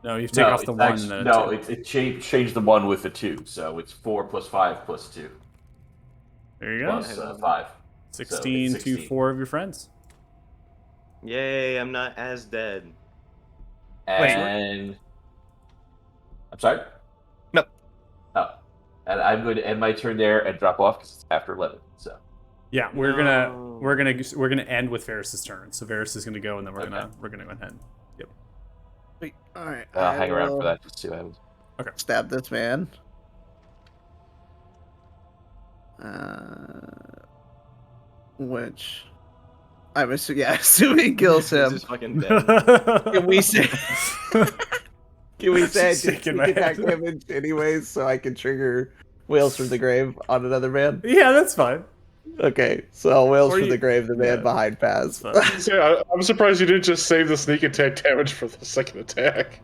Speaker 3: No, you take off the
Speaker 4: it's
Speaker 3: 1
Speaker 4: actually-
Speaker 3: and then a 2.
Speaker 4: it changed the 1 with the 2, so it's 4 plus 5 plus 2
Speaker 3: There you go.
Speaker 4: plus 5.
Speaker 3: 16
Speaker 4: So it's
Speaker 3: to
Speaker 4: 16.
Speaker 3: 4 of your friends.
Speaker 1: Yay, I'm not as dead.
Speaker 4: And I'm sorry.
Speaker 5: Nope.
Speaker 4: Oh, and I'm going to end my turn there and drop off because it's after 11. So
Speaker 3: Yeah, we're
Speaker 1: No.
Speaker 3: gonna end with Varys' turn. So Varys is gonna go, and then we're gonna go ahead. Yep.
Speaker 2: Wait, all right.
Speaker 4: I'll hang around for
Speaker 2: will
Speaker 4: that just to see what happens.
Speaker 2: Stab this man. Which I'm assuming kills
Speaker 1: He's
Speaker 2: him.
Speaker 1: just fucking dead.
Speaker 2: Can we say? Can we say I
Speaker 3: Just
Speaker 2: did
Speaker 3: shaking my
Speaker 2: sneak attack
Speaker 3: head.
Speaker 2: damage anyways, so I can trigger Whales from the Grave on another man?
Speaker 3: Yeah, that's fine.
Speaker 2: Okay, so Whales
Speaker 3: Or
Speaker 2: from
Speaker 3: you-
Speaker 2: the Grave, the man
Speaker 3: yeah.
Speaker 2: behind Paz.
Speaker 3: That's
Speaker 6: I'm surprised you didn't just save the sneak attack damage for the second attack.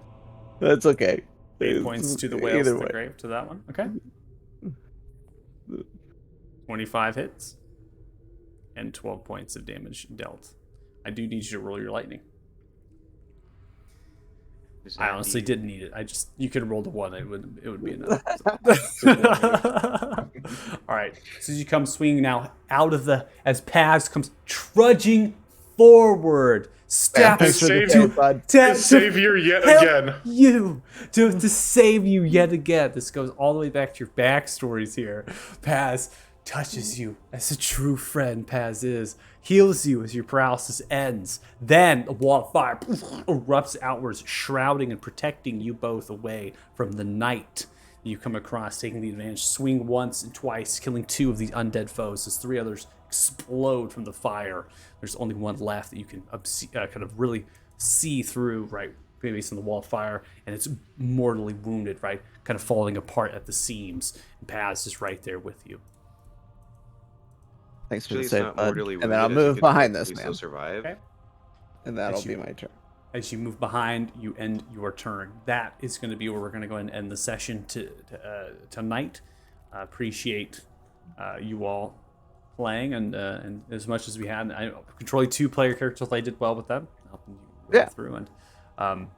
Speaker 2: That's okay.
Speaker 3: 8 points to the whales
Speaker 2: Either
Speaker 3: to the
Speaker 2: way.
Speaker 3: grave to that one. Okay. 25 hits. And 12 points of damage dealt. I do need you to roll your lightning.
Speaker 1: Is
Speaker 3: I
Speaker 1: that
Speaker 3: honestly
Speaker 1: the-
Speaker 3: didn't need it. I just you could have rolled a 1. It would be enough. All right. So you come swinging now out of the as Paz comes trudging forward, steps
Speaker 2: Thanks for the
Speaker 6: Save
Speaker 2: save,
Speaker 6: you.
Speaker 2: bud.
Speaker 3: to
Speaker 6: Savior yet
Speaker 3: help
Speaker 6: again.
Speaker 3: you to save you yet again. This goes all the way back to your backstories here. Paz touches you as a true friend Paz is, heals you as your paralysis ends. Then a wall of fire erupts outwards, shrouding and protecting you both away from the night you come across, taking the advantage. Swing once and twice, killing 2 of these undead foes as 3 others explode from the fire. There's only 1 left that you can kind of really see through, right, based on the wall of fire, and it's mortally wounded, right, kind of falling apart at the seams. And Paz is right there with you.
Speaker 2: Thanks for
Speaker 1: Actually,
Speaker 2: the
Speaker 1: it's
Speaker 2: save,
Speaker 1: not
Speaker 2: bud.
Speaker 1: mortally
Speaker 2: And then I'll
Speaker 1: wounded, as he
Speaker 2: move
Speaker 1: could
Speaker 2: behind this
Speaker 1: technically
Speaker 2: man,
Speaker 1: still survive.
Speaker 3: Okay.
Speaker 2: and that'll
Speaker 3: As
Speaker 2: be
Speaker 3: you-
Speaker 2: my turn.
Speaker 3: As you move behind, you end your turn. That is going to be where we're going to go ahead and end the session tonight. Appreciate you all playing, and as much as we had, I controlling 2 player characters. I did well with them, helping you roll
Speaker 2: Yeah.
Speaker 3: through, and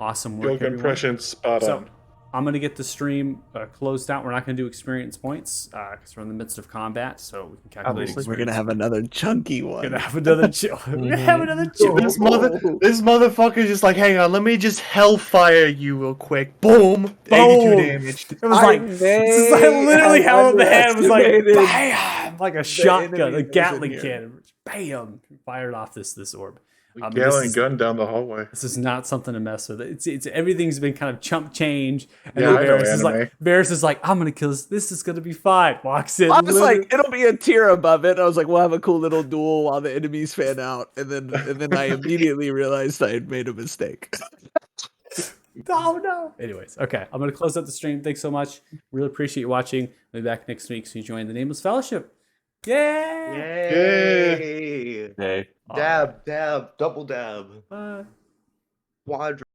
Speaker 3: awesome work.
Speaker 6: Guild
Speaker 3: everyone.
Speaker 6: impression spot
Speaker 3: So
Speaker 6: on.
Speaker 3: I'm going to get the stream closed out. We're not going to do experience points because we're in the midst of combat, so we can calculate.
Speaker 5: Obviously.
Speaker 2: We're gonna have another chunky one.
Speaker 3: We're gonna have another chill. We're gonna have another chill.
Speaker 5: This motherfucker's just like, hang on, let me just hellfire you real quick. Boom, 82 damage.
Speaker 3: It was like, this is like literally
Speaker 2: have
Speaker 3: held in the hand. It was like,
Speaker 2: underestimated
Speaker 3: bam, like a shotgun, a
Speaker 2: enemies in
Speaker 3: Gatling
Speaker 2: here.
Speaker 3: cannon. Bam, fired off this orb.
Speaker 6: Gatling gun down the hallway.
Speaker 3: This is not something to mess with. It's everything's been kind of chump change. And
Speaker 6: Yeah,
Speaker 3: then
Speaker 6: I know
Speaker 3: Varys is like, I'm gonna kill this. This is gonna be fine. Walks in.
Speaker 2: I was like, it'll be a tier above it. I was like, we'll have a cool little duel while the enemies fan out, and then I immediately realized I had made a mistake.
Speaker 3: Oh no. Anyways, okay. I'm gonna close out the stream. Thanks so much. Really appreciate you watching. We'll be back next week so you join the Nameless Fellowship. Yay!
Speaker 1: Yay!
Speaker 4: Hey.
Speaker 1: Dab, dab, double dab.
Speaker 3: Bye.
Speaker 1: Quadra.